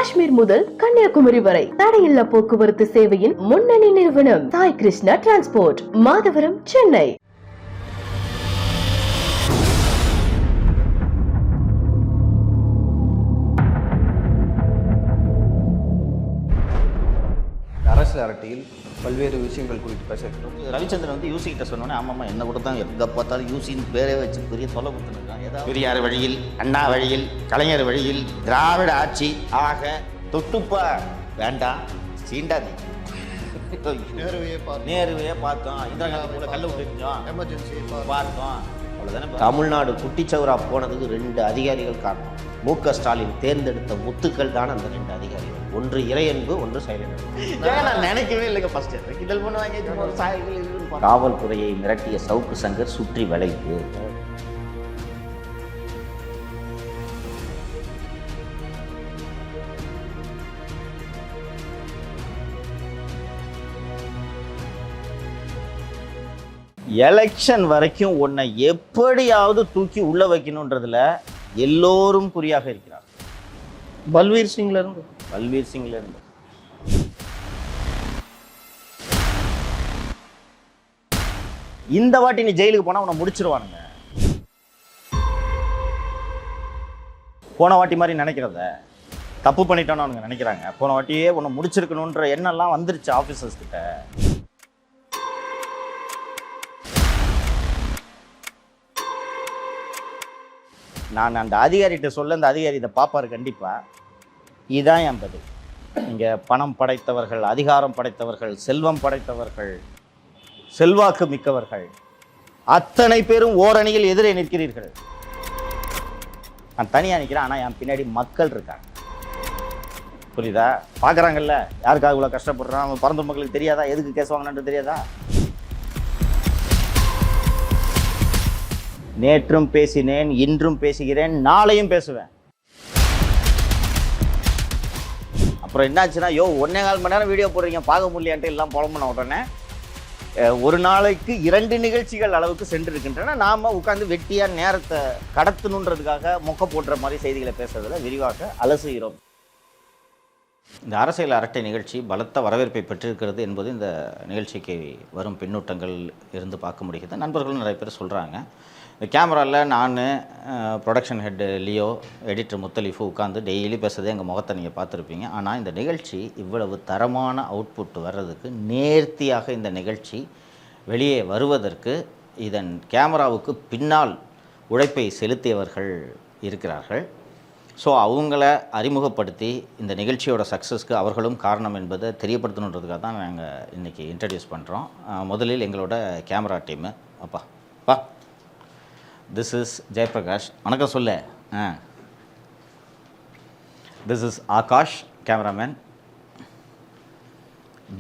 காஷ்மீர் முதல் கன்னியாகுமரி வரை தடையில்லா போக்குவரத்து சேவையின் முன்னணி நிறுவனம் சாய் கிருஷ்ணா டிரான்ஸ்போர்ட், மாதவரம், சென்னை. அரசியல் அரட்டையில் பல்வேறு விஷயங்கள் குறித்து பேசியிருக்கிறோம். ரவிச்சந்திரன் வந்து யூசி கிட்ட சொன்னோன்னே ஆமாம்மா என்ன கூட தான் எங்கே பார்த்தாலும் யூசின்னு பேரே வச்சு பெரிய தொலை கொடுத்துருக்கான். ஏதாவது பெரியார் வழியில், அண்ணா வழியில், கலைஞர் வழியில் திராவிட ஆட்சி ஆக தொட்டுப்பா வேண்டாம் சீண்டாதி. நேருவையே பார்த்தோம், இந்திரா காந்தி கூட கல்ல விட்டுருந்தோம், எமர்ஜென்சி பார்த்தோம், அவ்வளோதானே. தமிழ்நாடு குட்டிச்சவரா போனதுக்கு 2 அதிகாரிகள் காரணம். மு.க. ஸ்டாலின் தேர்ந்தெடுத்த முத்துக்கள் தான் அந்த 2 அதிகாரிகள். ஒன்று இறையன்பு, ஒன்று செயலன்பு. நான் நினைக்கவே இல்லைங்க. ஃபர்ஸ்ட் கிண்டல் பண்ணுவாங்க. காவல்துறையை மிரட்டிய சவுக்கு சங்கர் சுற்றி வளைவு. எலெக்ஷன் வரைக்கும் உன்னை எப்படியாவது தூக்கி உள்ள வைக்கணுன்றதுல எல்லோரும் குறியாக இருக்கிறார். பல்வீர் சிங்ல இருந்து இந்த வாட்டி நீ ஜெயிலுக்கு போனா உன்னை முடிச்சிருவானுங்க. போன வாட்டி மாதிரி நினைக்கிறத தப்பு பண்ணிட்டோன்னு அவங்க நினைக்கிறாங்க. போன வாட்டியே உன்னை முடிச்சிருக்கணுன்ற எண்ணெல்லாம் வந்துருச்சு ஆஃபீஸர்ஸ் கிட்ட. நான் அந்த அதிகாரிகிட்ட சொல்ல, அந்த அதிகாரி இதை பார்ப்பார் கண்டிப்பாக. இதுதான் என் பதில். இங்கே பணம் படைத்தவர்கள், அதிகாரம் படைத்தவர்கள், செல்வம் படைத்தவர்கள், செல்வாக்கு மிக்கவர்கள் அத்தனை பேரும் ஓரணியில் எதிரே நிற்கிறீர்கள். நான் தனியாக நிற்கிறேன், ஆனால் என் பின்னாடி மக்கள் இருக்காங்க. புரியுதா? பார்க்குறாங்கல்ல யாருக்காக இவ்வளோ கஷ்டப்படுறான். அவன் பரந்த மக்களுக்கு தெரியாதா எதுக்கு கேஸ் வாங்கினு தெரியாதா? நேற்றும் பேசினேன், இன்றும் பேசுகிறேன், நாளையும் பேசுவேன். அப்புறம் என்னாச்சுன்னா, 1.25 மணி நேரம் வீடியோ போடுறீங்க பார்க்க முடியலையான்ட்டு எல்லாம் புலம்புன உடனே ஒரு நாளைக்கு 2 நிகழ்ச்சிகள் அளவுக்கு சென்றிருக்கின்றன. நாம் உட்காந்து வெட்டியாக நேரத்தை கடத்தணுன்றதுக்காக மொக்க போடுற மாதிரி செய்திகளை பேசுறதுல விரிவாக அலசுகிறோம். இந்த அரசியல் அரட்டை நிகழ்ச்சி பலத்த வரவேற்பை பெற்றிருக்கிறது என்பது இந்த நிகழ்ச்சிக்கு வரும் பின்னூட்டங்கள் இருந்து பார்க்க முடிகிறது. நண்பர்களும் நிறைய பேர் சொல்கிறாங்க. இந்த கேமராவில் நான், ப்ரொடக்ஷன் ஹெட் லியோ, எடிட்டர் முத்தலீஃபு உட்காந்து டெய்லி பேசுறதே எங்கள் முகத்தை நீங்கள் பார்த்துருப்பீங்க. ஆனால் இந்த நிகழ்ச்சி இவ்வளவு தரமான அவுட்புட் வர்றதுக்கு, நேர்த்தியாக இந்த நிகழ்ச்சி வெளியே வருவதற்கு இதன் கேமராவுக்கு பின்னால் உழைப்பை செலுத்தியவர்கள் இருக்கிறார்கள். ஸோ அவங்கள அறிமுகப்படுத்தி இந்த நிகழ்ச்சியோட சக்ஸஸ்க்கு அவர்களும் காரணம் என்பதை தெரியப்படுத்தணுன்றதுக்காக தான் நாங்கள் இன்றைக்கி இன்ட்ரடியூஸ் பண்ணுறோம். முதலில் எங்களோட கேமரா டீமு. அப்பா திஸ் இஸ் ஜெயபிரகாஷ். வணக்கம் சொல்ல. This is Akash, cameraman.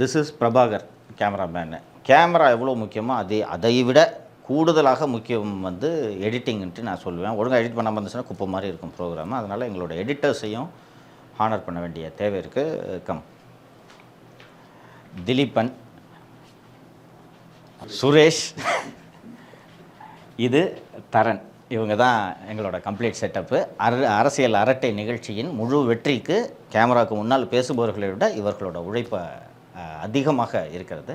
This is Prabhakar, cameraman. Camera எவ்வளோ முக்கியமோ அதை விட கூடுதலாக முக்கியம் வந்து எடிட்டிங்ன்ட்டு நான் சொல்லுவேன். ஒழுங்காக எடிட் பண்ணாமல் இருந்துச்சுன்னா குப்பை மாதிரி இருக்கும் ப்ரோக்ராம். அதனால் எங்களோட எடிட்டர்ஸையும் ஹானர் பண்ண வேண்டிய தேவை இருக்குது. கம் திலீபன், சுரேஷ், இது தரன். இவங்க தான் எங்களோட கம்ப்ளீட் செட்டப்பு. அரசியல் அரட்டை நிகழ்ச்சியின் முழு வெற்றிக்கு கேமராவுக்கு முன்னால் பேசுபவர்களை விட இவர்களோட உழைப்பை அதிகமாக இருக்கிறது.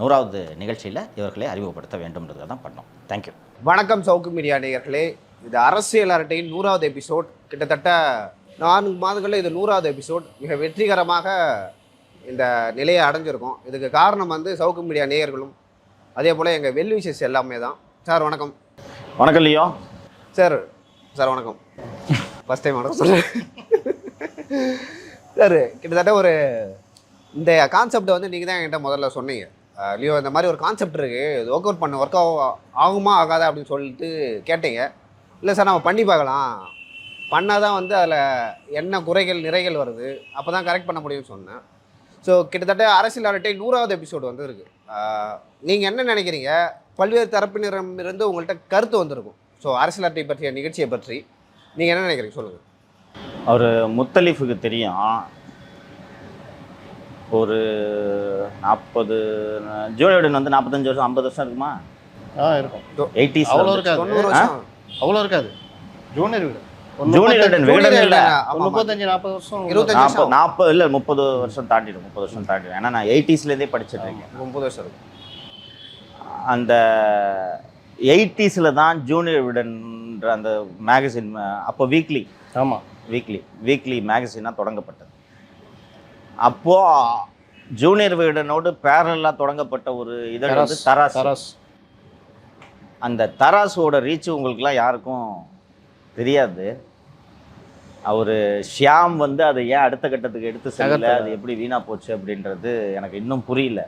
100வது நிகழ்ச்சியில் இவர்களை அறிமுகப்படுத்த வேண்டும்ன்றதை தான் பண்ணோம். தேங்க்யூ. வணக்கம் சவுக்கு மீடியா நேயர்களே. இது அரசியல் அரட்டையின் 100வது எபிசோட். கிட்டத்தட்ட 4 மாதங்களில் இது 100வது எபிசோட். மிக வெற்றிகரமாக இந்த நிலையை அடைஞ்சிருக்கோம். இதுக்கு காரணம் வந்து சவுக்கு மீடியா நேயர்களும் அதே போல் எங்கள் வெல் விஷஸ் எல்லாமே தான். சார் வணக்கம். வணக்கம் லியோ. சார் வணக்கம். ஃபஸ்ட் டைம் வணக்கம் சொல்கிறேன் சார். கிட்டத்தட்ட ஒரு இந்த கான்செப்டை வந்து நீங்கள் தான் என்கிட்ட முதல்ல சொன்னீங்க. லியோ, இந்த மாதிரி ஒரு கான்செப்ட் இருக்குது, இது ஒர்க் அவுட் பண்ண ஒர்க் ஆகுமா ஆகாதா அப்படின்னு சொல்லிட்டு கேட்டீங்க. இல்லை சார் நம்ம பண்ணி பார்க்கலாம், பண்ணால் தான் வந்து அதில் என்ன குறைகள் நிறைகள் வருது, அப்போ தான் கரெக்ட் பண்ண முடியும்னு சொன்னேன். ஸோ கிட்டத்தட்ட அரசியல் அரட்டை 100வது எபிசோடு வந்து இருக்குது. நீங்கள் என்ன நினைக்கிறீங்க? பல்வேறு தரப்பினரிடமிருந்து உங்கள்கிட்ட கருத்து வந்திருக்கும். ஸோ அரசியல் அரட்டை பற்றிய நிகழ்ச்சியை பற்றி நீங்கள் என்ன நினைக்கிறீங்க சொல்லுங்கள். அவர் முத்தலீஃபுக்கு தெரியும், ஒரு 40 ஜோடியோடன் வந்து 45 வருஷம் 50 வருஷம் இருக்குமா? இருக்கும். 80s. அவ்வளோ இருக்காது, 90 வருஷம் அவ்வளோ இருக்காது. ஜூனியர் வீடு ஜூனியர் விகடன் இல்ல, 35-40 வருஷம் 25 40 இல்ல 30 வருஷம் தாண்டிடும். 30 வருஷம் தாண்டிடும். ஏன்னா நான் 80sல இருந்தே படிச்சுட்டு இருக்கேன். 30 வருஷம் இருக்கும். அந்த 80sல தான் ஜூனியர் விகடன்ற அந்த மேகசின், அப்போ வீக்லி, ஆமாம் வீக்லி மேகசினாக தொடங்கப்பட்டது. அப்போது ஜூனியர் விகடனோடு பேரலாக தொடங்கப்பட்ட ஒரு இதழ் வந்து தராஸ். அந்த தராசோட ரீச் உங்களுக்குலாம் யாருக்கும் தெரியாது. அவர் ஷியாம் வந்து அதை ஏன் அடுத்த கட்டத்துக்கு எடுத்து செல்லல, அது எப்படி வீணாக போச்சு அப்படின்றது எனக்கு இன்னும் புரியல.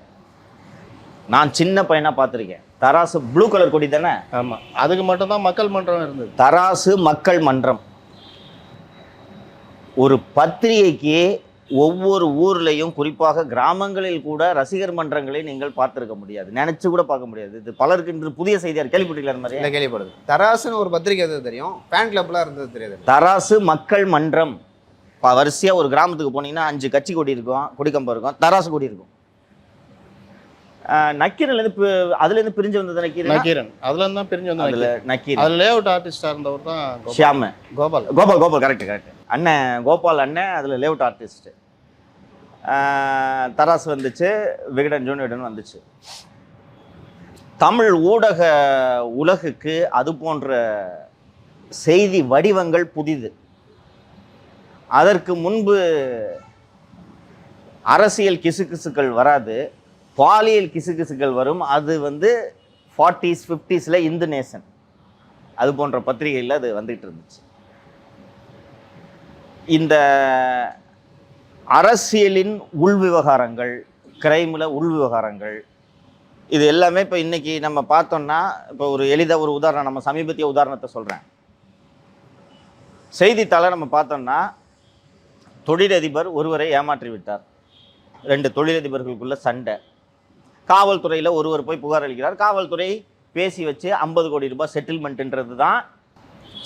நான் சின்ன பையனாக பார்த்துருக்கேன். தராசு ப்ளூ கலர் கொடி தானே? ஆமாம், அதுக்கு மட்டும்தான் மக்கள் மன்றம் இருந்தது. தராசு மக்கள் மன்றம் ஒரு பத்திரிகைக்கு ஒவ்வொரு ஊர்லேயும், குறிப்பாக கிராமங்களில் கூட ரசிகர் மன்றங்களை நீங்கள் பார்த்துருக்க முடியாது, நினைச்சு கூட பார்க்க முடியாது. இது பலருக்கு இன்று புதிய செய்தியார் கேள்விப்பட்டீங்களா? அந்த மாதிரி கேள்விப்படுது. தராசுன்னு ஒரு பத்திரிகை எது தெரியும், ஃபேன் கிளப்லாம் இருந்தது தெரியாது. தராசு மக்கள் மன்றம் வரிசையாக ஒரு கிராமத்துக்கு போனீங்கன்னா 5 கட்சி கொடி இருக்கும், கொடிக்கம்பம் இருக்கும், தராசு கொடி இருக்கும். நக்கீரன்லேருந்து அதுலேருந்து பிரிஞ்சு வந்தது நக்கீரன், அதுலேருந்து தான் பிரிஞ்சு வந்தது. அதில் நக்கீரன் அதில் லேஅவுட் ஆர்டிஸ்டாக இருந்தவர் தான் ஷியாமு. கோபால் கரெக்ட். அண்ணன் கோபால் அண்ணன் அதில் லேஅவுட் ஆர்டிஸ்ட்டு. தராசு வந்துச்சு, விகடன் ஜூனியர் விகடன் வந்துச்சு. தமிழ் ஊடக உலகுக்கு அது போன்ற செய்தி வடிவங்கள் புதிது. அதற்கு முன்பு அரசியல் கிசுகிசுக்கள் வராது, பாலியல் கிசுகிசுக்கள் வரும். அது வந்து 40s 50sல இந்து நேசன் அது போன்ற பத்திரிகையில் அது வந்துட்டு இருந்துச்சு. இந்த அரசியலின் உள் விவகாரங்கள், கிரைமில் உள் விவகாரங்கள், இது எல்லாமே இப்போ இன்றைக்கி நம்ம பார்த்தோம்னா, இப்போ ஒரு எளிதாக ஒரு உதாரணம், நம்ம சமீபத்திய உதாரணத்தை சொல்கிறேன். செய்தித்தாளை நம்ம பார்த்தோம்னா, தொழிலதிபர் ஒருவரை ஏமாற்றி விட்டார், 2 தொழிலதிபர்களுக்குள்ள சண்டை, காவல்துறையில் ஒருவர் போய் புகார் அளிக்கிறார், காவல்துறை பேசி வச்சு 50 கோடி ரூபாய் செட்டில்மெண்ட்ன்றது தான்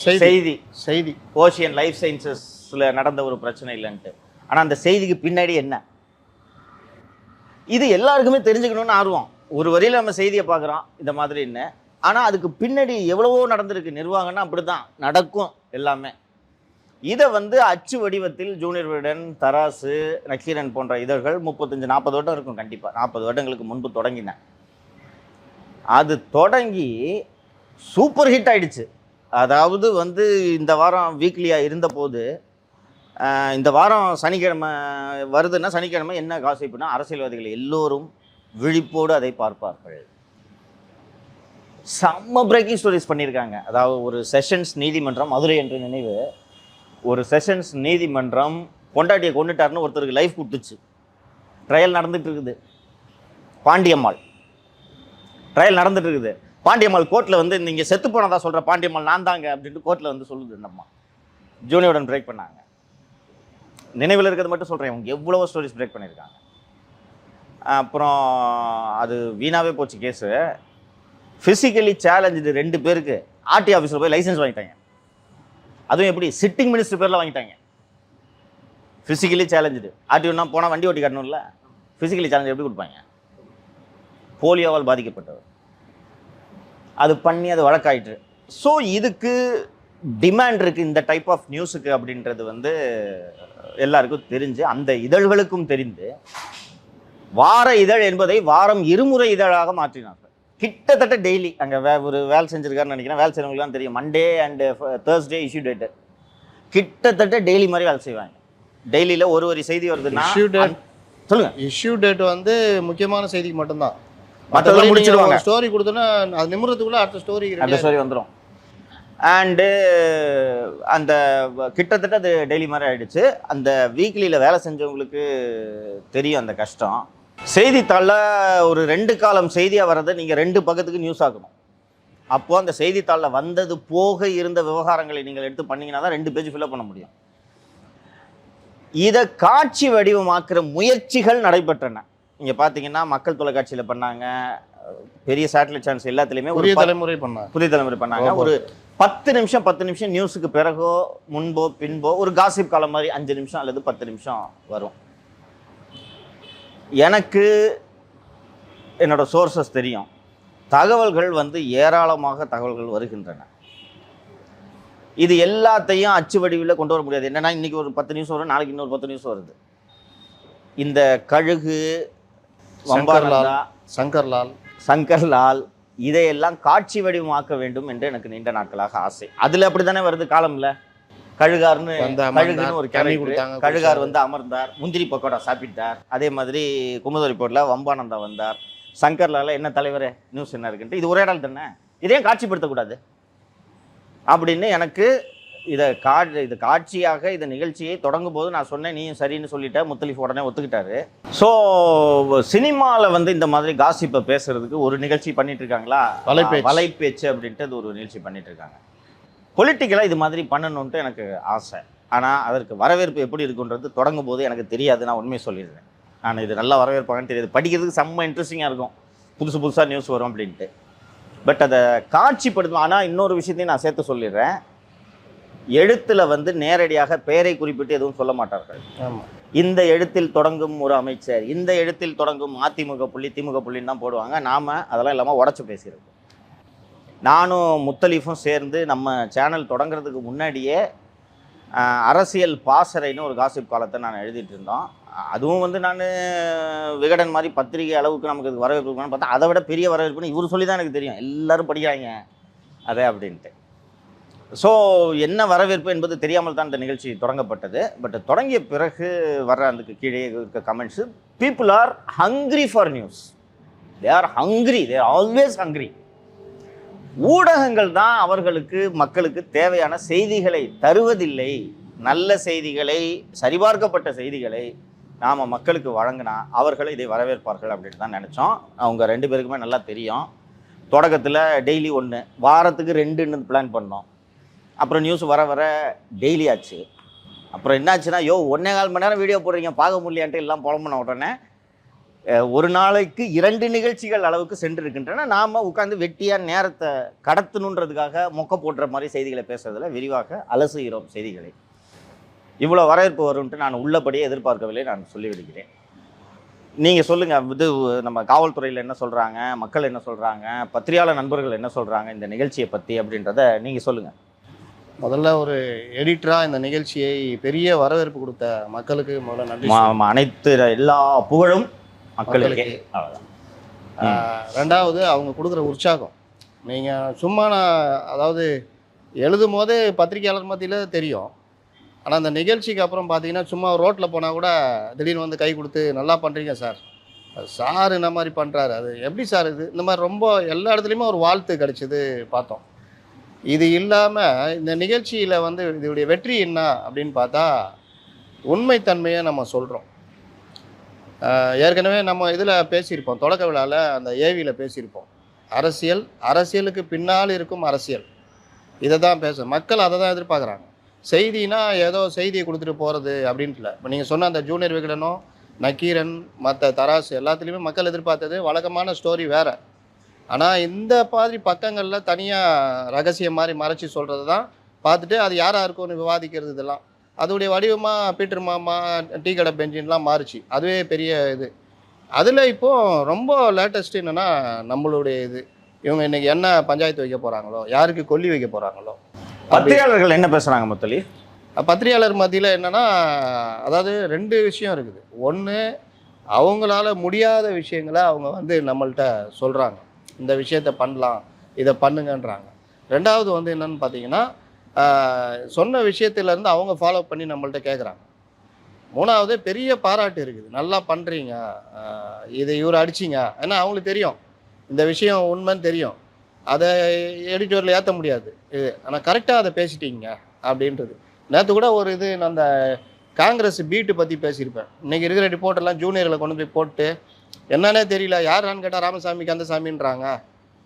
செய்தி. ஓஷியன் லைஃப் சயின்சஸில் நடந்த ஒரு பிரச்சனை இல்லைன்ட்டு. ஆனால் அந்த செய்திக்கு பின்னாடி என்ன, இது எல்லாருக்குமே தெரிஞ்சுக்கணும்னு ஆர்வம். ஒரு வரியில் நம்ம செய்தியை பார்க்குறோம் இந்த மாதிரி என்ன, ஆனால் அதுக்கு பின்னாடி எவ்வளவோ நடந்திருக்கு. நிர்வாகம்னா அப்படி தான் நடக்கும் எல்லாமே. இதை வந்து அச்சு வடிவத்தில் ஜூனியர் விகடன், தராசு, நக்கீரன் போன்ற இதழ்கள் 35-40 வருடம் இருக்கும், கண்டிப்பாக 40 வருடங்களுக்கு முன்பு தொடங்கினேன். அது தொடங்கி சூப்பர் ஹிட் ஆயிடுச்சு. அதாவது வந்து இந்த வாரம் வீக்லியாக இருந்தபோது, இந்த வாரம் சனிக்கிழமை வருதுன்னா, சனிக்கிழமை என்ன காசிப்புனா, அரசியல்வாதிகள் எல்லோரும் விழிப்போடு அதை பார்ப்பார்கள். செம்ம பிரேக்கிங் ஸ்டோரிஸ் பண்ணியிருக்காங்க. அதாவது ஒரு செஷன்ஸ் நீதிமன்றம், மதுரை என்று நினைவு, ஒரு செஷன்ஸ் நீதிமன்றம் பொண்டாட்டியை கொண்டுட்டாருன்னு ஒருத்தருக்கு லைஃப் கொடுத்துச்சு. ட்ரையல் நடந்துட்டு இருக்குது. பாண்டியம்மாள் ட்ரையல் நடந்துட்டு இருக்குது. பாண்டியம்மாள் கோர்ட்டில் வந்து நீங்கள் செத்து போனதா சொல்கிற பாண்டியம்மாள் நான் தாங்க அப்படின்ட்டு கோர்ட்டில் வந்து சொல்லுது. இந்த அம்மா ஜூனியருடன் பிரேக் பண்ணாங்க. நினைவில் இருக்கிறது மட்டும் சொல்கிறேன், அவங்க எவ்வளவோ ஸ்டோரிஸ் பிரேக் பண்ணியிருக்காங்க. அப்புறம் அது வீணாகவே போச்சு கேஸு. ஃபிசிக்கலி சேலஞ்சு 2 பேருக்கு ஆர்டி ஆஃபீஸில் போய் லைசன்ஸ் வாங்கிட்டாங்க. அதுவும் எப்படி, சிட்டிங் மினிஸ்டர் பேரில் வாங்கிட்டாங்க. ஃபிசிக்கலி சேலஞ்சு ஆர்டிஓனா போனால் வண்டி ஓட்டி காட்டணும்ல, ஃபிசிக்கலி சேலஞ்சு எப்படி கொடுப்பாங்க? போலியோவால் பாதிக்கப்பட்டவர் அது பண்ணி அது வழக்காயிட்டு. ஸோ இதுக்கு டிமாண்ட் இருக்குது இந்த டைப் ஆஃப் நியூஸுக்கு அப்படின்றது வந்து எல்லாருக்கும் தெரிஞ்சு, அந்த இதழ்களுக்கும் தெரிந்து, வார இதழ் என்பதை வாரம் 2 முறை இதழாக மாற்றினார்கள். கிட்டத்தட்ட டெய்லி அங்கே ஒரு வேலை செஞ்சுருக்காருன்னு நினைக்கிறேன். வேலை செய்யறவங்களுக்குலாம் தெரியும், Monday and Thursday issue date, கிட்டத்தட்ட டெய்லி மாதிரி வேலை செய்வாங்க. டெய்லியில் ஒரு வரி செய்தி வருதுன்னா சொல்லுங்க. இஷ்யூ டேட் வந்து முக்கியமான செய்திக்கு மட்டும்தான், மற்றதெல்லாம் முடிச்சிடுவாங்க. ஸ்டோரி கொடுத்தோன்னா அது நிமிடத்துக்குள்ள அடுத்த ஸ்டோரி வந்துடும். அண்டு அந்த கிட்டத்தட்ட அது டெய்லி மாதிரி ஆகிடுச்சு. அந்த வீக்லியில் வேலை செஞ்சவங்களுக்கு தெரியும் அந்த கஷ்டம். செய்தித்தாளில் ஒரு 2 காலம் செய்தியாக வர்றதை நீங்கள் 2 பக்கத்துக்கு நியூஸ் ஆக்கணும். அப்போது அந்த செய்தித்தாளில் வந்தது போக இருந்த விவகாரங்களை நீங்கள் எடுத்து பண்ணிங்கன்னா தான் 2 பேஜ் ஃபில்அப் பண்ண முடியும். இதை காட்சி வடிவமாக்குற முயற்சிகள் நடைபெற்றன. இங்கே பார்த்தீங்கன்னா மக்கள் தொலைக்காட்சியில் பண்ணாங்க, பெரிய சேட்டலைட் சேனல்ஸ் எல்லாத்துலேயுமே புதிய தலைமுறை பண்ணாங்க. ஒரு 10 நிமிஷம் நியூஸுக்கு பிறகோ முன்போ பின்போ ஒரு காசிப் காலம் மாதிரி 5 நிமிஷம் அல்லது 10 நிமிஷம் வரும். எனக்கு என்னோட சோர்சஸ் தெரியும், தகவல்கள் வந்து ஏராளமாக தகவல்கள் வருகின்றன. இது எல்லாத்தையும் அச்சு வடிவில் கொண்டு வர முடியாது. என்னன்னா இன்னைக்கு ஒரு 10 நியூஸ் வரும், நாளைக்கு இன்னொரு 10 நியூஸ் வருது. இந்த கழுகு, சங்கர்லால் இதையெல்லாம் காட்சி வடிவமாக்க வேண்டும் என்று எனக்கு நீண்ட நாட்களாக ஆசை. அதில் அப்படி தானே வருது காலம்ல. கழுகுன்னு ஒரு கேரக்டர், கழுகார் வந்து அமர்ந்தார், முந்திரி பக்கோடா சாப்பிட்டார். அதே மாதிரி குமுத ரிப்போர்ட்டில் வம்பானந்தா வந்தார். சங்கர்லால என்ன தலைவர் நியூஸ் என்ன இருக்குன்ட்டு இது ஒரே இடம் தானே, இதையும் காட்சிப்படுத்தக்கூடாது அப்படின்னு எனக்கு இது காட்சியாக இந்த நிகழ்ச்சியை தொடங்கும் போது நான் சொன்னேன். நீயும் சரின்னு சொல்லிட்ட, முத்தலீஃப் உடனே ஒத்துக்கிட்டாரு. ஸோ சினிமாவில் வந்து இந்த மாதிரி காசிப்பை பேசுறதுக்கு ஒரு நிகழ்ச்சி பண்ணிட்டு இருக்காங்களா, வலைப்பேச்சு அப்படின்ட்டு அது ஒரு நிகழ்ச்சி பண்ணிட்டு இருக்காங்க. பொலிட்டிக்கலாக இது மாதிரி பண்ணணுன்ட்டு எனக்கு ஆசை. ஆனால் அதற்கு வரவேற்பு எப்படி இருக்குன்றது தொடங்கும் போது எனக்கு தெரியாது. நான் உண்மையை சொல்லிடுறேன். நான் இது நல்லா வரவேற்பாங்கன்னு தெரியாது. படிக்கிறதுக்கு செம்ம இன்ட்ரெஸ்டிங்காக இருக்கும், புதுசாக நியூஸ் வரும் அப்படின்ட்டு. பட் அதை காட்சிப்படுத்தும். ஆனால் இன்னொரு விஷயத்தையும் நான் சேர்த்து சொல்லிடுறேன். எழுத்தில் வந்து நேரடியாக பெயரை குறிப்பிட்டு எதுவும் சொல்ல மாட்டார்கள். இந்த எழுத்தில் தொடங்கும் ஒரு அமைச்சர், இந்த எழுத்தில் தொடங்கும் அதிமுக புள்ளி, திமுக புள்ளின்னு தான் போடுவாங்க. நாம் அதெல்லாம் இல்லாமல் உடச்சி பேசியிருக்கோம். நானும் முத்தலீஃபும் சேர்ந்து நம்ம சேனல் தொடங்குறதுக்கு முன்னாடியே அரசியல் பாசறைன்னு ஒரு காசிப் காலத்தை நான் எழுதிட்டு இருந்தோம். அதுவும் வந்து நான் விகடன் மாதிரி பத்திரிகை அளவுக்கு நமக்கு இது வரவேற்பு பார்த்தா அதை விட பெரிய வரவேற்புன்னு இவர் சொல்லி தான் எனக்கு தெரியும். எல்லோரும் படிக்கிறாங்க அதே அப்படின்ட்டு. ஸோ என்ன வரவேற்பு என்பது தெரியாமல் தான் இந்த நிகழ்ச்சி தொடங்கப்பட்டது. பட் தொடங்கிய பிறகு வர்ற அதுக்கு கீழே இருக்க comments, people are hungry for news, they are always hungry. ஊடகங்கள் தான் அவர்களுக்கு மக்களுக்கு தேவையான செய்திகளை தருவதில்லை. நல்ல செய்திகளை, சரிபார்க்கப்பட்ட செய்திகளை நாம் மக்களுக்கு வழங்கினா அவர்கள் இதை வரவேற்பார்கள் அப்படின்னு தான் நினச்சோம். அவங்க 2 பேருக்குமே நல்லா தெரியும். தொடக்கத்தில் டெய்லி 1, வாரத்துக்கு 2ன்னு பிளான் பண்ணோம். அப்புறம் நியூஸ் வர வர டெய்லி ஆச்சு. அப்புறம் என்னாச்சுன்னா, 1.25 மணி நேரம் வீடியோ போடுறீங்க, பார்க்க முடியலையான்ட்டு எல்லாம் புலம்புன உடனே ஒரு நாளைக்கு 2 நிகழ்ச்சிகள் அளவுக்கு சென்றிருக்கின்றன. நாம் உட்காந்து வெட்டியாக நேரத்தை கடத்தணுன்றதுக்காக மொக்க போடுற மாதிரி செய்திகளை பேசுறதில் விரிவாக அலசுகிறோம் செய்திகளை. இவ்வளோ வரவேற்பு வரும்ன்ட்டு நான் உள்ளபடியே எதிர்பார்க்கவில்லை, நான் சொல்லிவிடுகிறேன். நீங்கள் சொல்லுங்கள், இது நம்ம காவல்துறையில் என்ன சொல்கிறாங்க, மக்கள் என்ன சொல்கிறாங்க, பத்திரிகையாளர் நண்பர்கள் என்ன சொல்கிறாங்க இந்த நிகழ்ச்சியை பற்றி அப்படின்றத நீங்கள் சொல்லுங்கள். முதல்ல ஒரு எடிட்டராக இந்த நிகழ்ச்சியை பெரிய வரவேற்பு கொடுத்த மக்களுக்கு முதல்ல நன்றி. அனைத்து எல்லா புகழும் மக்களுக்கு. ரெண்டாவது அவங்க கொடுக்குற உற்சாகம். நீங்கள் சும்மா அதாவது எழுதும் போது பத்திரிகையாளர் மத்தியில் தெரியும். ஆனால் அந்த நிகழ்ச்சிக்கு அப்புறம் பார்த்தீங்கன்னா சும்மா ரோட்டில் போனால் கூட திடீர்னு வந்து கை கொடுத்து நல்லா பண்ணுறீங்க சார், சார் இந்த மாதிரி பண்ணுறாரு, அது எப்படி சார் இது, இந்த மாதிரி ரொம்ப எல்லா இடத்துலையுமே ஒரு வாழ்த்து கிடச்சிது பார்த்தோம். இது இல்லாமல் இந்த நிகழ்ச்சியில் வந்து இதோடைய வெற்றி என்ன அப்படின்னு பார்த்தா உண்மைத்தன்மையை நம்ம சொல்கிறோம். ஏற்கனவே நம்ம இதில் பேசியிருப்போம், தொடக்க விழாவில் அந்த ஏவியில் பேசியிருப்போம். அரசியலுக்கு பின்னால் இருக்கும் அரசியல், இதை தான் மக்கள் அதை தான் எதிர்பார்க்குறாங்க. செய்தினா ஏதோ செய்தியை கொடுத்துட்டு போகிறது அப்படின்ட்டு இல்லை. இப்போ நீங்கள் சொன்ன அந்த ஜூனியர் விகடனோ, நக்கீரன், மற்ற தராசு எல்லாத்துலேயுமே மக்கள் எதிர்பார்த்தது வழக்கமான ஸ்டோரி வேறு. ஆனால் இந்த மாதிரி பக்கங்களில் தனியாக ரகசியம் மாதிரி மறைச்சி சொல்கிறது தான் பார்த்துட்டு அது யாராக இருக்கும்னு விவாதிக்கிறது. இதெல்லாம் அதோடைய வடிவமாக பீட்டர் மாமா, டீ கடை பெஞ்சின்லாம் மாறிச்சு. அதுவே பெரிய இது. அதில் இப்போது ரொம்ப லேட்டஸ்ட் என்னென்னா நம்மளுடைய இது, இவங்க இன்றைக்கி என்ன பஞ்சாயத்து வைக்க போகிறாங்களோ, யாருக்கு கொல்லி வைக்க போகிறாங்களோ. பத்திரிகையாளர்கள் என்ன பேசுகிறாங்க முத்தலி? பத்திரிகையாளர் மத்தியில் என்னென்னா, அதாவது 2 விஷயம் இருக்குது. ஒன்று, அவங்களால முடியாத விஷயங்களை அவங்க வந்து நம்மள்கிட்ட சொல்கிறாங்க, இந்த விஷயத்த பண்ணலாம், இதை பண்ணுங்கன்றாங்க. ரெண்டாவது வந்து என்னென்னு பார்த்தீங்கன்னா, சொன்ன விஷயத்துலேருந்து அவங்க ஃபாலோ பண்ணி நம்மள்கிட்ட கேட்குறாங்க. மூணாவது, பெரிய பாராட்டு இருக்குது, நல்லா பண்ணுறீங்க, இதை இவர் அடிச்சிங்க. ஏன்னா அவங்களுக்கு தெரியும் இந்த விஷயம் உண்மைன்னு தெரியும், அதை எடிட்டோரில் ஏற்ற முடியாது இது, ஆனால் கரெக்டாக அதை பேசிட்டீங்க அப்படின்றது. நேற்று கூட ஒரு இது நான் அந்த காங்கிரஸ் பீட்டு பற்றி பேசியிருப்பேன். இன்றைக்கி இருக்கிற ரிப்போர்ட்டெல்லாம் ஜூனியரில் கொண்டு போய் போட்டு என்னன்னே தெரியல, யாரான்னு கேட்டால் ராமசாமிக்கு அந்த சாமின்றாங்க.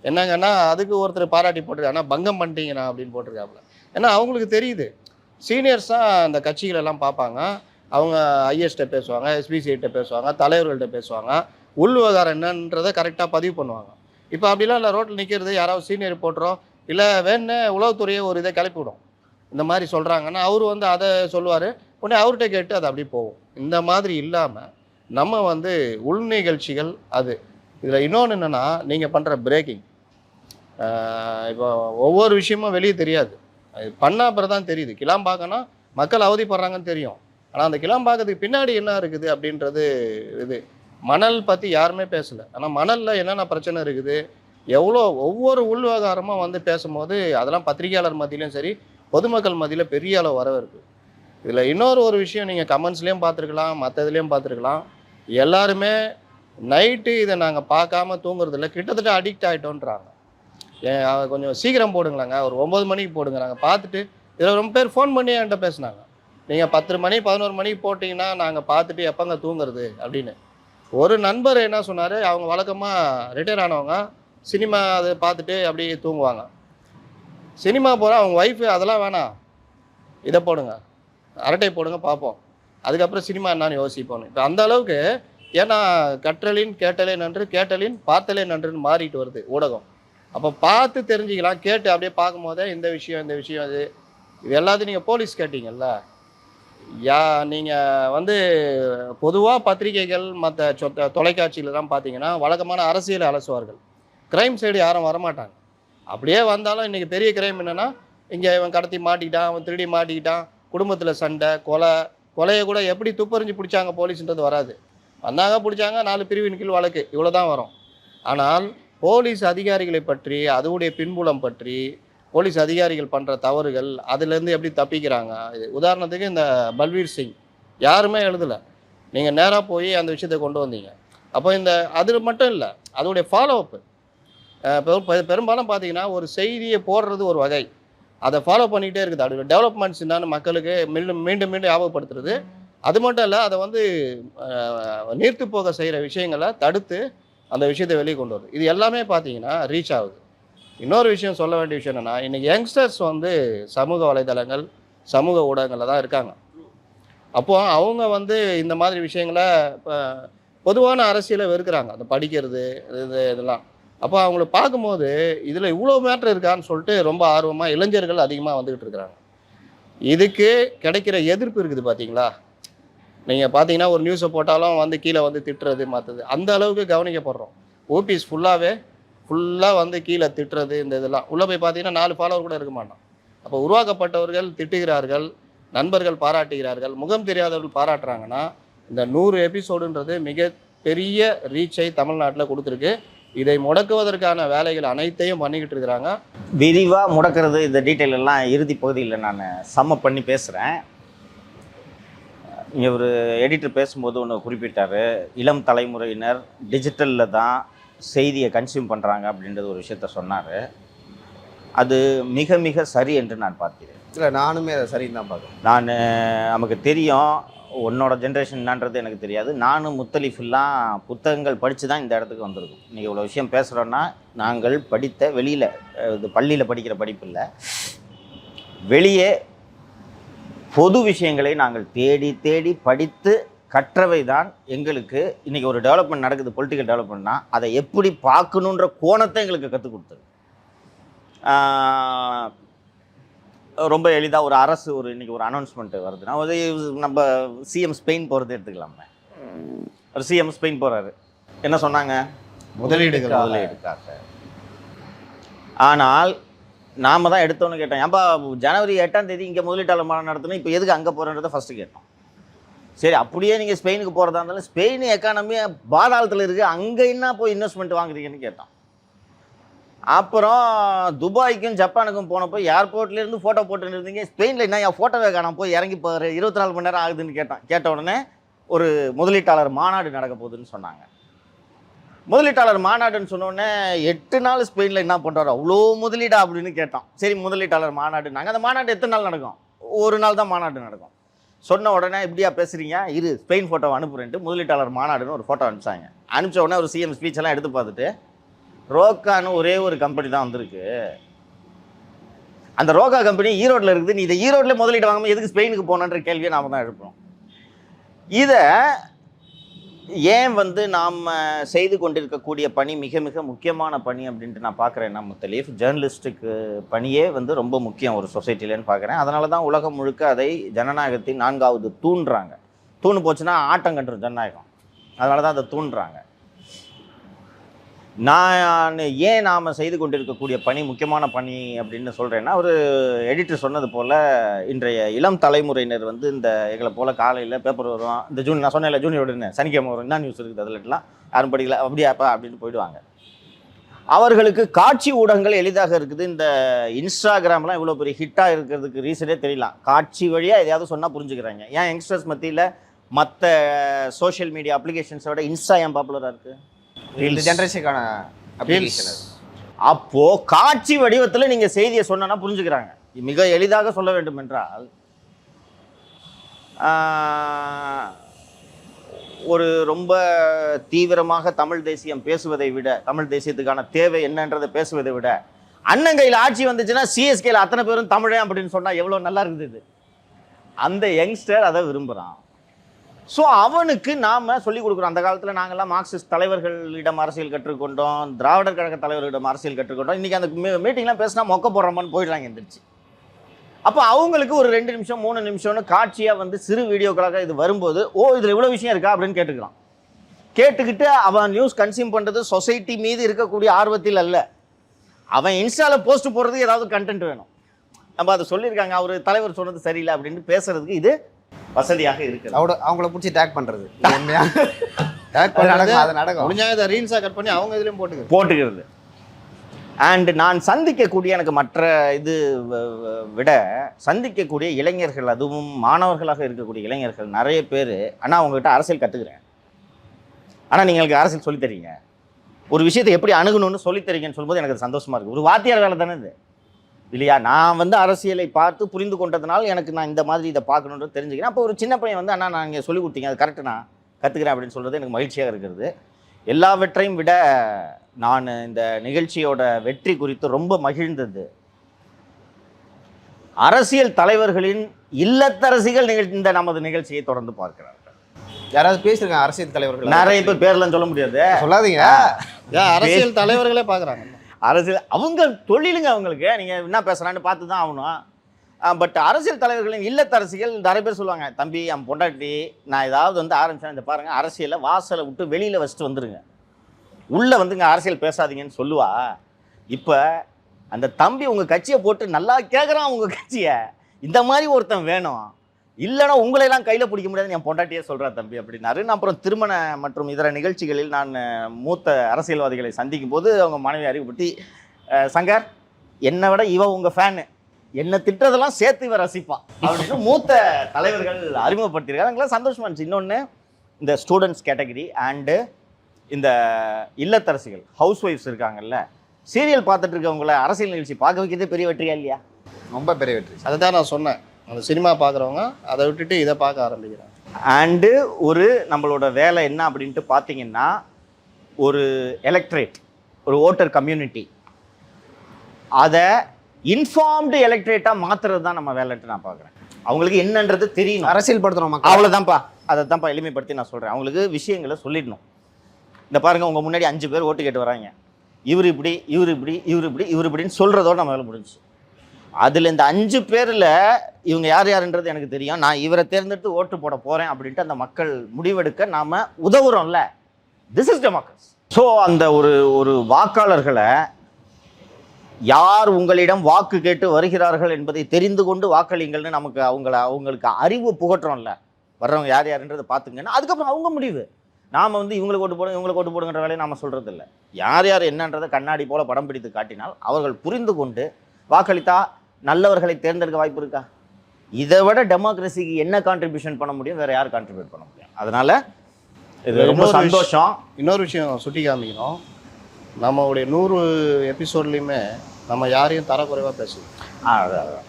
என்னங்கன்னா அதுக்கு ஒருத்தர் பாராட்டி போட்டிருக்காங்க, ஆனால் பங்கம் பண்ணிட்டீங்கண்ணா அப்படின்னு போட்டிருக்காப்புல. ஏன்னா அவங்களுக்கு தெரியுது, சீனியர்ஸ் தான் அந்த கட்சிகளெல்லாம் பார்ப்பாங்க, அவங்க ஐஎஸ்கிட்ட பேசுவாங்க, எஸ்பிசிகிட்ட பேசுவாங்க, தலைவர்கள்ட்ட பேசுவாங்க, உள் விவகாரம் என்னன்றதை கரெக்டாக பதிவு பண்ணுவாங்க. இப்போ அப்படிலாம் இல்லை, ரோட்டில் நிற்கிறது யாராவது சீனியர் போட்டுறோம், இல்லை வேணுன்னு உளவுத்துறையை ஒரு இதை கிளப்பிவிடும், இந்த மாதிரி சொல்கிறாங்கன்னா அவர் வந்து அதை சொல்லுவார், உடனே அவர்கிட்ட கேட்டு அது அப்படி போகும். இந்த மாதிரி இல்லாமல் நம்ம வந்து உள் நிகழ்ச்சிகள் அது. இதில் இன்னொன்று என்னென்னா, நீங்கள் பண்ணுற பிரேக்கிங், இப்போ ஒவ்வொரு விஷயமும் வெளியே தெரியாது, பண்ண அப்புறம் தான் தெரியுது. கிளாம்பாக்கம்னா மக்கள் அவதிப்படுறாங்கன்னு தெரியும். ஆனால் அந்த கிளாம்பாக்கத்துக்கு பின்னாடி என்ன இருக்குது அப்படின்றது இது. மணல் பற்றி யாருமே பேசலை. ஆனால் மணலில் என்னென்ன பிரச்சனை இருக்குது, எவ்வளோ ஒவ்வொரு உள்விவகாரமாக வந்து பேசும்போது அதெல்லாம் பத்திரிகையாளர் மத்தியிலையும் சரி, பொதுமக்கள் மத்தியில் பெரிய அளவு வரவேற்பு. இதில் இன்னொரு விஷயம் நீங்கள் கமெண்ட்ஸ்லேயும் பார்த்துருக்கலாம், மற்ற இதுலேயும் பார்த்துருக்கலாம். எல்லாருமே நைட்டு இதை நாங்கள் பார்க்காம தூங்குறதில்ல, கிட்டத்தட்ட அடிக்ட் ஆகிட்டோன்றாங்க. கொஞ்சம் சீக்கிரம் போடுங்களாங்க, ஒரு 9 மணிக்கு போடுங்க, நாங்கள் பார்த்துட்டு. இதில் ரொம்ப பேர் ஃபோன் பண்ணி என்கிட்ட பேசினாங்க, நீங்கள் 10 மணி 11 மணிக்கு போட்டிங்கன்னா நாங்கள் பார்த்துட்டு எப்போங்க தூங்குறது அப்படின்னு. ஒரு நண்பர் என்ன சொன்னார், அவங்க வழக்கமாக ரிட்டையர் ஆனவங்க சினிமா அதை பார்த்துட்டு அப்படியே தூங்குவாங்க. சினிமா போகிற அவங்க ஒய்ஃபு அதெல்லாம் வேணாம், இதை போடுங்க, அரட்டை போடுங்க பார்ப்போம், அதுக்கப்புறம் சினிமா என்னான்னு யோசிப்போம். இப்போ அந்த அளவுக்கு, ஏன்னா கற்றலின் கேட்டலே நன்று, கேட்டலின் பார்த்தலே நன்றுன்னு மாறிட்டு வருது ஊடகம். அப்போ பார்த்து தெரிஞ்சுக்கலாம், கேட்டு அப்படியே பார்க்கும்போதே இந்த விஷயம் இது எல்லாத்தையும் நீங்கள் போலீஸ் கேட்டீங்கல்ல, நீங்கள் வந்து பொதுவாக பத்திரிகைகள் மற்ற தொலைக்காட்சியில் தான் பார்த்தீங்கன்னா வழக்கமான அரசியல் அலசுவார்கள். க்ரைம் சைடு யாரும் வரமாட்டாங்க. அப்படியே வந்தாலும் இன்றைக்கி பெரிய க்ரைம் என்னென்னா, இங்கே இவன் கடத்தி மாட்டிக்கிட்டான், அவன் திருடி மாட்டிக்கிட்டான், குடும்பத்தில் சண்டை, கொலையை கூட எப்படி துப்பறிஞ்சு பிடிச்சாங்க போலீஸ்ன்றது வராது. வந்தாங்க, பிடிச்சாங்க, 4 பிரிவின் கீழ் வழக்கு, இவ்வளோ தான் வரும். ஆனால் போலீஸ் அதிகாரிகளை பற்றி, அதோடைய பின்புலம் பற்றி, போலீஸ் அதிகாரிகள் பண்ணுற தவறுகள், அதுலேருந்து எப்படி தப்பிக்கிறாங்க. இது உதாரணத்துக்கு இந்த பல்வீர் சிங் யாருமே எழுதலை, நீங்கள் நேராக போய் அந்த விஷயத்தை கொண்டு வந்தீங்க. அப்போ அது மட்டும் இல்லை, அதோடைய ஃபாலோஅப்பு பெரும்பாலும் பார்த்தீங்கன்னா ஒரு செய்தியை போடுறது ஒரு வகை, அதை ஃபாலோ பண்ணிகிட்டே இருக்குது. அதோட டெவலப்மெண்ட்ஸ் என்னன்னு மக்களுக்கு மீண்டும் ஞாபகப்படுத்துறது. அது மட்டும் இல்லை, அதை வந்து நீர்த்து போக செய்கிற விஷயங்களை தடுத்து அந்த விஷயத்தை வெளியே கொண்டு வருது. இது எல்லாமே பார்த்தீங்கன்னா ரீச் ஆகுது. இன்னொரு விஷயம் சொல்ல வேண்டிய விஷயம் என்னென்னா, இன்றைக்கி யங்ஸ்டர்ஸ் வந்து சமூக வலைதளங்கள், சமூக ஊடகங்களில் தான் இருக்காங்க. அப்போது அவங்க வந்து இந்த மாதிரி விஷயங்களை இப்போ பொதுவான அரசியலை வெறுக்கிறாங்க, அந்த படிக்கிறது இதெல்லாம். அப்போ அவங்கள பார்க்கும்போது இதில் இவ்வளோ மேட்ரு இருக்கான்னு சொல்லிட்டு ரொம்ப ஆர்வமாக இளைஞர்கள் அதிகமாக வந்துக்கிட்டு இருக்கிறாங்க. இதுக்கு கிடைக்கிற எதிர்ப்பு இருக்குது பார்த்தீங்களா. நீங்கள் பார்த்தீங்கன்னா ஒரு நியூஸை போட்டாலும் வந்து கீழே வந்து திட்டுறது மற்றது, அந்த அளவுக்கு கவனிக்கப்படுறோம். ஓபிஎஸ் ஃபுல்லாக வந்து கீழே திட்டுறது, இந்த இதெல்லாம் உள்ளே போய் பார்த்தீங்கன்னா 4 ஃபாலோவர் கூட இருக்க மாட்டான். அப்போ உருவாக்கப்பட்டவர்கள் திட்டுகிறார்கள், நண்பர்கள் பாராட்டுகிறார்கள், முகம் தெரியாதவர்கள் பாராட்டுறாங்கன்னா, இந்த 100 எபிசோடுன்றது மிக பெரிய ரீச்சை தமிழ்நாட்டில் கொடுத்துருக்கு. இதை முடக்குவதற்கான வேலைகள் அனைத்தையும் பண்ணிக்கிட்டு இருக்கிறாங்க. விரிவாக முடக்கிறது இந்த டீட்டெயில் எல்லாம் இறுதி பகுதியில் நான் சம்மப் பண்ணி பேசுகிறேன். இங்கே ஒரு எடிட்டர் பேசும்போது ஒன்று குறிப்பிட்டார், இளம் தலைமுறையினர் டிஜிட்டலில் தான் செய்தியை கன்சியூம் பண்ணுறாங்க அப்படின்றது ஒரு விஷயத்த சொன்னார். அது மிக மிக சரி என்று நான் பார்க்கிறேன். இல்லை, நானுமே அதை சரின்னு தான் பார்க்குறேன். நமக்கு தெரியும், உன்னோட ஜென்ரேஷன் என்னன்றது எனக்கு தெரியாது. நானும் முத்தலிஃபெல்லாம் புத்தகங்கள் படித்து தான் இந்த இடத்துக்கு வந்திருக்கோம். இன்றைக்கி இவ்வளோ விஷயம் பேசுகிறோன்னா, நாங்கள் படித்த வெளியில், இது பள்ளியில் படிக்கிற படிப்பு இல்லை, வெளியே பொது விஷயங்களை நாங்கள் தேடி தேடி படித்து கற்றவை தான் எங்களுக்கு இன்றைக்கி ஒரு டெவலப்மெண்ட் நடக்குது. பொலிட்டிக்கல் டெவலப்மெண்ட்னா அதை எப்படி பார்க்கணுன்ற கோணத்தை எங்களுக்கு கற்றுக் கொடுத்தது. ரொம்ப எளிதாக ஒரு அரசு இன்றைக்கி ஒரு அனௌன்ஸ்மெண்ட்டு வருதுன்னா, நம்ம சிஎம் ஸ்பெயின் போகிறது எடுத்துக்கலாமே. ஒரு சிஎம் ஸ்பெயின் போகிறாரு, என்ன சொன்னாங்க? முதலீடுக்காக. ஆனால் நாம் தான் எடுத்தோன்னு கேட்டோம், ஏன்பா ஜனவரி 8ஆம் தேதி இங்கே முதலீட்டாளர் மாநாடு நடத்தணும், இப்போ எதுக்கு அங்கே போகிறன்றதை ஃபஸ்ட்டு கேட்டோம். சரி, அப்படியே நீங்கள் ஸ்பெயினுக்கு போகிறதா இருந்தாலும் ஸ்பெயின் எக்கானமி பாதாளத்தில் இருக்குது, அங்கே என்ன போய் இன்வெஸ்ட்மெண்ட் வாங்குறீங்கன்னு கேட்டோம். அப்புறம் துபாய்க்கும் ஜப்பானுக்கும் போனப்போ ஏர்போர்ட்லேருந்து ஃபோட்டோ போட்டுன்னு இருந்தீங்க, ஸ்பெயினில் என்ன என் ஃபோட்டோவே காணாம போய் இறங்கி போகிற 24 மணி நேரம் ஆகுதுன்னு கேட்ட உடனே ஒரு முதலீட்டாளர் மாநாடு நடக்க போகுதுன்னு சொன்னாங்க. முதலீட்டாளர் மாநாடுன்னு சொன்னோடனே 8 நாள் ஸ்பெயினில் என்ன பண்ணுறாரு, அவ்வளோ முதலீடா அப்படின்னு கேட்டோம். சரி, முதலீட்டாளர் மாநாடுனாங்க. அந்த மாநாடு எத்தனை நாள் நடக்கும்? ஒரு நாள் தான் மாநாடு நடக்கும். சொன்ன உடனே இப்படியா பேசுகிறீங்க, இரு ஸ்பெயின் ஃபோட்டோ அனுப்புறேன்ட்டு முதலீட்டாளர் மாநாடுன்னு ஒரு ஃபோட்டோ அனுப்பிச்சாங்க. அனுப்பிச்ச உடனே ஒரு சிஎம் ஸ்பீச் எல்லாம் எடுத்து பார்த்துட்டு, ரோக்கான்னு ஒரே ஒரு கம்பெனி தான் வந்திருக்கு, அந்த ரோக்கா கம்பெனி ஈரோட்டில் இருக்குது, நீ இதை ஈரோட்டில் முதலீடு வாங்காமல் எதுக்கு ஸ்பெயினுக்கு போனன்ற கேள்வியை நாம் தான் எழுப்புறோம். இதை ஏன் நாம் செய்து கொண்டிருக்கக்கூடிய பணி மிக மிக முக்கியமான பணி அப்படின்ட்டு நான் பார்க்குறேன்னா, முத்தலீஃப் ஜேர்னலிஸ்ட்டுக்கு பணியே ரொம்ப முக்கியம் ஒரு சொசைட்டிலன்னு பார்க்குறேன். அதனால தான் உலகம் முழுக்க அதை ஜனநாயகத்தின் 4வது தூண்டுறாங்க. தூணு போச்சுன்னா ஆட்டம் கட்டுரும் ஜனநாயகம், அதனால தான் அதை தூண்டுறாங்க. நான் ஏன் நாம் செய்து கொண்டிருக்கக்கூடிய பணி முக்கியமான பணி அப்படின்னு சொல்கிறேன்னா, ஒரு எடிட்டர் சொன்னது போல் இன்றைய இளம் தலைமுறையினர் வந்து இந்த எங்களை போல் காலையில் பேப்பர் வரும், இந்த நான் சொன்னேன்ல ஜூனியரோட சனிக்கிழமை வரும், என்ன நியூஸ் இருக்குது அதிலலாம் யாரும் படிக்கல, அப்படியாப்பா அப்படின்னு போயிடுவாங்க. அவர்களுக்கு காட்சி ஊடகங்கள் எளிதாக இருக்குது. இந்த இன்ஸ்டாகிராம்லாம் இவ்வளோ பெரிய ஹிட்டாக இருக்கிறதுக்கு ரீசனே தெரியலாம். காட்சி வழியாக எதையாவது சொன்னால் புரிஞ்சுக்கிறாங்க. ஏன் யங்ஸ்டர்ஸ் மத்தியில் மற்ற சோஷியல் மீடியா அப்ளிகேஷன்ஸோட இன்ஸ்டா ஏன் பாப்புலராக இருக்குது? இந்த ஜென்ரேஷனுக்கான அப்ளிகேஷன். அப்போது காட்சி வடிவத்தில் நீங்கள் செய்தியை சொன்னா புரிஞ்சுக்கிறாங்க. மிக எளிதாக சொல்ல வேண்டும் என்றால், ஒரு ரொம்ப தீவிரமாக தமிழ் தேசியம் பேசுவதை விட, தமிழ் தேசியத்துக்கான தேவை என்னன்றதை பேசுவதை விட, அண்ணன் கையில் ஆட்சி வந்துச்சுன்னா சிஎஸ்கேல அத்தனை பேரும் தமிழே அப்படின்னு சொன்னால் எவ்வளோ நல்லா இருக்குது. இது அந்த யங்ஸ்டர் அதை விரும்புகிறான். ஸோ அவனுக்கு நாம் சொல்லிக் கொடுக்குறோம். அந்த காலத்தில் நாங்கள்லாம் மார்க்சிஸ்ட் தலைவர்களிடம் அரசியல் கற்றுக்கொண்டோம், திராவிடர் கழக தலைவர்களிடம் அரசியல் கற்றுக்கொண்டோம். இன்றைக்கி அந்த மீட்டிங்லாம் பேசினா மொக்க போடுறோமான்னு போயிடுறாங்க எந்திரிச்சு. அப்போ அவங்களுக்கு ஒரு 2 நிமிஷம் 3 நிமிஷம்னு காட்சியாக வந்து சிறு வீடியோக்களாக இது வரும்போது, ஓ இதில் இவ்வளோ விஷயம் இருக்கா அப்படின்னு கேட்டுக்கலாம். கேட்டுக்கிட்டு அவன் நியூஸ் கன்சியூம் பண்ணுறது சொசைட்டி மீது இருக்கக்கூடிய ஆர்வத்தில் அல்ல, அவன் இன்ஸ்டாவில் போஸ்ட் போடுறதுக்கு ஏதாவது கண்டென்ட் வேணும். நம்ம அதை சொல்லியிருக்காங்க, அவர் தலைவர் சொன்னது சரியில்லை அப்படின்னு பேசுறதுக்கு இது வசதியாக இருக்குது. அவங்கள பிடிச்சி டேக் பண்ணுறது நடக்கும். முடிஞ்சா இதை ரீல்ஸாக கட் பண்ணி அவங்க இதுலேயும் போட்டுக்கிறது. அண்டு நான் சந்திக்கக்கூடிய, எனக்கு மற்ற இது விட சந்திக்கக்கூடிய இளைஞர்கள், அதுவும் மாணவர்களாக இருக்கக்கூடிய இளைஞர்கள் நிறைய பேர், ஆனால் அவங்ககிட்ட அரசியல் கற்றுக்குறேன், ஆனால் நீங்கள் எனக்கு அரசியல் சொல்லித்தரீங்க, ஒரு விஷயத்தை எப்படி அணுகணும்னு சொல்லித்தரீங்கன்னு சொல்லும்போது எனக்கு அது சந்தோஷமாக இருக்குது. ஒரு வாத்தியார் வேலை தானே இது இல்லையா? நான் வந்து அரசியலை பார்த்து புரிந்து கொண்டதுனால எனக்கு நான் இந்த மாதிரி இதை பார்க்கணுன்றது தெரிஞ்சுக்கிறேன். அப்போ ஒரு சின்ன பையன் வந்து, அண்ணா நான் இங்கே சொல்லிக் கொடுத்தீங்க, அது கரெக்டு, நான் கற்றுக்கிறேன் அப்படின்னு சொல்கிறது எனக்கு மகிழ்ச்சியாக இருக்கிறது. எல்லாவற்றையும் விட நான் இந்த நிகழ்ச்சியோட வெற்றி குறித்து ரொம்ப மகிழ்ந்தது, அரசியல் தலைவர்களின் இல்லத்தரசிகள் இந்த நமது நிகழ்ச்சியை தொடர்ந்து பார்க்கிறார்கள். யாராவது பேசியிருக்காங்க அரசியல் தலைவர்கள்? நிறைய பேர் பேர்லாம் சொல்ல முடியாது, சொல்லாதீங்க. அரசியல் தலைவர்களே பார்க்குறாங்க. அரசியல் அவங்க தொழிலுங்க, அவங்களுக்கு நீங்கள் என்ன பேசுகிறான்னு பார்த்து தான் ஆகணும். பட் அரசியல் தலைவர்களின் இல்லத்தரசிகள் நிறைய பேர் சொல்லுவாங்க, தம்பி என் பொண்டாட்டி நான் ஏதாவது வந்து ஆரம்பிச்சேன், இந்த பாருங்கள் அரசியலை வாசலை விட்டு வெளியில் வச்சுட்டு வந்துடுங்க, உள்ளே வந்துங்க அரசியல் பேசாதீங்கன்னு சொல்லுவா. இப்போ அந்த தம்பி உங்கள் கட்சியை போட்டு நல்லா கேட்குறான், உங்கள் கட்சியை இந்த மாதிரி ஒருத்தன் வேணும், இல்லைனா உங்களையெல்லாம் கையில் பிடிக்க முடியாதுன்னு என் பொண்டாட்டியே சொல்கிறா தம்பி அப்படின்னாரு. நான் அப்புறம் திருமண மற்றும் இதர நிகழ்ச்சிகளில் நான் மூத்த அரசியல்வாதிகளை சந்திக்கும் போது அவங்க மனைவி அறிவுப்பட்டி, சங்கர் என்னை விட இவன் உங்கள் ஃபேனு, என்னை திட்டதெல்லாம் சேர்த்து இவன் ரசிப்பான் அப்படின்னு மூத்த தலைவர்கள் அறிமுகப்படுத்தியிருக்காங்க. எங்களாம் சந்தோஷமாக இருந்துச்சு. இன்னொன்று, இந்த ஸ்டூடெண்ட்ஸ் கேட்டகரி அண்டு இந்த இல்லத்தரசிகள் ஹவுஸ் ஒய்ஃப்ஸ் இருக்காங்கல்ல, சீரியல் பார்த்துட்டு இருக்கவங்கள அரசியல் நிகழ்ச்சி பார்க்க வைக்கிறதே பெரிய வெற்றியா இல்லையா? ரொம்ப பெரிய வெற்றி. அதை தான் நான் சொன்னேன், அந்த சினிமா பார்க்குறவங்க அதை விட்டுட்டு இதை பார்க்க ஆரம்பிக்கிறாங்க. அண்டு ஒரு நம்மளோட வேலை என்ன அப்படின்ட்டு பார்த்தீங்கன்னா, ஒரு எலக்ட்ரேட், ஒரு ஓட்டர் கம்யூனிட்டி, அதை இன்ஃபார்ம்டு எலக்ட்ரேட்டாக மாற்றுறது தான் நம்ம வேலைன்ட்டு நான் பார்க்குறேன். அவங்களுக்கு என்னன்றது தெரியணும், அரசியல் படுத்துகிறோம், அவ்வளோதான்ப்பா. அதை தான்ப்பா எளிமைப்படுத்தி நான் சொல்கிறேன். அவங்களுக்கு விஷயங்களை சொல்லிடணும். இந்த பாருங்கள், உங்கள் முன்னாடி 5 பேர் ஓட்டு கேட்டு வராங்க, இவர் இப்படி இவர் இப்படி இவர் இப்படி இவர் இப்படின்னு சொல்கிறதோடு நம்ம வேலை முடிஞ்சு. அதில் இந்த 5 பேரில் இவங்க யார் யாருன்றது எனக்கு தெரியும், நான் இவரை தேர்ந்தெடுத்து ஓட்டு போட போகிறேன் அப்படின்ட்டு அந்த மக்கள் முடிவெடுக்க நாம் உதவுறோம்ல. This is democracy. ஸோ அந்த ஒரு வாக்காளர்களை யார் உங்களிடம் வாக்கு கேட்டு வருகிறார்கள் என்பதை தெரிந்து கொண்டு வாக்களிங்கள்னு நமக்கு அவங்களுக்கு அறிவு புகட்டுறோம்ல, வர்றவங்க யார் யாருன்றதை பார்த்துங்கன்னா அதுக்கப்புறம் அவங்க முடிவு. நாம் வந்து இவங்களுக்கு ஓட்டு போடுங்க இவங்களுக்கு ஓட்டு போடுங்கிற வேலையை நாம் சொல்கிறது இல்லை. யார் யார் என்னன்றதை கண்ணாடி போல் படம் பிடித்து காட்டினால் அவர்கள் புரிந்து கொண்டு வாக்களித்தா நல்லவர்களை தேர்ந்தெடுக்க வாய்ப்பு இருக்கா? இதை விட டெமோக்ரஸிக்கு என்ன கான்ட்ரிபியூஷன் பண்ண முடியும்? வேறு யார் கான்ட்ரிபியூட் பண்ண முடியும்? அதனால் இது ரொம்ப சந்தோஷம். இன்னொரு விஷயம் சுட்டி காமிக்கணும், நம்மளுடைய 100 எபிசோட்லேயுமே நம்ம யாரையும் தரக்குறைவாக பேசுவோம்.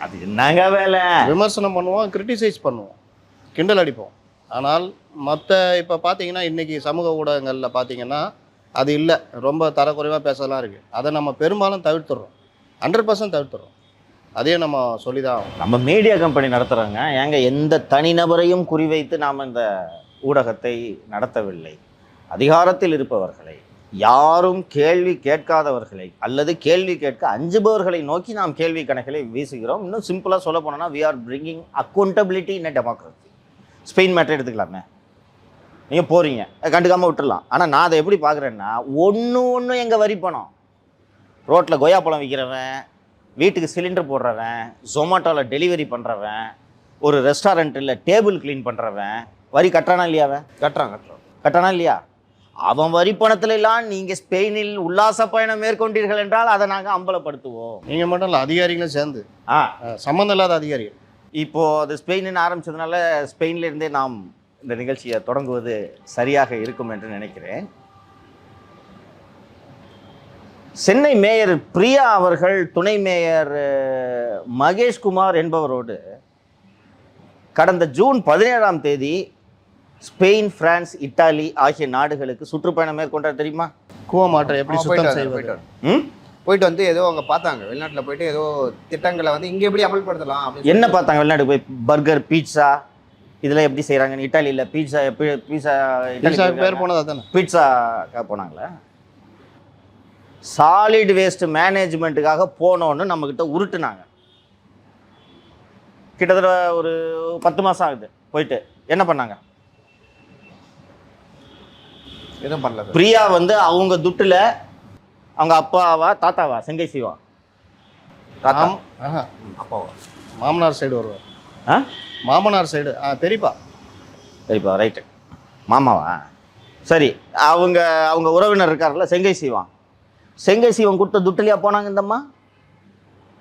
அது என்னங்க வேலை? விமர்சனம் பண்ணுவோம், கிரிட்டிசைஸ் பண்ணுவோம், கிண்டல் அடிப்போம். ஆனால் மற்ற இப்போ பார்த்தீங்கன்னா இன்றைக்கி சமூக ஊடகங்களில் பார்த்தீங்கன்னா அது இல்லை, ரொம்ப தரக்குறைவாக பேசலாம் இருக்குது. அதை நம்ம பெரும்பாலும் தவிர்த்துடுறோம், 100% தவிர்த்துடுறோம். அதையும் நம்ம சொல்லி தான் ஆகும். நம்ம மீடியா கம்பெனி நடத்துகிறாங்க, ஏங்க எந்த தனிநபரையும் குறிவைத்து நாம் இந்த ஊடகத்தை நடத்தவில்லை. அதிகாரத்தில் இருப்பவர்களை, யாரும் கேள்வி கேட்காதவர்களை அல்லது கேள்வி கேட்க அஞ்சுபவர்களை நோக்கி நாம் கேள்வி கணக்குகளை வீசுகிறோம். இன்னும் சிம்பிளாக சொல்ல போனோம்னா, we are bringing accountability in a democracy. Spain matter எடுத்துக்கலாமே, நீங்கள் போகிறீங்க, கண்டுக்காமல் விட்டுடலாம். ஆனால் நான் அதை எப்படி பார்க்குறேன்னா, ஒன்று எங்கள் வரி பணம். ரோட்டில் கொய்யாப்பழம் விற்கிறவன், வீட்டுக்கு சிலிண்டர் போடுறவன், ஜொமேட்டோவில் டெலிவரி பண்ணுறவன், ஒரு ரெஸ்டாரண்ட்டில் டேபிள் க்ளீன் பண்ணுறவன் வரி கட்டுறானா இல்லையா? அவன் கட்டுறானா இல்லையா? அவன் வரி பணத்துல எல்லாம் நீங்கள் ஸ்பெயினில் உல்லாச பயணம் மேற்கொண்டீர்கள் என்றால் அதை நாங்கள் அம்பலப்படுத்துவோம். நீங்கள் மட்டும் இல்லை, அதிகாரிகளும் சேர்ந்து, சம்மந்தம் இல்லாத அதிகாரிகள். இப்போது அது ஸ்பெயின்னு ஆரம்பித்ததுனால ஸ்பெயின்லேருந்தே நாம் இந்த நிகழ்ச்சியை தொடங்குவது சரியாக இருக்கும் என்று நினைக்கிறேன். சென்னை மேயர் பிரியா அவர்கள் துணை மேயர் மகேஷ்குமார் என்பவரோடு கடந்த ஜூன் 17ஆம் தேதி ஸ்பெயின், பிரான்ஸ், இத்தாலி ஆகிய நாடுகளுக்கு சுற்றுப்பயணம் மேற்கொண்டார் தெரியுமா? கூவமாற்றை எப்படி சுத்தம் செய்வது போயிட்டு வந்து ஏதோ அவங்க பார்த்தாங்க, வெளிநாட்டில் போயிட்டு ஏதோ திட்டங்களை வந்து இங்கே எப்படி அமல்படுத்தலாம் அப்படின்னு. என்ன பார்த்தாங்க? வெளிநாட்டுக்கு போய் பர்கர், பீட்சா இதெல்லாம் எப்படி செய்கிறாங்கன்னு. இட்டாலியில் பீட்சா பேர் போனதா தானே? பீட்சாக்காக போனாங்களே. சாலிட் வேஸ்ட் மேனேஜ்மெண்ட்டுக்காக போனோன்னு நம்மக்கிட்ட உருட்டுனாங்க. கிட்டத்தட்ட ஒரு 10 மாதம் ஆகுது போயிட்டு. என்ன பண்ணாங்க? எதுவும் பண்ணல. பிரியா வந்து அவங்க துட்டில் அவங்க அப்பாவா தாத்தாவா செங்கை சிவா அப்பாவா மாமனார் சைடு வருவார். மாமனார் சைடு பெரியப்பா ரைட்டு. மாமாவா? சரி. அவங்க உறவினர் இருக்கார்ல செங்கை சிவம் கொடுத்த துட்டிலையா போனாங்க இந்தம்மா?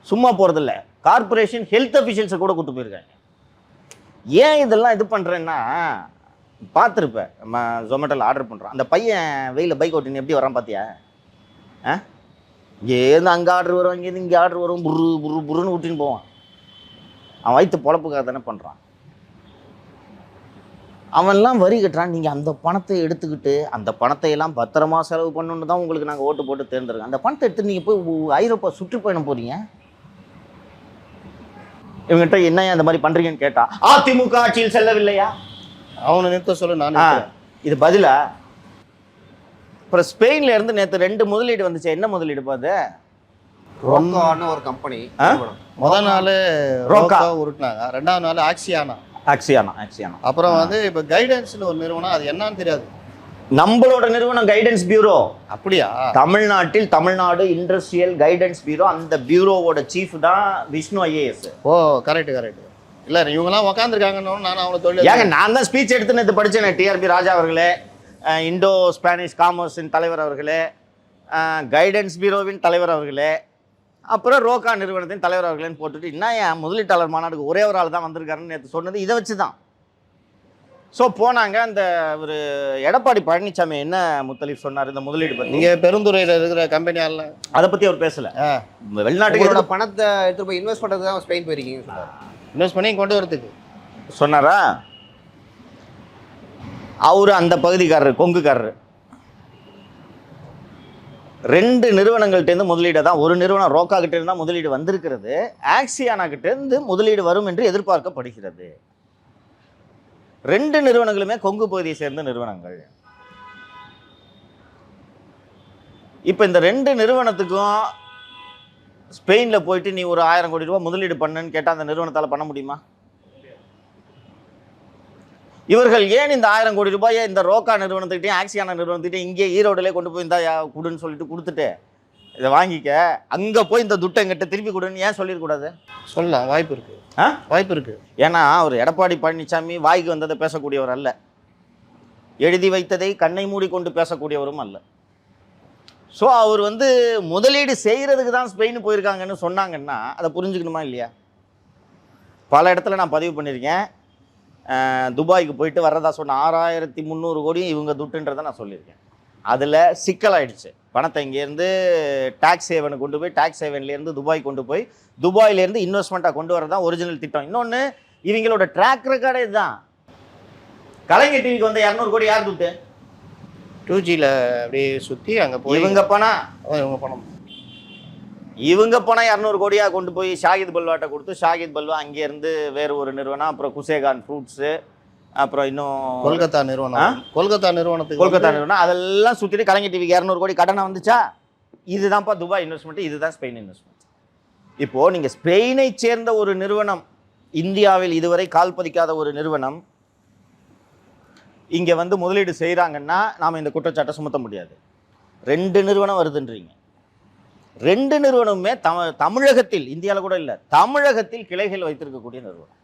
சும்மா போகிறதில்ல, கார்பரேஷன் ஹெல்த் அஃபிஷியல்ஸை கூட கூப்பிட்டு போயிருக்காங்க. ஏன் இதெல்லாம் இது பண்ணுறேன்னா, பார்த்துருப்பேன் நம்ம ஜொமேட்டோவில் ஆர்டர் பண்ணுறோம். அந்த பையன் வெயில பைக் ஓட்டின்னு எப்படி வரான் பார்த்தியா? இங்கேருந்து அங்கே ஆர்டர் வரும், இங்கேருந்து இங்கே ஆர்டர் வரும், புருன்னு விட்டின்னு போவான். அவன் வயிற்று பொழப்புக்காக தானே பண்ணுறான். அவன்லாம் வரி கட்டுறான். நீங்கள் அந்த பணத்தை எடுத்துக்கிட்டு அந்த பணத்தை எல்லாம் பத்திரமா செலவு பண்ணணுன்னு தான் உங்களுக்கு நாங்கள் ஓட்டு போட்டு தேர்ந்தெடுக்கோம். அந்த பணத்தை எடுத்து நீங்கள் போய் ஐரோப்பா சுற்றுப்பயணம் போகிறீங்க. இவங்ககிட்ட என்ன அந்த மாதிரி பண்ணுறீங்கன்னு கேட்டா, அதிமுக ஆட்சியில் செல்லவில்லையா? அவனை நிறுத்த சொல்ல நான் இது பதிலா? அப்புறம் ஸ்பெயின்ல இருந்து நேற்று 2 முதலீடு வந்துச்சு. என்ன முதலீடு பாது? ரோக்கான்னு ஒரு கம்பெனி. முதல் நாள் ரோக்கா உருட்டினாங்க, 2வது நாள் ஆக்சியானா. அப்புறம் வந்து இப்போ கைடன்ஸ்னு ஒரு நிறுவனம், அது என்னன்னு தெரியாது. நம்மளோட நிறுவனம் கைடன்ஸ் பியூரோ. அப்படியா? Tamil Nadu industrial guidance bureau. அந்த பியூரோவோட சீஃப் தான் விஷ்ணு ஐஏஎஸ். ஓ கரெக்ட். இல்லை இவங்கெல்லாம் உக்காந்துருக்காங்கன்னு நான் அவங்கள தொழில் ஏங்க நான் தான் ஸ்பீச் எடுத்து நேற்று படித்தேன். டிஆர்பி ராஜா அவர்களே, இண்டோ ஸ்பானிஷ் காமர்ஸின் தலைவர் அவர்களே, கைடன்ஸ் பியூரோவின் தலைவர் அவர்களே, அப்புறம் ரோக்கா நிறுவனத்தின் தலைவர் அவர்களேன்னு போட்டுட்டு என்ன என் முதலீட்டாளர் மாநாடுக்கு ஒரே ஒரு ஆள் தான் வந்திருக்காருன்னு நேற்று சொன்னது இதை வச்சு தான். ஸோ போனாங்க. அந்த ஒரு எடப்பாடி பழனிசாமி என்ன முத்தலீஃப் சொன்னார் இந்த முதலீடு பற்றி? இங்கே பெருந்துறையில் இருக்கிற கம்பெனியால் அதை பற்றி அவர் பேசலை. வெளிநாட்டுகளோட பணத்தை எடுத்து போய் இன்வெஸ்ட் பண்ணுறது தான் ஸ்பெயின் போயிருக்கீங்கன்னு சொன்னார். இன்வெஸ்ட் பண்ணி கொண்டு வரதுக்கு சொன்னாரா? அவரு அந்த பகுதிக்காரரு, கொங்குக்காரரு. 2 நிறுவனங்கள்டேருந்து முதலீடு தான். ஒரு நிறுவனம் ரோக்கா கிட்ட இருந்தால் முதலீடு வந்திருக்கிறது, ஆக்சியானா கிட்ட இருந்து முதலீடு வரும் என்று எதிர்பார்க்கப்படுகிறது. 2 நிறுவனங்களுமே கொங்கு பகுதியை சேர்ந்த நிறுவனங்கள். இப்போ இந்த 2 நிறுவனத்துக்கும் ஸ்பெயினில் போயிட்டு நீ ஒரு 1000 கோடி ரூபாய் முதலீடு பண்ணுன்னு கேட்டால் அந்த நிறுவனத்தால் பண்ண முடியுமா? இவர்கள் ஏன் இந்த 1000 கோடி ரூபாயை இந்த ரோக்கா நிறுவனத்துக்கிட்டையும் ஆக்சியானா நிறுவனத்துக்கிட்டையும் இங்கே ஈரோடுலேயே கொண்டு போய் இந்த கொடுன்னு சொல்லிட்டு கொடுத்துட்டு இதை வாங்கிக்க, அங்கே போய் இந்த துட்டை எங்கிட்ட திருப்பி கொடுன்னு ஏன் சொல்லிடக்கூடாது? சொல்லலாம், வாய்ப்பு இருக்கு. ஏன்னா அவர் எடப்பாடி பழனிசாமி வாய்க்கு வந்ததை பேசக்கூடியவர் அல்ல, எழுதி வைத்ததை கண்ணை மூடிக்கொண்டு பேசக்கூடியவரும் அல்ல. ஸோ அவர் வந்து முதலீடு செய்கிறதுக்கு தான் ஸ்பெயின் போயிருக்காங்கன்னு சொன்னாங்கன்னா அதை புரிஞ்சுக்கணுமா இல்லையா? பல இடத்துல நான் பதிவு பண்ணியிருக்கேன். துபாய்க்கு போயிட்டு வர்றதா சொன்ன 6300 கோடியும் இவங்க துட்டுன்றதை நான் சொல்லியிருக்கேன். அதில் சிக்கலாயிடுச்சு. பணத்தை இங்கேருந்து டாக்ஸ் ஹேவனுக்கு கொண்டு போய் டாக்ஸ் ஹேவன்லேருந்து துபாய் கொண்டு போய் துபாயிலேருந்து இன்வெஸ்ட்மெண்ட்டாக கொண்டு வரதான் ஒரிஜினல் திட்டம். இன்னொன்று இவங்களோட ட்ராக் ரெக்கார்டே இதுதான். கலைஞர் டிவிக்கு வந்து 200 கோடி யார் துட்டு? 2Gல அப்படியே சுற்றி அங்கே போய் இவங்க பணம் 200 கோடியாக கொண்டு போய் ஷாகித் பல்வாட்ட கொடுத்து ஷாகித் பல்வா அங்கேருந்து வேறு ஒரு நிறுவனம், அப்புறம் குசேகான் ஃப்ரூட்ஸு, அப்புறம் இன்னும் கொல்கத்தா நிறுவனம் அதெல்லாம் சுற்றிட்டு கலைஞர் டிவிக்கு 200 கோடி கடனை வந்துச்சா? இதுதான்ப்பா துபாய் இன்வெஸ்ட்மெண்ட், இதுதான் ஸ்பெயின் இன்வெஸ்ட்மெண்ட். இப்போது நீங்கள் ஸ்பெயினை சேர்ந்த ஒரு நிறுவனம், இந்தியாவில் இதுவரை கால் பதிக்காத ஒரு நிறுவனம் இங்கே வந்து முதலீடு செய்கிறாங்கன்னா நாம் இந்த குற்றச்சாட்டை சுமத்த முடியாது. 2 நிறுவனம் வருதுன்றீங்க. 2 நிறுவனமுமே தமிழகத்தில், இந்தியாவில் கூட இல்லை, தமிழகத்தில் கிளைகள் வைத்திருக்கக்கூடிய நிறுவனம்.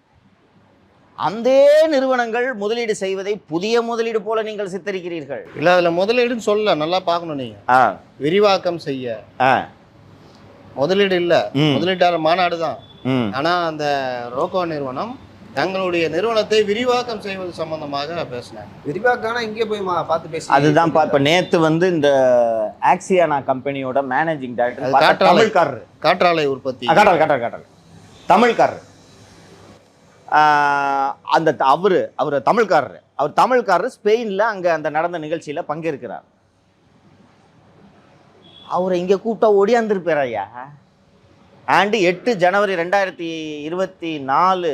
அந்த நிறுவனங்கள் முதலீடு செய்வதை புதிய முதலீடு போல நீங்கள் சித்தரிக்கிறீர்கள். இல்லை, அதில் முதலீடுன்னு சொல்ல நல்லா பார்க்கணும் நீங்கள். விரிவாக்கம் செய்ய முதலீடு இல்லை, முதலீட்டாளர் மாநாடு தான். ஆனால் அந்த ரோக்கோ நிறுவனம் தங்களுடைய நிறுவனத்தை விரிவாக்கம் செய்வது சம்பந்தமாக பேசினாங்க. விரிவாக்கான இங்கே போய் பார்த்து பேசி அதுதான் இப்போ நேற்று வந்து இந்த ஆக்சியானா கம்பெனியோட மேனேஜிங் டைரக்டர் தமிழ்காரர், காற்றாலை உற்பத்தி காற்றல் தமிழ்காரர், அந்த அவர் தமிழ்காரர் ஸ்பெயினில் அங்கே அந்த நடந்த நிகழ்ச்சியில் பங்கேற்கிறார். அவரை இங்கே கூப்பிட்டா ஓடியாந்துருப்பார் ஐயா. அண்டு 8 ஜனவரி 2024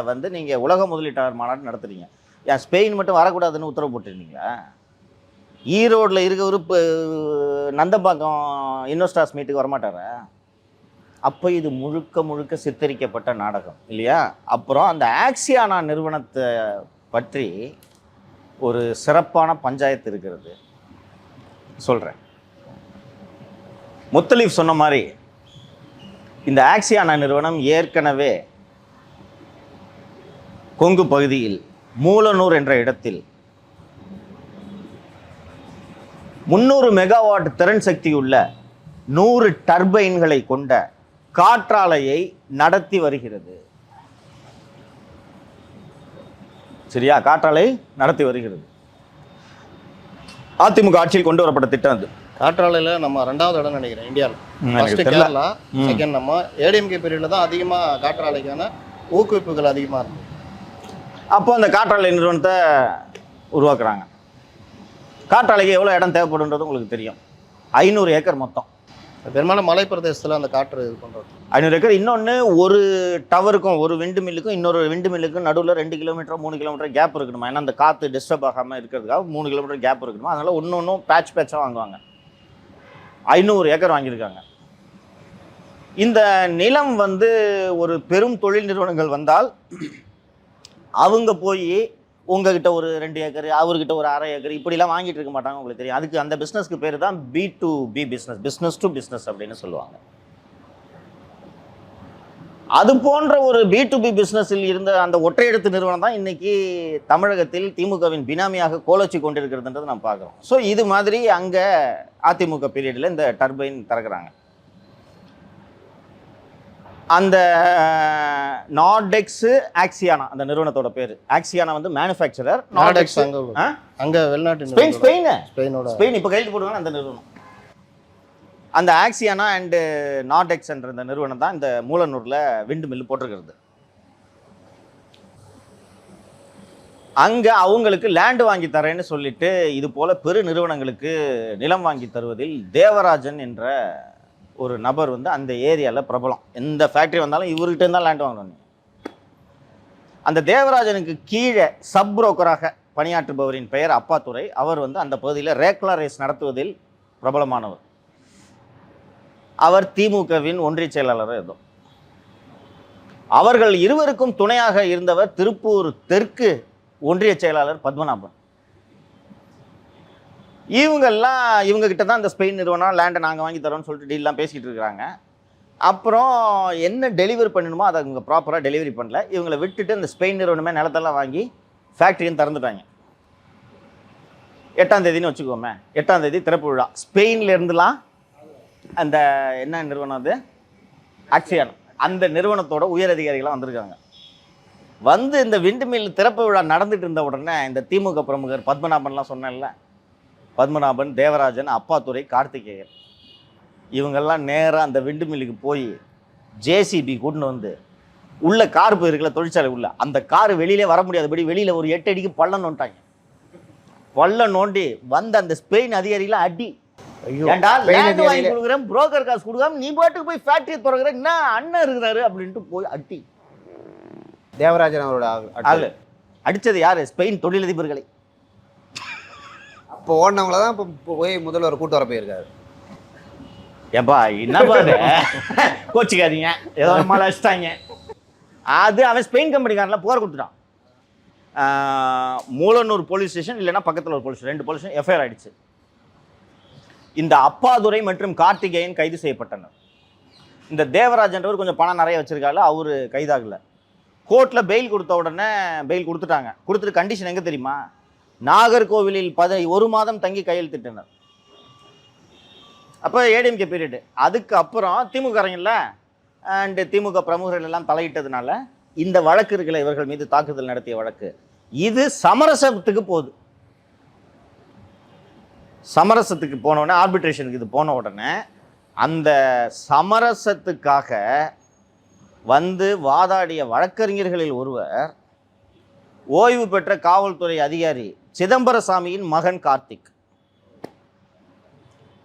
வந்து நீங்கள் உலக முதலீட்டாளர் மாநாடு நடத்துறீங்க. ஏன் ஸ்பெயின் மட்டும் வரக்கூடாதுன்னு உத்தரவு போட்டுருந்தீங்களா? ஈரோடில் இருக்க நந்தம்பாக்கம் இன்வெஸ்டர்ஸ் மீட்டுக்கு வரமாட்டாரா? அப்போ இது முழுக்க சித்தரிக்கப்பட்ட நாடகம் இல்லையா? அப்புறம் அந்த ஆக்சியானா நிறுவனத்தை பற்றி ஒரு சிறப்பான பஞ்சாயத்து இருக்கிறது, சொல்கிறேன். முத்தலீஃப் சொன்ன மாதிரி இந்த ஆக்சியானா நிறுவனம் ஏற்கனவே கொங்கு பகுதியில் மூலனூர் என்ற இடத்தில் 300 மெகாவாட் திறன் சக்தியுள்ள 100 டர்பைன்களை கொண்ட காற்றாலையை நடத்தி வருகிறது. சரியா? காற்றாலை நடத்தி வருகிறது. அதிமுக ஆட்சியில் கொண்டு வரப்பட்ட திட்டம் அது. காற்றாலையில் நம்ம 2வது இடம் நினைக்கிறேன் இந்தியாவில். ஃபர்ஸ்ட் கேரளா, செகண்ட் நம்ம. ஏடிஎம்கே பீரியடில் தான் அதிகமாக காற்றாலைக்கான ஊக்குவிப்புகள் அதிகமாக இருக்கும். அப்போ அந்த காற்றாலை நிறுவனத்தை உருவாக்குறாங்க. காற்றாலைக்கு எவ்வளோ இடம் தேவைப்படுன்றது உங்களுக்கு தெரியும். 500 ஏக்கர் மொத்தம். பெரும்பாலும் மலை பிரதேசத்தில் அந்த காற்று இது பண்ணுறது 500 ஏக்கர். இன்னொன்று, ஒரு டவருக்கும் ஒரு விண்டு மில்லுக்கும் இன்னொரு விண்டு மில்லுக்கும் நடுவில் 2 கிலோமீட்டர் 3 கிலோமீட்டர் கேப் இருக்கணுமா? ஏன்னா அந்த காற்று டிஸ்டர்ப் ஆகாமல் இருக்கிறதுக்காக 3 கிலோமீட்டர் கேப் இருக்கணுமா? அதனால் ஒன்றும் பேட்சாக வாங்குவாங்க. 500 ஏக்கர் வாங்கியிருக்காங்க. இந்த நிலம் வந்து ஒரு பெரும் தொழில் நிறுவனங்கள் வந்தால் அவங்க போய் உங்ககிட்ட ஒரு 2 ஏக்கர், அவர்கிட்ட ஒரு 1/2 ஏக்கர் இப்படிலாம் வாங்கிட்டு இருக்க மாட்டாங்க. உங்களுக்கு தெரியும். அதுக்கு அந்த பிஸ்னஸ்க்கு பேர் தான் B2B business, business to business அப்படின்னு சொல்லுவாங்க. அது போன்ற ஒரு B2B பிஸ்னஸில் இருந்த அந்த ஒற்றையெழுத்து நிறுவனம் தான் இன்னைக்கு தமிழகத்தில் திமுகவின் பினாமியாக கோலச்சி கொண்டிருக்கிறதுன்றது நம்ம பார்க்குறோம். ஸோ இது மாதிரி அங்கே அதிமுக பீரியடில் இந்த டர்பைன் திறக்கிறாங்க. அந்த நார்டெக்ஸ் ஆக்சியானா அந்த நிறுவனத்தோட பேர். ஆக்சியானா வந்து மேனுஃபேக்சரர், நார்டெக்ஸ் அங்கே வெளிநாட்டு ஸ்பெயின் இப்போ கையெழுத்து போடுவாங்க அந்த நிறுவனம். அந்த ஆக்சியானா அண்டு நார்டெக்ஸ் என்ற இந்த நிறுவனம் தான் இந்த மூலனூரில் விண்டு மில்லு போட்டிருக்கிறது. அங்கே அவங்களுக்கு லேண்டு வாங்கி தரேன்னு சொல்லிட்டு இது போல் பெரு நிறுவனங்களுக்கு நிலம் வாங்கி தருவதில் தேவராஜன் என்ற ஒரு நபர் வந்து அந்த ஏரியாவில் பிரபலம். எந்த ஃபேக்ட்ரி வந்தாலும் இவர்கிட்ட இருந்தால் லேண்ட் வாங்கணும். அந்த தேவராஜனுக்கு கீழே சப் புரோக்கராக பணியாற்றுபவரின் பெயர் அப்பாத்துரை. அவர் வந்து அந்த பகுதியில் ரேக்லா ரேஸ் நடத்துவதில் பிரபலமானவர். அவர் திமுகவின் ஒன்றிய செயலாளர். ஏதோ அவர்கள் இருவருக்கும் துணையாக இருந்தவர் திருப்பூர் தெற்கு ஒன்றிய செயலாளர் பத்மநாபன். இவங்க கிட்ட தான் இந்த ஸ்பெயின் நிறுவனம் லேண்டை நாங்கள் வாங்கி தரோம்னு சொல்லிட்டு டீல்லாம் பேசிகிட்டு இருக்கிறாங்க. அப்புறம் என்ன டெலிவரி பண்ணணுமோ அதை அவங்க ப்ராப்பராக டெலிவரி பண்ணல. இவங்களை விட்டுட்டு இந்த ஸ்பெயின் நிறுவனமே நிலத்தெல்லாம் வாங்கி ஃபேக்ட்ரியும் திறந்துட்டாங்க. 8ஆம் தேதின்னு வச்சுக்கோமே, 8ஆம் தேதி திறப்பு விழா. ஸ்பெயின்ல இருந்துலாம் அந்த என்ன நிறுவனம் அது, ஆக்சியானா, அந்த நிறுவனத்தோட உயர் அதிகாரிகளாக வந்திருக்காங்க. வந்து இந்த விண்டு மில் திறப்பு விழா நடந்துட்டு இருந்த உடனே இந்த திமுக பிரமுகர் பத்மநாபன்லாம் சொன்னேன்ல, பத்மநாபன், தேவராஜன், அப்பாத்துரை, கார்த்திகேயன், இவங்கெல்லாம் நேராக அந்த விண்டு மில்லுக்கு போய் ஜேசிபி கூட்டின்னு வந்து உள்ள கார் போயிருக்கல தொழிற்சாலை உள்ள, அந்த கார் வெளியிலே வர முடியாதபடி வெளியில் ஒரு 8 அடிக்கு பள்ளம் நோண்டாங்க. பள்ளம் நோண்டி வந்த அந்த ஸ்பெயின் அதிகாரிகளாம் அடி. ஏண்டா லேண்ட் வாங்கி கொடுக்குறேன், புரோக்கர் காசு கொடுக்காம நீ பாட்டுக்கு போய் ஃபேக்டரி திறக்கிற, என்ன அண்ணன் இருக்கிறாரு அப்படின்ட்டு போய் அடி. தேவராஜன் அவரோட அடித்தது யாரு? ஸ்பெயின் தொழிலதிபர்களை. இப்போ ஓடினவங்கள தான் இப்போ போய் முதல்வர் கூட்டு வர போயிருக்காரு. ஏப்பா என்னப்பா கோச்சிக்காதீங்க, ஏதோ மழை அடிச்சிட்டாங்க. அது அவன் ஸ்பெயின் கம்பெனிக்காரன்ல புகார் கொடுத்துட்டான். மூலனூர் போலீஸ் ஸ்டேஷன் இல்லைன்னா பக்கத்தில் ஒரு போலீஸ் 2 போலீஸ் எஃப்ஐஆர் ஆயிடுச்சு. இந்த அப்பாதுரை மற்றும் கார்த்திகேயன் கைது செய்யப்பட்டனர். இந்த தேவராஜன்றவர் கொஞ்சம் பணம் நிறைய வச்சிருக்காரு, அவர் கைதாகல. கோர்ட்டில் பெயில் கொடுத்த உடனே பெயில் கொடுத்துட்டாங்க. கொடுத்துட்டு கண்டிஷன் எங்கே தெரியுமா? நாகர்கோவிலில் 1 மாதம் தங்கி கையெழுத்திட்டனர். அப்போ ஏடிஎம்கே பீரியடு. அதுக்கு அப்புறம் திமுகங்கள அண்டு திமுக பிரமுகர்கள் எல்லாம் தலையிட்டதுனால இந்த வழக்கு இருக்குல்ல, இவர்கள் மீது தாக்குதல் நடத்திய வழக்கு, இது சமரசத்துக்கு போகுது. சமரசத்துக்கு போனோடனே, ஆர்பிட்ரேஷனுக்கு இது போன உடனே அந்த சமரசத்துக்காக வந்து வாதாடிய வழக்கறிஞர்களில் ஒருவர் ஓய்வு பெற்ற காவல்துறை அதிகாரி சிதம்பரசாமியின் மகன் கார்த்திக்.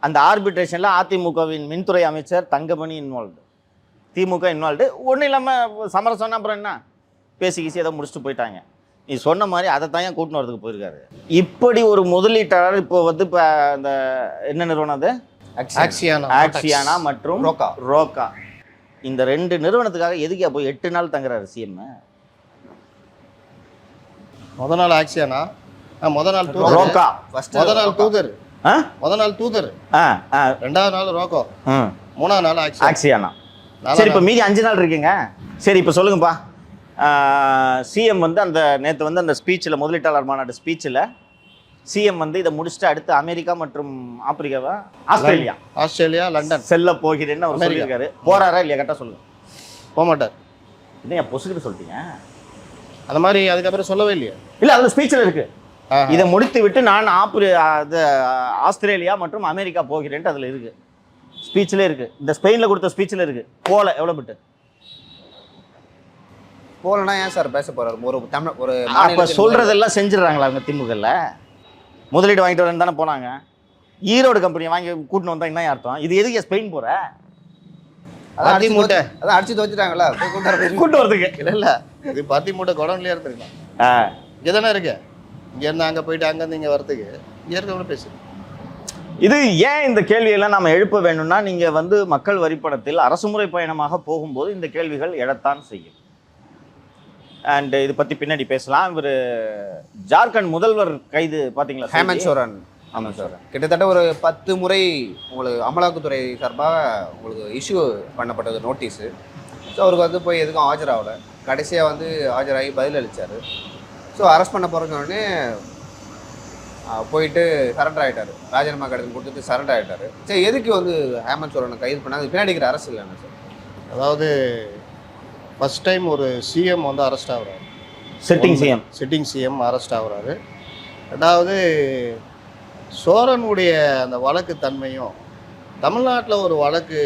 அந்த ஆர்பிட்ரேஷனில் அதிமுகவின் மின்துறை அமைச்சர் தங்கமணி இன்வால்வ்டு, திமுக இன்வால்வ்டு. ஒன்றும் இல்லாமல் சமரசம்னா அப்புறம் என்ன, பேசி கீசி ஏதோ முடிச்சுட்டு போயிட்டாங்க. நீ சொன்ன மாதிரி அதை தான் கூட்டின்னு வரதுக்கு போயிருக்காரு. இப்படி ஒரு முதலீட்டாளர் இப்போ வந்து இப்போ இந்த என்ன நிறுவனம் அது, ஆக்சியானா மற்றும் ரோக்கா, இந்த 2 நிறுவனத்துக்காக எதுக்கே போய் 8 நாள் தங்குறாரு சிஎம்? முத நாள் ஆக்சியானா, முத நாள் ரோக்கா, முத நாள் தூதர், முத நாள் தூதர், 2வது நாள் ரோக்கோ, 3வது நாள் ஆக்சியானா. சரி, இப்போ மீதி 5 நாள் இருக்குங்க. சரி, இப்போ சொல்லுங்கப்பா. சிஎம் வந்து அந்த நேற்று வந்து அந்த ஸ்பீச்சில், முதலீட்டாளர் மாநாடு ஸ்பீச்சில் சிஎம் வந்து இதை முடிச்சுட்டு அடுத்து அமெரிக்கா மற்றும் ஆப்பிரிக்காவா, ஆஸ்திரேலியா லண்டன் செல்ல போகிறேன்னு அவர் சொல்லியிருக்காரு. போறாரா இல்லையா? கரெக்டாக சொல்லுங்க. போக மாட்டார். என்ன பொசுக்கிட்டு சொல்லிட்டீங்க? அந்த மாதிரி அதுக்கப்புறம் சொல்லவே இல்லையா? இல்லை, அதில் ஸ்பீச்சில் இருக்கு. இதை முடித்து விட்டு நான் ஆஸ்திரேலியா மற்றும் அமெரிக்கா போகிறேன்ட்டு அதில் இருக்கு, ஸ்பீச்சில் இருக்கு. இந்த ஸ்பெயினில் கொடுத்த ஸ்பீச்சில் இருக்கு. போல எவ்வளோ பிட்டு போலனா ஏன் சார் பேச போறாரு? ஒரு தமிழ் ஒரு அப்போ சொல்றதெல்லாம் செஞ்சிடறாங்களா அவங்க திமுகல? முதலீடு வாங்கிட்டு வரேன்னு தானே போனாங்க. ஈரோடு கம்பெனியை வாங்கி கூட்டின்னு வந்தா என்ன அர்த்தம்? இது எதுக்கு ஸ்பெயின் போற? அதான் மூட்டை அதான் அடிச்சு துவச்சிட்டாங்களா கூட்டு வரதுக்கு? இல்லை, இது பத்தி மூட்டை குடம்லயே இருந்துருக்கலாம். இங்கே தானே இருக்கு. இங்கேருந்து அங்கே போயிட்டு அங்கேருந்து இங்கே வரதுக்கு இங்கே இருக்கவங்களும் பேசு. இது ஏன் இந்த கேள்வியெல்லாம் நம்ம எழுப்ப வேணும்னா, நீங்கள் வந்து மக்கள் வரிப்பணத்தில் அரசுமுறை பயணமாக போகும்போது இந்த கேள்விகள் எழத்தான் செய்யும். அண்ட் இது பற்றி பின்னாடி பேசலாம். இவர் ஜார்க்கண்ட் முதல்வர் கைது பார்த்தீங்களா? ஹேமந்த் சோரன். ஆமாம் சார், கிட்டத்தட்ட ஒரு 10 முறை உங்களுக்கு அமலாக்கத்துறை சார்பாக உங்களுக்கு இஷ்யூ பண்ணப்பட்டது நோட்டீஸு. ஸோ அவருக்கு வந்து போய் எதுக்கும் ஆஜராகலை. கடைசியாக வந்து ஆஜராகி பதில் அளித்தார். ஸோ அரெஸ்ட் பண்ண போகிறோன்னே போயிட்டு சரண்டர் ஆகிட்டார். ராஜினாமா கடிதம் கொடுத்துட்டு சரண்டர் ஆகிட்டார். சரி, எதுக்கு வந்து ஹேமந்த் சோரனை கைது பண்ணாது? பின்னாடி இருக்கிற அரசு இல்லைண்ணா சார். அதாவது ஃபஸ்ட் டைம் ஒரு சிஎம் வந்து அரெஸ்ட் ஆகுறாரு. சிட்டிங் சிஎம் அரெஸ்ட் ஆகுறாரு. ரெண்டாவது, சோரனுடைய அந்த வழக்கு தன்மையும் தமிழ்நாட்டில் ஒரு வழக்கு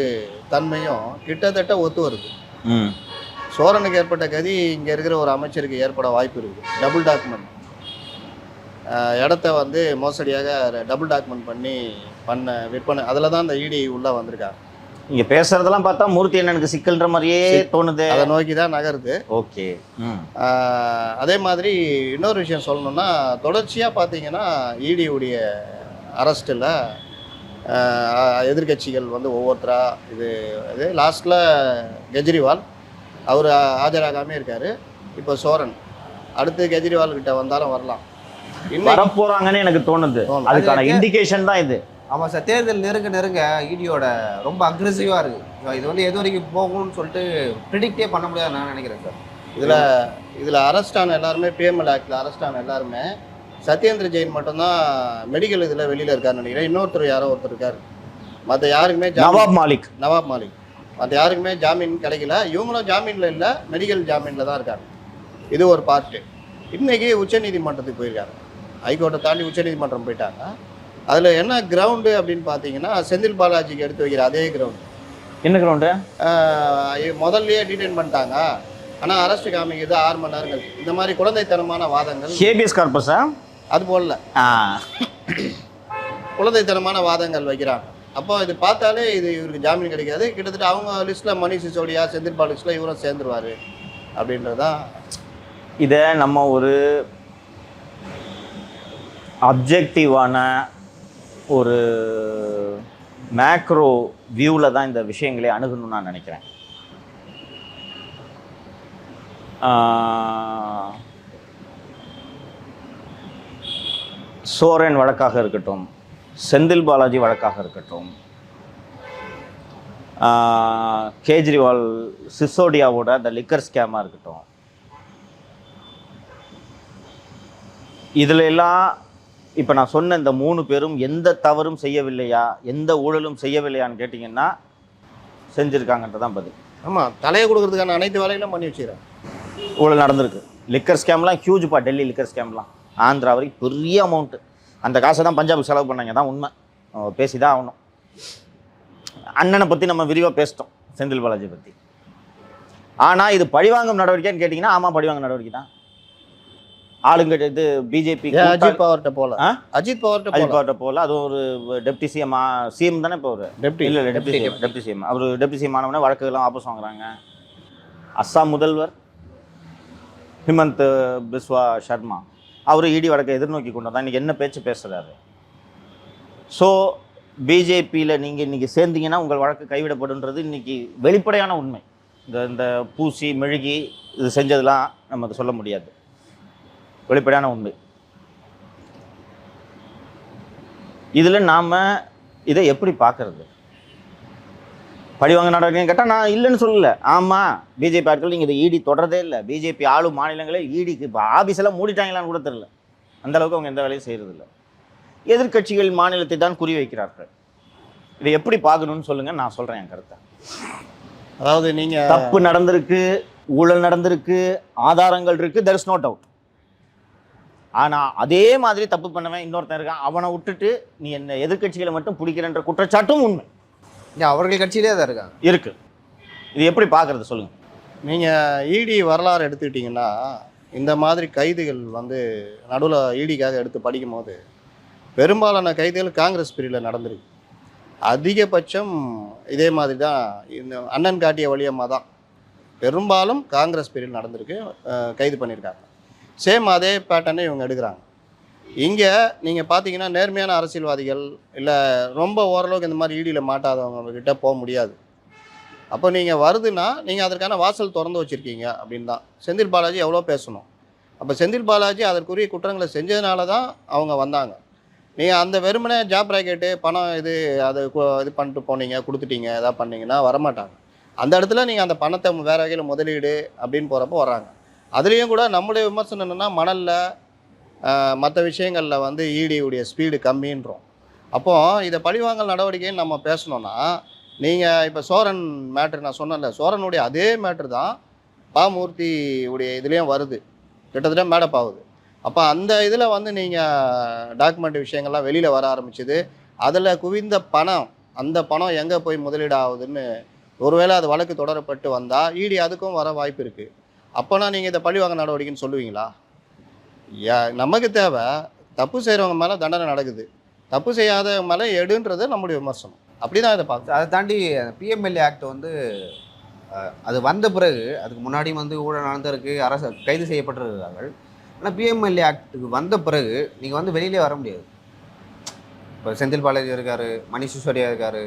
தன்மையும் கிட்டத்தட்ட ஒத்து வருது. சோரனுக்கு ஏற்பட்ட கதி இங்கே இருக்கிற ஒரு அமைச்சருக்கு ஏற்பட வாய்ப்பு இருக்குது. டபுள் டாக்குமெண்ட் இடத்த வந்து மோசடியாக டபுள் டாக்குமெண்ட் பண்ண விற்பனை, அதில் தான் இந்த இடி உள்ளே வந்திருக்காங்க. இங்கே பேசுகிறதெல்லாம் பார்த்தா மூர்த்தி அண்ணனுக்கு சிக்கல்ன்ற மாதிரியே தோணுது. அதை நோக்கி தான் நகருது. ஓகே. அதே மாதிரி இன்னொரு விஷயம் சொல்லணும்னா, தொடர்ச்சியாக பார்த்தீங்கன்னா இடியுடைய அரெஸ்ட்டில் எதிர்கட்சிகள் வந்து ஒவ்வொருத்தராக இது லாஸ்ட்டில் கெஜ்ரிவால் அவர் ஆஜராகாமே இருக்கார். இப்போ சோரன் அடுத்து கெஜ்ரிவால் கிட்ட வந்தாலும் வரலாம், வரப்போறாங்கன்னு எனக்கு தோணுது. அதுக்கான இண்டிகேஷன் தான் இது. ஆமாம் சார், தேர்தல் நெருங்க இடியோட ரொம்ப அக்ரெசிவாக இருக்குது. இது வந்து எது வரைக்கும் போகும்னு சொல்லிட்டு ப்ரிடிக்டே பண்ண முடியாது நான் நினைக்கிறேன் சார். இதில் அரெஸ்ட் ஆன எல்லாருமே PML ஆக்டில் அரெஸ்ட் ஆன எல்லாருமே சத்யேந்திர ஜெயின் மட்டும்தான் மெடிக்கல் இதில் வெளியில் இருக்காருன்னு நினைக்கிறேன். இன்னொருத்தர் யாரோ ஒருத்தர் இருக்கார். மற்ற யாருக்குமே நவாப் மாலிக் மற்ற யாருக்குமே ஜாமீன் கிடைக்கல. இவங்களும் ஜாமீனில் இல்லை, மெடிக்கல் ஜாமீனில் தான் இருக்காங்க. இது ஒரு பார்ட்டு. இன்றைக்கி உச்சநீதிமன்றத்துக்கு போயிருக்காங்க. ஹைகோர்ட்டை தாண்டி உச்சநீதிமன்றம் போயிட்டாங்க. அதில் என்ன கிரவுண்டு அப்படின்னு பார்த்தீங்கன்னா, செந்தில் பாலாஜிக்கு எடுத்து வைக்கிற அதே கிரவுண்டு. என்ன கிரவுண்டு? முதல்லையே டீடைன் பண்ணிட்டாங்க, ஆனால் அரெஸ்ட் காமிக்கிறது 6 மணி நேரங்கள். இந்த மாதிரி குழந்தைத்தனமான வாதங்கள், ஹேபியஸ் கார்பஸா அது போடல, குழந்தைத்தனமான வாதங்கள் வைக்கிறாங்க. அப்போ இது பார்த்தாலே இவருக்கு ஜாமீன் கிடைக்காது. கிட்டத்தட்ட அவங்க லிஸ்ட்டில் மணிஷ் சிசோடியா, செந்தில் பாலாஜியில் இவரும் சேர்ந்துருவார் அப்படின்றதான். இதை நம்ம ஒரு அப்ஜெக்டிவான ஒரு மேக்ரோ வியூவில் தான் இந்த விஷயங்களை அணுகணும்னு நான் நினைக்கிறேன். சோரன் வழக்காக இருக்கட்டும், செந்தில் பாலாஜி வழக்காக இருக்கட்டும், கேஜ்ரிவால் சிசோடியாவோட அந்த லிக்கர் ஸ்கேமாக இருக்கட்டும், இதில் எல்லாம் இப்போ நான் சொன்ன இந்த 3 பேரும் எந்த தவறும் செய்யவில்லையா, எந்த ஊழலும் செய்யவில்லையான்னு கேட்டிங்கன்னா செஞ்சுருக்காங்கன்றதான் பதில். ஆமாம், தலையை கொடுக்கறதுக்கான அனைத்து வேலைகளும் பண்ணி வச்சுக்கிறேன். ஊழல் நடந்திருக்கு. லிக்கர் ஸ்கேம்லாம் ஹியூஜ்ப்பா. டெல்லி லிக்கர் ஸ்கேம்லாம் ஆந்திரா வரைக்கும் பெரிய அமௌண்ட்டு. அந்த காசை தான் பஞ்சாபுக்கு செலவு பண்ணாங்க, தான் உண்மை. பேசி தான் ஆகணும். அண்ணனை பற்றி நம்ம விரிவாக பேசிட்டோம், செந்தில் பாலாஜி பற்றி. ஆனால் இது பழிவாங்கும் நடவடிக்கைன்னு கேட்டிங்கன்னா ஆமாம், பழிவாங்கும் நடவடிக்கை தான். ஆளுங்க இது பிஜேபி அஜித் பவர்கிட்ட போகல, அஜித் பவர்கிட்ட போகல. அது ஒரு டெப்டி சிஎம் தானே இப்போ ஒரு டெப்டி இல்லை டெப்டி சிஎம். அவர் டெப்டி சிஎம் ஆனவொடனே வழக்குகள்லாம் வாபஸ் வாங்குறாங்க. அஸ்ஸாம் முதல்வர் ஹிமந்த் பிஸ்வா சர்மா அவர் இடி வழக்கை எதிர்நோக்கி கொண்டு வந்தால் இன்றைக்கி என்ன பேச்சு பேசுகிறாரு. ஸோ பிஜேபியில் நீங்கள் இன்றைக்கி சேர்ந்தீங்கன்னா உங்கள் வழக்கு கைவிடப்படுன்றது இன்றைக்கி வெளிப்படையான உண்மை. இந்த பூசி மெழுகி இது செஞ்சதெல்லாம் நமக்கு சொல்ல முடியாது, வெளிப்படையான உண்மை. இதில் நாம் இதை எப்படி பார்க்குறது? பழிவாங்க நடவடிக்கைன்னு கேட்டால் நான் இல்லைன்னு சொல்லலை. ஆமாம், பிஜேபி ஆட்கள் நீங்கள் இதை ஈடி தொடரதே இல்லை. பிஜேபி ஆளும் மாநிலங்களே ஈடிக்கு இப்போ ஆஃபீஸெல்லாம் மூடிட்டாங்களான்னு கூட தெரியல. அந்தளவுக்கு அவங்க எந்த வேலையும் செய்கிறதில்ல. எதிர்க்கட்சிகள் மாநிலத்தை தான் குறி வைக்கிறார்கள். இதை எப்படி பார்க்கணும்னு சொல்லுங்கள், நான் சொல்கிறேன் என் கருத்தை. அதாவது நீங்கள் தப்பு நடந்திருக்கு, ஊழல் நடந்திருக்கு, ஆதாரங்கள் இருக்குது, there is no doubt. ஆனால் அதே மாதிரி தப்பு பண்ணவன் இன்னொருத்தன் இருக்கான், அவனை விட்டுட்டு நீ என்ன எதிர்க்கட்சிகளை மட்டும் பிடிக்கிறன்ற குற்றச்சாட்டும் உண்மை. அவர்கள் கட்சியிலே தான் இருக்காங்க இருக்குது. இது எப்படி பார்க்குறது சொல்லுங்கள். நீங்கள் இடி வரலாறு எடுத்துக்கிட்டிங்கன்னா இந்த மாதிரி கைதுகள் வந்து நடுவில் இடிக்காக எடுத்து படிக்கும் போது பெரும்பாலான கைதுகள் காங்கிரஸ் பிரிவில் நடந்திருக்கு. அதிகபட்சம் இதே மாதிரி தான் இந்த அண்ணன் காட்டிய வழியம்மா தான் பெரும்பாலும் காங்கிரஸ் பிரிவில் நடந்திருக்கு, கைது பண்ணியிருக்காங்க. சேம் அதே பேட்டர்னே இவங்க எடுக்கிறாங்க. இங்கே நீங்கள் பார்த்தீங்கன்னா நேர்மையான அரசியல்வாதிகள் இல்லை ரொம்ப ஓரளவுக்கு இந்த மாதிரி ஈடியில் மாட்டாதவங்கக்கிட்ட போக முடியாது. அப்போ நீங்கள் வருதுன்னா நீங்கள் அதற்கான வாசல் திறந்து வச்சுருக்கீங்க அப்படின்னு தான். செந்தில் பாலாஜி எவ்வளோ பேசணும். அப்போ செந்தில் பாலாஜி அதற்குரிய குற்றங்களை செஞ்சதுனால தான் அவங்க வந்தாங்க. நீங்கள் அந்த வெறுமனே ஜாப் ராக்கெட்டு பணம் இது பண்ணிட்டு போனீங்க, கொடுத்துட்டீங்க, எதாவது பண்ணிங்கன்னா வரமாட்டாங்க. அந்த இடத்துல நீங்கள் அந்த பணத்தை வேறு வகையில் முதலீடு அப்படின்னு போகிறப்போ வர்றாங்க. அதுலேயும் கூட நம்மளுடைய விமர்சனம் என்னென்னா மணலில் மற்ற விஷயங்களில் வந்து ஈடியுடைய ஸ்பீடு கம்மின்றோம். அப்போது இதை பழிவாங்கல் நடவடிக்கைன்னு நம்ம பேசணுன்னா நீங்கள் இப்போ சோரன் மேட்ரு நான் சொன்னேன்ல, சோரனுடைய அதே மேட்ரு தான் பாமூர்த்தி உடைய இதுலேயும் வருது, கிட்டத்தட்ட மேடப் ஆகுது. அப்போ அந்த இதில் வந்து நீங்கள் டாக்குமெண்ட் விஷயங்கள்லாம் வெளியில் வர ஆரம்பிச்சுது. அதில் குவிந்த பணம், அந்த பணம் எங்கே போய் முதலீடு ஆகுதுன்னு ஒருவேளை அது வழக்கு தொடரப்பட்டு வந்தால் ஈடி அதுக்கும் வர வாய்ப்பு இருக்குது. அப்போனா நீங்கள் இதை பழிவாங்க நடவடிக்கைன்னு சொல்லுவீங்களா? நமக்கு தேவை தப்பு செய்கிறவங்க மேலே தண்டனை நடக்குது, தப்பு செய்யாதவங்க மேலே எடுன்றது நம்முடைய விமர்சனம். அப்படி தான் இதை பார்க்குறோம். அதை தாண்டி பிஎம்எல்ஏ ஆக்ட் வந்து அது வந்த பிறகு, அதுக்கு முன்னாடியும் வந்து ஊழல் நடந்திருக்கு, அரசு கைது செய்யப்பட்டிருக்கிறார்கள். ஆனால் பிஎம்எல்ஏ ஆக்டுக்கு வந்த பிறகு நீங்கள் வந்து வெளியிலே வர முடியாது. இப்போ செந்தில் பாலாஜி இருக்கார், மணிஷ் சிசோடியா இருக்கார்.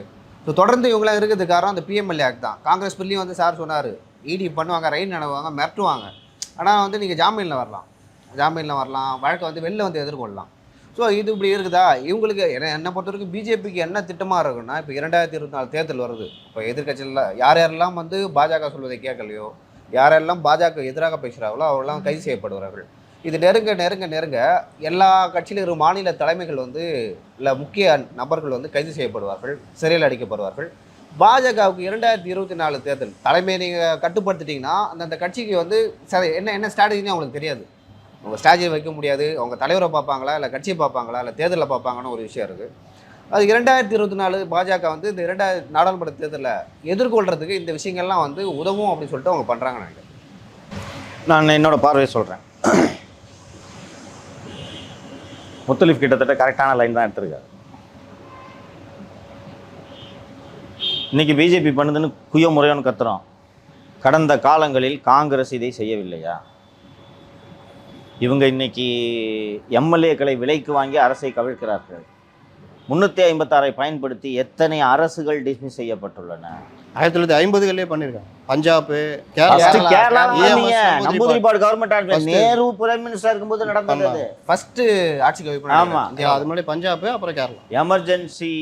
ஸோ தொடர்ந்து இவங்களாம் இருக்கிறதுக்கு காரணம் அந்த பிஎம்எல்ஏ ஆக்ட் தான். காங்கிரஸ் பில்லையும் வந்து சார் சொன்னார், இடி பண்ணுவாங்க, ரைட் நடவாங்க, மிரட்டுவாங்க. ஆனால் வந்து நீங்கள் ஜாமீனில் வரலாம், வழக்கை வந்து வெளில வந்து எதிர்கொள்ளலாம். ஸோ இது இப்படி இருக்குதா இவங்களுக்கு? என்னை பொறுத்த வரைக்கும் பிஜேபிக்கு என்ன திட்டமாக இருக்குன்னா, இப்போ 2024 தேர்தல் வருது. இப்போ எதிர்கட்சியில் யாரெல்லாம் வந்து பாஜக சொல்வதை கேட்கலையோ, யாரெல்லாம் பாஜக எதிராக பேசுகிறாங்களோ அவரெல்லாம் கைது செய்யப்படுவார்கள். இது நெருங்க எல்லா கட்சியிலும் இருக்கிற மாநில தலைமைகள் வந்து இல்லை முக்கிய நபர்கள் வந்து கைது செய்யப்படுவார்கள், சிறையில் அடைக்கப்படுவார்கள். பாஜகவுக்கு 2024 தேர்தல் தலைமையை நீங்கள் கட்டுப்படுத்திட்டிங்கன்னா அந்த கட்சிக்கு வந்து என்ன ஸ்ட்ராட்டஜின்னு அவங்களுக்கு தெரியாது. அவங்க ஸ்ட்ராட்டஜி வைக்க முடியாது. அவங்க தலைவரை பார்ப்பாங்களா, இல்லை கட்சியை பார்ப்பாங்களா, இல்லை தேர்தலில் பார்ப்பாங்கன்னு ஒரு விஷயம் இருக்குது. அது 2024 பாஜக வந்து இந்த 2000 நாடாளுமன்ற தேர்தலில் எதிர்கொள்கிறதுக்கு இந்த விஷயங்கள்லாம் வந்து உதவும் அப்படின்னு சொல்லிட்டு அவங்க பண்ணுறாங்க. நான் என்னோடய பார்வையை சொல்கிறேன். முத்தலிஃப் கிட்டத்தட்ட கரெக்டான லைன் தான் எடுத்திருக்காரு. இன்றைக்கி பிஜேபி பண்ணுதுன்னு குயோ முறையோன்னு கத்துறோம். கடந்த காலங்களில் காங்கிரஸ் இதை செய்யவில்லையா? இவங்க இன்னைக்கு எம்எல்ஏக்களை விலைக்கு வாங்கி அரசை கவிழ்க்கிறார்கள். 356 பயன்படுத்தி எத்தனை அரசுகள் டிஸ்மிஸ் செய்யப்பட்டுள்ளன? 1950களே பண்ணியிருக்காங்க. Punjab, First Kerala, Kerala EMS, Namboodiripad government First. Nehru prime minister இருக்கும்போது நடந்தது. ஃபர்ஸ்ட் ஆட்சிக்கு வைப்பு ஆமா. அது முன்னாடி பஞ்சாப், அப்புறம் கேரளா. எமர்ஜென்சி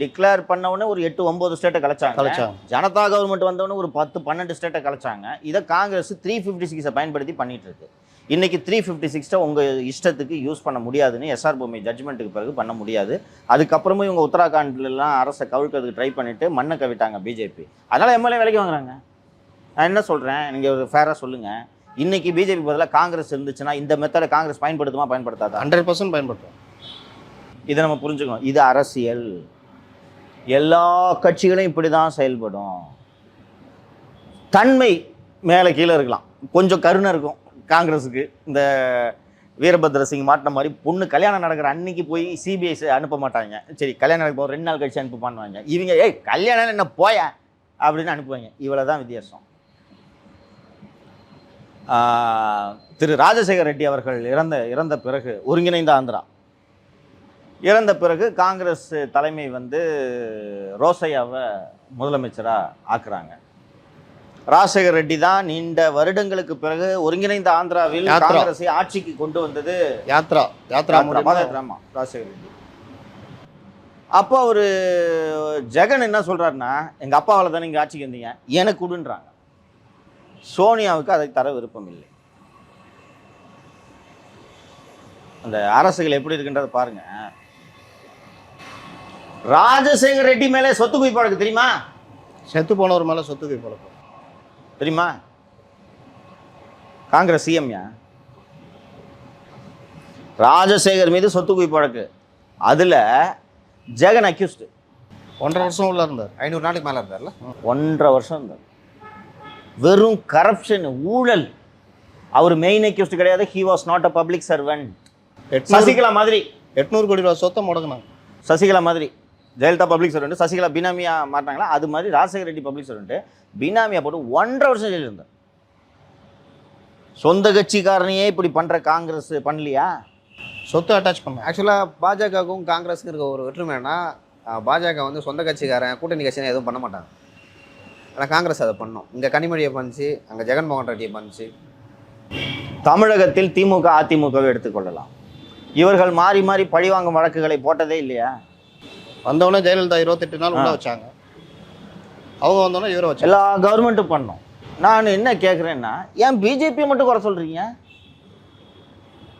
டிக்ளேர் பண்ண உடனே ஒரு 8-9 ஸ்டேட்டை கலைச்சாங்க. ஜனதா கவர்மெண்ட் வந்தவொடனே ஒரு 10-12 ஸ்டேட்டை கலைச்சாங்க. இதை காங்கிரஸ் 356 பயன்படுத்தி பண்ணிட்டு இருக்கு. இன்னைக்கு 356 உங்கள் இஷ்டத்துக்கு யூஸ் பண்ண முடியாதுன்னு எஸ்ஆர் பொம்மை ஜட்ஜ்மெண்ட்டுக்கு பிறகு பண்ண முடியாது. அதுக்கப்புறமும் இவங்க உத்தராகண்ட்லாம் அரசை கவிழ்க்கிறதுக்கு ட்ரை பண்ணிட்டு மண்ணை கவிட்டாங்க பிஜேபி. அதனால் எம்எல்ஏ வேலைக்கு வாங்குறாங்க. நான் என்ன சொல்கிறேன், நீங்கள் ஒரு ஃபேராக சொல்லுங்கள். இன்னைக்கு பிஜேபி பதிலாக காங்கிரஸ் இருந்துச்சுன்னா இந்த மெத்தடை காங்கிரஸ் பயன்படுத்துமா பயன்படுத்தாதா? 100% பயன்படுத்தும். இதை நம்ம புரிஞ்சுக்கணும். இது அரசியல். எல்லா கட்சிகளும் இப்படி தான் செயல்படும். தன்மை மேலே கீழே இருக்கலாம், கொஞ்சம் கருணை இருக்கும் காங்கிரஸுக்கு. இந்த வீரபத்ர சிங் மாட்டின மாதிரி பொண்ணு கல்யாணம் நடக்கிற அன்னைக்கு போய் சிபிஐ அனுப்ப மாட்டாங்க. சரி கல்யாணம் நடக்கும் 2 நாள் கழிச்சு அனுப்புவாங்க. இவங்க கல்யாணம் என்ன போய அப்படின்னு அனுப்புவாங்க. இவ்வளோ தான் வித்தியாசம். திரு ராஜசேகர் ரெட்டி அவர்கள் இறந்த பிறகு, ஒருங்கிணைந்த ஆந்திரா இறந்த பிறகு காங்கிரஸ் தலைமை ரோசையாவை முதலமைச்சராக ஆக்குறாங்க. ராஜசேகர் ரெட்டி தான் நீண்ட வருடங்களுக்கு பிறகு ஒருங்கிணைந்த ஆந்திராவில் காங்கிரஸை ஆட்சிக்கு கொண்டு வந்தது. யாத்ரா ராஜசேகர் ரெட்டி. அப்போ அவர் ஜெகன் என்ன சொல்றாருன்னா, எங்க அப்பாவால் தானே இங்கே ஆட்சிக்கு வந்தீங்க, எனக்கு கொடுன்றாங்க. சோனியாவுக்கு அதை தர விருப்பம் இல்லை. அந்த அரசுகள் எப்படி இருக்குன்றத பாருங்க. ராஜசேகர் ரெட்டி மேலே சொத்து குவிப்பு வழக்கு தெரியுமா? செத்து போனவர் மேலே சொத்து குவிப்பு வழக்கு தெரியுமா? காங்கிரஸ் சிஎம்யா ராஜசேகர் மீது சொத்து குவிப்பு வழக்கு. அதுல ஜெகன் அக்யூஸ்டு. 1.5 வருஷம் உள்ள இருந்தார். 500 நாளைக்கு மேலே இருந்தார்ல. 1.5 வருஷம் இருந்தார். வெறும் கரப்ஷன், ஊழல். அவர் மெயின் அக்யூஸ்டு கிடையாது. He was not a public servant. Sasikala மாதிரி 800 கோடி ரூபா சொத்தை முடங்கினாங்க. சசிகலா மாதிரி ஜெயலலிதா பப்ளிக் சர்வெண்ட், சசிகலா பினாமியா மாட்டாங்களா, அது மாதிரி ராஜசேகர் ரெட்டி பப்ளிக் சர்வெண்ட் பினாமியா போட்டு 1.5 வருஷம் ஜெயிலில் இருந்தார். சொந்த கட்சிக்காரனையே இப்படி பண்ற காங்கிரஸ் பண்ணலையா? சொத்து அட்டாச் பண்ண. ஆக்சுவலாக பாஜகவுக்கும் காங்கிரஸுக்கு இருக்க ஒரு ஒற்றுமைனா, பாஜக சொந்த கட்சிக்காரன் கூட்டணி கட்சினா எதுவும் பண்ண மாட்டாங்க. ஆனால் காங்கிரஸ் அதை பண்ணோம். இங்கே கனிமொழியை பண்ணிச்சு, அங்கே ஜெகன்மோகன் ரெட்டியை பண்ணிச்சு. தமிழகத்தில் திமுக அதிமுகவை எடுத்துக்கொள்ளலாம். இவர்கள் மாறி மாறி பழிவாங்கும் வழக்குகளை போட்டதே இல்லையா? வந்தவொடனே ஜெயலலிதா 28 நாள் உள்ள வச்சாங்க. அவங்க வந்தோடனே இவரை வச்சு எல்லா கவர்மெண்ட்டும் பண்ணோம். நான் என்ன கேட்குறேன்னா, ஏன் பிஜேபியை மட்டும் குறை சொல்கிறீங்க?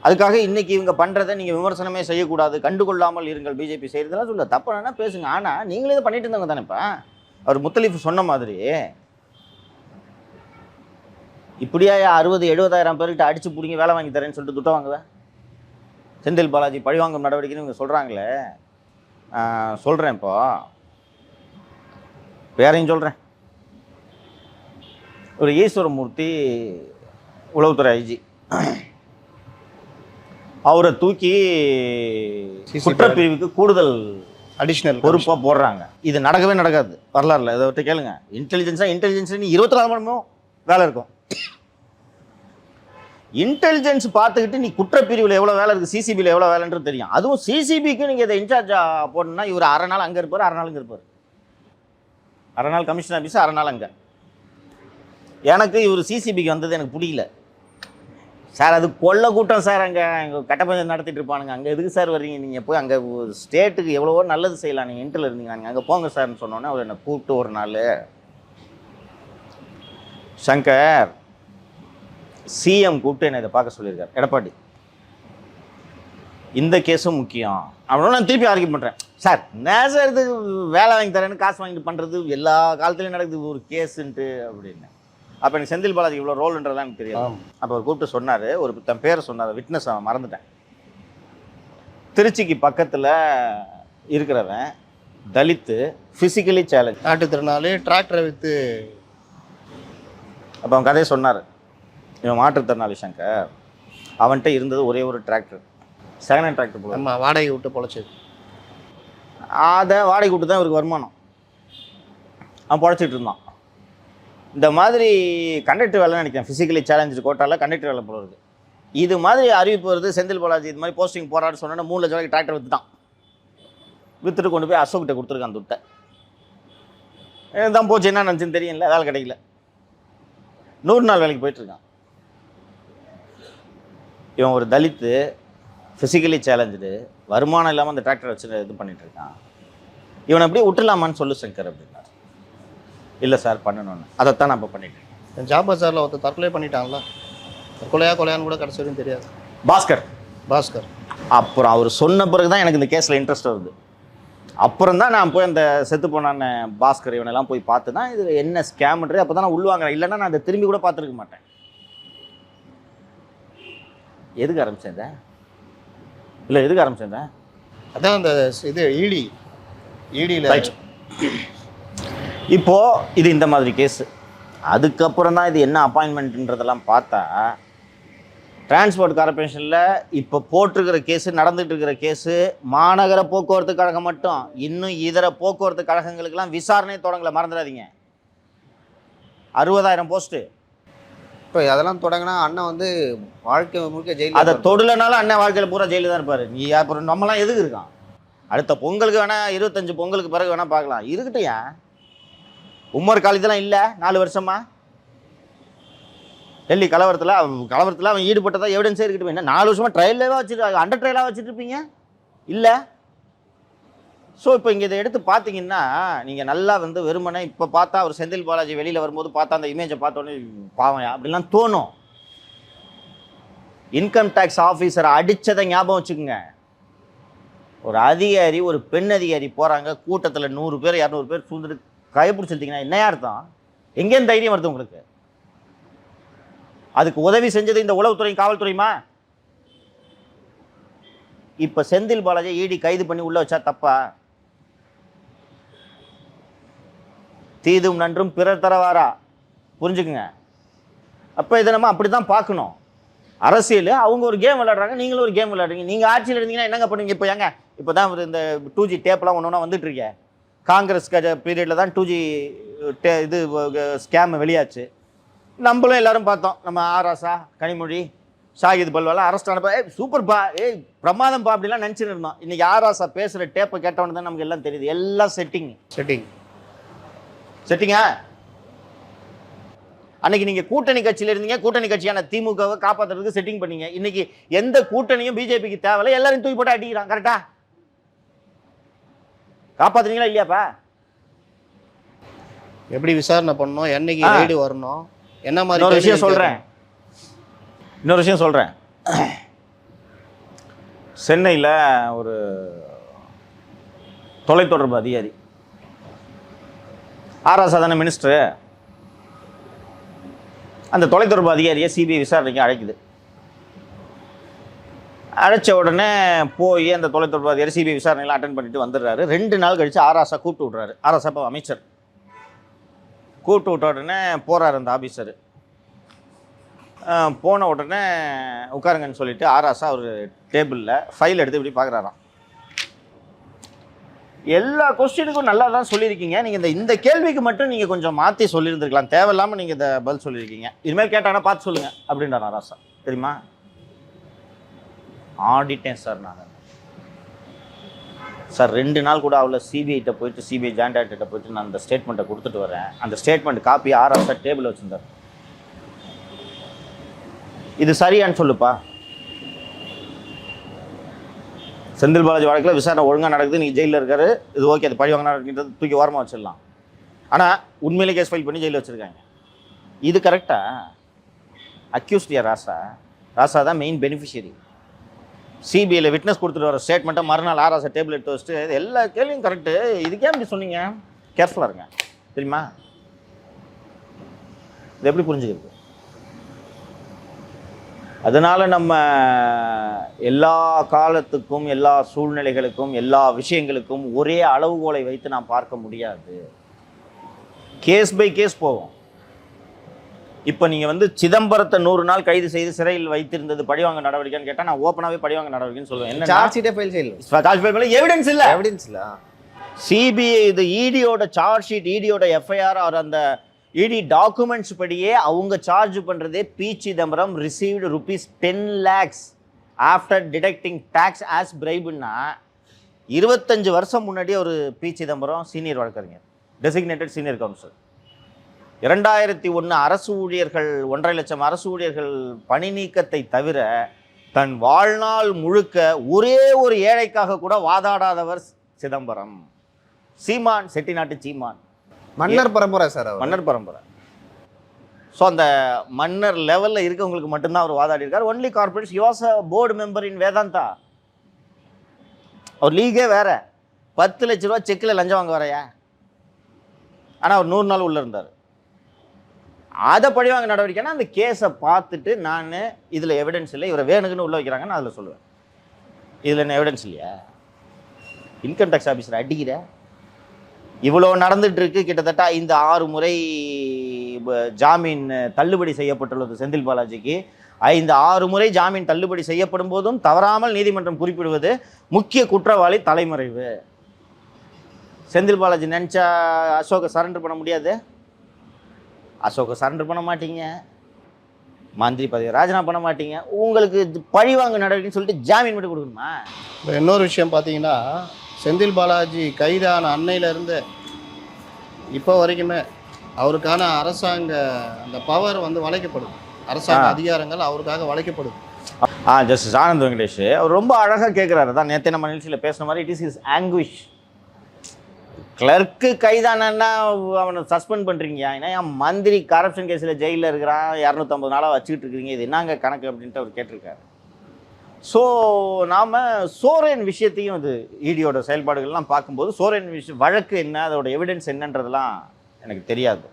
அதுக்காக இன்னைக்கு இவங்க பண்ணுறதை நீங்கள் விமர்சனமே செய்யக்கூடாது, கண்டுகொள்ளாமல் இருங்கள், பிஜேபி செய்கிறதெல்லாம் சொல்ல தப்பானா பேசுங்க. ஆனால் நீங்களே இதை பண்ணிட்டு இருந்தவங்க தானேப்பா. அவர் முத்தலீஃப் சொன்ன மாதிரி இப்படியா 60,000-70,000 பேர்கிட்ட அடிச்சு பிடிங்க வேலை வாங்கி தரேன்னு சொல்லிட்டு துட்ட வாங்குவேன்? செந்தில் பாலாஜி பழிவாங்கும் நடவடிக்கைன்னு இவங்க சொல்கிறாங்களே. சொல்கிறேன், இப்போ பேரையும் சொல்கிறேன். ஒரு ஈஸ்வரமூர்த்தி உளவுத்துறை ஐஜி, அவரை தூக்கி குற்றப்பிரிவுக்கு கூடுதல் அடிஷ்னல் பொறுப்பாக போடுறாங்க. இது நடக்கவே நடக்காது வரலாறுல. இதை விட்டு கேளுங்க. இன்டெலிஜென்ஸ் 24 மணி நேரமும் வேலை இருக்கும். இன்டெலிஜென்ஸ் பார்த்துக்கிட்டு நீ குற்றப்பிரிவில் எவ்வளோ வேலை இருக்குது, சிசிபியில் எவ்வளோ வேலைன்றது தெரியும். அதுவும் சிசிபிக்கு நீங்கள் இதை இன்சார்ஜாக போடணும்னா இவர் 1/2 நாள் அங்கே இருப்பார், 1/2 நாள் இங்கே இருப்பார். 1/2 நாள் கமிஷன் ஆஃபீஸ், 1/2 நாள் அங்கே. எனக்கு இவர் சிசிபிக்கு வந்தது எனக்கு பிடிக்கல சார். அது கொள்ள கூட்டம் சார். அங்கே கட்ட பஞ்சாயத்து நடத்திட்டு இருப்பானுங்க. அங்கே எதுக்கு சார் வர்றீங்க? நீங்கள் போய் அங்கே ஸ்டேட்டுக்கு எவ்வளவோ நல்லது செய்யலாம், நீங்கள் இன்டர்ல இருந்தீங்க, நீங்கள் அங்கே போங்க சார்னு சொன்னோன்னே அவர் என்னை கூப்பிட்டு ஒரு நாள், சங்கர் சிஎம் கூப்பிட்டு என்னை இதை பார்க்க சொல்லியிருக்கார், எடப்பாடி இந்த கேஸும் முக்கியம் அப்படின்னு. நான் திருப்பி ஆர்கியூ பண்ணுறேன், சார் நான் சார் இது வேலை வாங்கி தரேன்னு காசு வாங்கிட்டு பண்ணுறது எல்லா காலத்துலையும் நடக்குது ஒரு கேஸுன்ட்டு அப்படின்னு. அப்போ எனக்கு செந்தில் பாலாஜி இவ்வளோ ரோல்ன்றதான் எனக்கு தெரியாது. அப்போ அவர் கூப்பிட்டு சொன்னார், ஒரு தன் பேரை சொன்னார், விட்னஸ் அவன் மறந்துட்டேன். திருச்சிக்கு பக்கத்தில் இருக்கிறவன் தலித்து, ஃபிசிக்கலி சேலஞ்ச், மாற்றுத்திறனாளி, டிராக்டரை விற்று. அப்போ அவன் கதையை சொன்னார். இவன் மாற்றுத்திறனாளி சங்கர், அவன்கிட்ட இருந்தது ஒரே ஒரு டிராக்டர், செகண்ட் ஹேண்ட் டிராக்டர் போல. ஆமாம், வாடகை விட்டு பொழைச்சது. அதை வாடகை விட்டு தான் இவருக்கு வருமானம். அவன் பொழைச்சிட்டு இருந்தான். இந்த மாதிரி கண்டக்டர் வேலை நினைக்கிறேன், ஃபிசிக்கலி சேலஞ்சு கோட்டாவில் கண்டக்டர் வேலை போல இருக்குது. இது மாதிரி அறிவிப்பு வருது, செந்தில் பாலாஜி இது மாதிரி போஸ்டிங் போராடு சொன்னோன்னா 3 லட்சம் ரூபாய்க்கு டிராக்டர் விற்றுட்டான். விற்றுட்டு கொண்டு போய் அசோக்கிட்ட கொடுத்துருக்கான் துட்டை. தான் போச்சு, என்ன நினச்சின்னு தெரியல, வேலை கிடைக்கல, 100 நாள் வேலைக்கு போயிட்டுருக்கான். இவன் ஒரு தலித்து, ஃபிசிக்கலி சேலஞ்சு, வருமானம் இல்லாமல் அந்த டிராக்டர் வச்சு இது பண்ணிட்டு இருக்கான். இவனை அப்படியே விட்டுலாமான்னு சொல்லு சங்கர் அப்படின்னார். இல்லை சார் பண்ணணும்னு. அதைத்தான் நான் இப்போ பண்ணிட்டேன். ஜாப் பஜாரில் ஒருத்தர் தற்கொலை பண்ணிட்டாங்களா? தற்கொலையா கொலையான்னு கூட கடைசி வரையும் தெரியாது. பாஸ்கர். அப்புறம் அவர் சொன்ன பிறகு தான் எனக்கு இந்த கேஸில் இன்ட்ரெஸ்ட் வருது. அப்புறம் தான் நான் போய் அந்த செத்து போனான பாஸ்கர் இவனெல்லாம் போய் பார்த்து தான் இது என்ன ஸ்கேம்ன்றது அப்போ தான் நான் உள்வாங்கிறேன். இல்லைன்னா நான் அதை திரும்பி கூட பார்த்துருக்க மாட்டேன். எதுக்கு ஆரம்பிச்சேன்? அதான் அந்த இது ஈடியில் இப்போ இது இந்த மாதிரி கேஸு. அதுக்கப்புறம் தான் இது என்ன அப்பாயின்மெண்ட்ன்றதெல்லாம் பார்த்தா டிரான்ஸ்போர்ட் கார்பரேஷனில் இப்போ போட்டிருக்கிற கேஸு, நடந்துகிட்டு இருக்கிற கேஸு மாநகர போக்குவரத்து கழகம் மட்டும், இன்னும் இதர போக்குவரத்து கழகங்களுக்கெல்லாம் விசாரணை தொடங்கலை, மறந்துடாதீங்க. 60,000 போஸ்ட்டு. இப்போ அதெல்லாம் தொடங்கினா அண்ணன் வந்து வாழ்க்கை முழுக்க ஜெயிலில். அதை தொடலனாலும் அண்ணன் வாழ்க்கையில் பூரா ஜெயிலில் தான் இருப்பார். நீ அப்புறம் நம்மளாம் எதுக்கு இருக்கான்? அடுத்த பொங்கலுக்கு வேணால் 25 பொங்கலுக்கு பிறகு வேணால் பார்க்கலாம். இருக்கட்டையா, உமர் காலிதெல்லாம் இல்லை 4 வருஷமா டெல்லி கலவரத்தில் அவன் ஈடுபட்டதா எவிடன்ஸே இருக்கட்டும். என்ன 4 வருஷமாக ட்ரையலாக வச்சுட்டு அண்டர் ட்ரையலாக வச்சுட்டு இருப்பீங்க இல்லை? ஸோ இப்போ இங்கே இதை எடுத்து பார்த்தீங்கன்னா நீங்கள் நல்லா வந்து வெறுமனே இப்போ பார்த்தா அவர் செந்தில் பாலாஜி வெளியில் வரும்போது பார்த்தா அந்த இமேஜை பார்த்தோன்னே பாவம் அப்படிலாம் தோணும். இன்கம் டேக்ஸ் ஆஃபீஸரை அடித்ததை ஞாபகம் வச்சுக்கோங்க. ஒரு அதிகாரி, ஒரு பெண் அதிகாரி போகிறாங்க, கூட்டத்தில் 100 பேர் 200 பேர் சூழ்ந்துட்டு கைப்பிடிச்சிருந்தீங்கன்னா என்ன அர்த்தம்? எங்கேயும் தைரியம் வருது உங்களுக்கு? அதுக்கு உதவி செஞ்சது இந்த உளவுத்துறை காவல்துறையுமா? இப்போ செந்தில் பாலாஜி ஈடி கைது பண்ணி உள்ள வச்சா தப்பா? தீதும் நன்றும் பிறர் தரவாரா? புரிஞ்சுக்குங்க. அப்போ இதை நம்ம அப்படி தான் பார்க்கணும். அரசியல் அவங்க ஒரு கேம் விளையாடுறாங்க, நீங்களும் ஒரு கேம் விளையாடுறீங்க. நீங்கள் ஆட்சியில் இருந்தீங்கன்னா என்னங்க பண்ணுவீங்க? இப்போ ஏங்க இப்போ தான் இந்த 2G டேப்லாம் ஒன்று ஒன்றா வந்துட்டு இருக்கேன். காங்கிரஸ் பீரியடில் தான் 2G இது ஸ்கேம் வெளியாச்சு. நம்மளும் எல்லாரும் பார்த்தோம். நம்ம ஆராசா, கனிமொழி, ஷாகித் பல்வாலாம் அரெஸ்ட் ஆனப்போ சூப்பர்ப்பா, பிரமாதம்ப்பா அப்படிலாம் நினச்சிட்டு இருந்தோம். இன்றைக்கி ஆராசா பேசுகிற டேப்பை கேட்டவொன்னு தான் நமக்கு எல்லாம் தெரியுது. எல்லாம் செட்டிங்கா. அன்னைக்கு நீங்கள் கூட்டணி கட்சியில் இருந்தீங்க, கூட்டணி கட்சியான திமுகவை காப்பாற்றுறதுக்கு செட்டிங் பண்ணீங்க. இன்னைக்கு எந்த கூட்டணியும் பிஜேபிக்கு தேவையில்லை, எல்லாரும் தூக்கி போட்டு அடிக்கிறான். கரெக்டா? காப்பாற்றுறீங்களா இல்லையாப்பா? எப்படி விசாரணை பண்ணணும், என்னைக்கு ரைடு வரணும், என்ன மாதிரி? இன்னொரு விஷயம் சொல்கிறேன். சென்னையில் ஒரு தொலைத்தொடர்பு அதிகாரி, ஆராசா தானே மினிஸ்டரு, அந்த தொலைத்தொடர்பு அதிகாரியை சிபிஐ விசாரணைக்கு அழைக்குது. அழைச்ச உடனே போய் அந்த தொலைத்தொடர்பு அதிகாரி சிபிஐ விசாரணையில் அட்டன் பண்ணிட்டு வந்துடுறாரு. 2 நாள் கழித்து ஆராசா கூப்பிட்டு விட்றாரு. ஆராசா இப்போ அமைச்சர். கூப்பிட்டு விட்ட உடனே போகிறார் அந்த ஆஃபீஸரு. போன உடனே உட்காருங்கன்னு சொல்லிட்டு ஆராசா ஒரு டேபிளில் ஃபைல் எடுத்து இப்படி பார்க்குறாராம். எல்லா கொஸ்டினுக்கும் நல்லா தான் சொல்லியிருக்கீங்க, நீங்கள் இந்த கேள்விக்கு மட்டும் நீங்கள் கொஞ்சம் மாற்றி சொல்லியிருந்துருக்கலாம், தேவையில்லாமல் நீங்கள் இந்த பதில் சொல்லியிருக்கீங்க, இனிமேல் கேட்டாங்கன்னா பார்த்து சொல்லுங்கள் அப்படின்றார் ஆராசா. தெரியுமா? ஆடிட்டேன் சார் நான். சார் 2 நாள் கூட அவ்வளோ சிபிஐட்ட போயிட்டு, சிபிஐ ஜாயிண்ட் டைரக்டர்கிட்ட போயிட்டு நான் அந்த ஸ்டேட்மெண்ட்டை கொடுத்துட்டு வரேன். அந்த ஸ்டேட்மெண்ட் காப்பி ஆராசா டேபிள் வச்சுருந்தார். இது சரியான்னு சொல்லுப்பா. செந்தில் பாலாஜி வழக்கில் விசாரணை ஒழுங்காக நடக்குது, நீங்கள் ஜெயிலில் இருக்காரு, இது ஓகே, அது பழி வாங்க நடக்குன்றது தூக்கி ஓரமாக வச்சிடலாம். ஆனால் உண்மையிலே கேஸ் ஃபைல் பண்ணி ஜெயிலில் வச்சுருக்காங்க. இது கரெக்டாக? அக்யூஸ்டியா ராசா தான் மெயின் பெனிஃபிஷியரி. சிபிஐயில் விட்னஸ் கொடுத்துட்டு வர ஸ்டேட்மெண்ட்டை மறுநாள் ஆராசா டேபிள் எடுத்து வச்சுட்டு எல்லா கேள்வியும் கரெக்டு, இதுக்கே அப்படி சொன்னீங்க? கேர்ஃபுல்லாக இருங்க. தெரியுமா? இது எப்படி புரிஞ்சுக்கிறது? அதனால் நம்ம எல்லா காலத்துக்கும், எல்லா சூழ்நிலைகளுக்கும், எல்லா விஷயங்களுக்கும் ஒரே அளவுகோலை வைத்து நாம் பார்க்க முடியாது. கேஸ் பை கேஸ் போவோம். இப்போ நீங்கள் வந்து சிதம்பரத்தை 100 நாள் கைது செய்து சிறையில் வைத்திருந்தது பழிவாங்க நடவடிக்கைன்னு கேட்டால் நான் ஓப்பனாகவே பழிவாங்க நடவடிக்கைன்னு சொல்லுவேன். என்ன சார்ஜ் ஷீட்டே ஃபைல் செய்யல, எவிடன்ஸ் இல்லை. சிபிஐ இது இடியோட சார்ஜ் ஷீட், இடியோட எஃப்ஐஆர் ஆர் அந்த இடி டாக்குமெண்ட்ஸ் படியே அவங்க சார்ஜ் பண்ணுறதே P Chidambaram received ₹10 lakhs after deducting tax as பிரைபுன்னா 25 வருஷம் முன்னாடி ஒரு பி சிதம்பரம் சீனியர் வழக்கறிஞர், டெசிக்னேட்டட் சீனியர் கவுன்சில், 2001 அரசு ஊழியர்கள் 1.5 லட்சம் அரசு ஊழியர்கள் பணி நீக்கத்தை தவிர தன் வாழ்நாள் முழுக்க ஒரே ஒரு ஏழைக்காக கூட வாதாடாதவர் சிதம்பரம். சீமான், செட்டிநாட்டு சீமான், மன்னர் பரம்பரை சார் அவர். மன்னர் பரம்பரை. ஸோ அந்த மன்னர் லெவலில் இருக்கவங்களுக்கு மட்டும்தான் அவர் வாதாடி இருக்கார். Only corporates. You was a board member in Vedanta. அவர் லீகே வேற. 10 லட்ச ரூபா செக்கில் லஞ்சம் வாங்க வரையா? ஆனால் அவர் 100 நாள் உள்ளே இருந்தார். அதை பழிவாங்க நடவடிக்கைன்னா அந்த கேஸை பார்த்துட்டு நான் இதில் எவிடன்ஸ் இல்லை, இவரை வேணுக்குன்னு உள்ளே வைக்கிறாங்கன்னு அதில் சொல்லுவேன். இதில் என்ன எவிடன்ஸ் இல்லையா? இன்கம் டேக்ஸ் ஆஃபீஸர் அடிக்கிற இவ்வளோ நடந்துட்டு இருக்கு. கிட்டத்தட்ட 5-6 முறை ஜாமீன் தள்ளுபடி செய்யப்பட்டுள்ளது செந்தில் பாலாஜிக்கு. 5-6 முறை ஜாமீன் தள்ளுபடி செய்யப்படும் போதும் தவறாமல் நீதிமன்றம் குறிப்பிடுவது முக்கிய குற்றவாளி தலைமறைவு. செந்தில் பாலாஜி நினச்சா அசோகை சரண்டர் பண்ண முடியாது. அசோகை சரண்டர் பண்ண மாட்டீங்க, மந்திரி பதவியை ராஜினாமா பண்ண மாட்டீங்க. உங்களுக்கு பழிவாங்க நடவடிக்கைன்னு சொல்லிட்டு ஜாமீன் மட்டும் கொடுக்கணுமா? இப்போ இன்னொரு விஷயம் பார்த்தீங்கன்னா, செந்தில் பாலாஜி கைதான அன்னையிலேருந்து இப்போ வரைக்குமே அவருக்கான அரசாங்க அந்த பவர் வந்து வளைக்கப்படுது. அரசாங்க அதிகாரங்கள் அவருக்காக வளைக்கப்படுது. ஜஸ்டிஸ் ஆனந்த் வெங்கடேஷ் அவர் ரொம்ப அழகாக கேட்குறாரு. தான் நேற்று நம்ம நிகழ்ச்சியில் பேசுன மாதிரி, it is is anguish. Clerk கைதானா அவனை சஸ்பெண்ட் பண்ணுறீங்க, ஏன்னா என் மந்திரி கரப்ஷன் கேஸில் ஜெயிலில் இருக்கிறான், 250 நாளாக வச்சுக்கிட்டு இருக்கீங்க, இது என்னங்க கணக்கு அப்படின்ட்டு அவர் கேட்டிருக்காரு. ஸோ நாம் சோரன் விஷயத்தையும் இது இடியோட செயல்பாடுகள்லாம் பார்க்கும்போது சோரன் வழக்கு என்ன, அதோட எவிடன்ஸ் என்னன்றதெல்லாம் எனக்கு தெரியாது.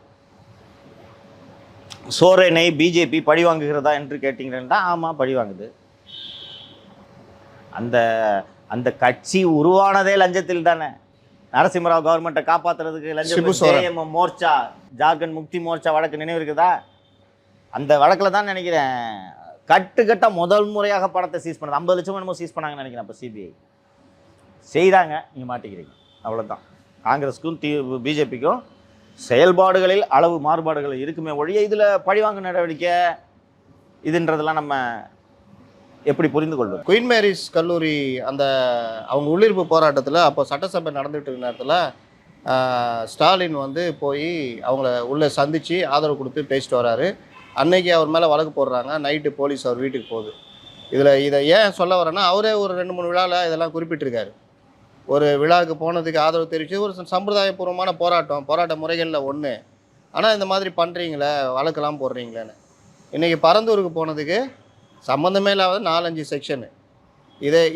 சோரனை பிஜேபி பழி வாங்குகிறதா என்று கேட்டீங்கன்னா ஆமாம், பழி வாங்குது. அந்த அந்த கட்சி உருவானதே லஞ்சத்தில் தானே. நரசிம்மராவ் கவர்மெண்ட்டை காப்பாற்றுறதுக்கு லஞ்சம் மோர்ச்சா, ஜார்க்கண்ட் முக்தி மோர்ச்சா வழக்கு நினைவு இருக்குதா? அந்த வழக்கில் தான் நினைக்கிறேன் கட்டுக்கட்டாக முதல் முறையாக பணத்தை சீஸ் பண்ணது. 50 லட்சம் என்னமோ சீஸ் பண்ணாங்கன்னு நினைக்கிறேன். அப்போ சிபிஐ செய்கிறாங்க, நீங்கள் மாட்டிக்கிறீங்க, அவ்வளோதான். காங்கிரஸுக்கும் பிஜேபிக்கும் செயல்பாடுகளில் அளவு மாறுபாடுகள் இருக்குமே ஒழிய இதில் பழிவாங்க நடவடிக்கை இதுன்றதெல்லாம் நம்ம எப்படி புரிந்து கொள்வது? குயின் மேரிஸ் கல்லூரி அந்த அவங்க உள்ளிருப்பு போராட்டத்தில் அப்போ சட்டசபை நடந்துகிட்டு இருக்க நேரத்தில் ஸ்டாலின் வந்து போய் அவங்கள உள்ளே சந்தித்து ஆதரவு கொடுத்து பேசிட்டு வராரு. அன்னைக்கு அவர் மேலே வழக்கு போடுறாங்க. நைட்டு போலீஸ் அவர் வீட்டுக்கு போகுது. இதை ஏன் சொல்ல வரேன்னா, அவரே ஒரு 2-3 விழாவில் இதெல்லாம் குறிப்பிட்டிருக்காரு. ஒரு விழாவுக்கு போனதுக்கு ஆதரவு தெரிவித்து ஒரு சம்பிரதாயபூர்வமான போராட்ட முறைகளில் ஒன்று. ஆனால் இந்த மாதிரி பண்ணுறீங்களே, வழக்கெல்லாம் போடுறீங்களேன்னு. இன்றைக்கி பரந்தூருக்கு போனதுக்கு சம்மந்தமே இல்லாத 4-5 செக்ஷனு.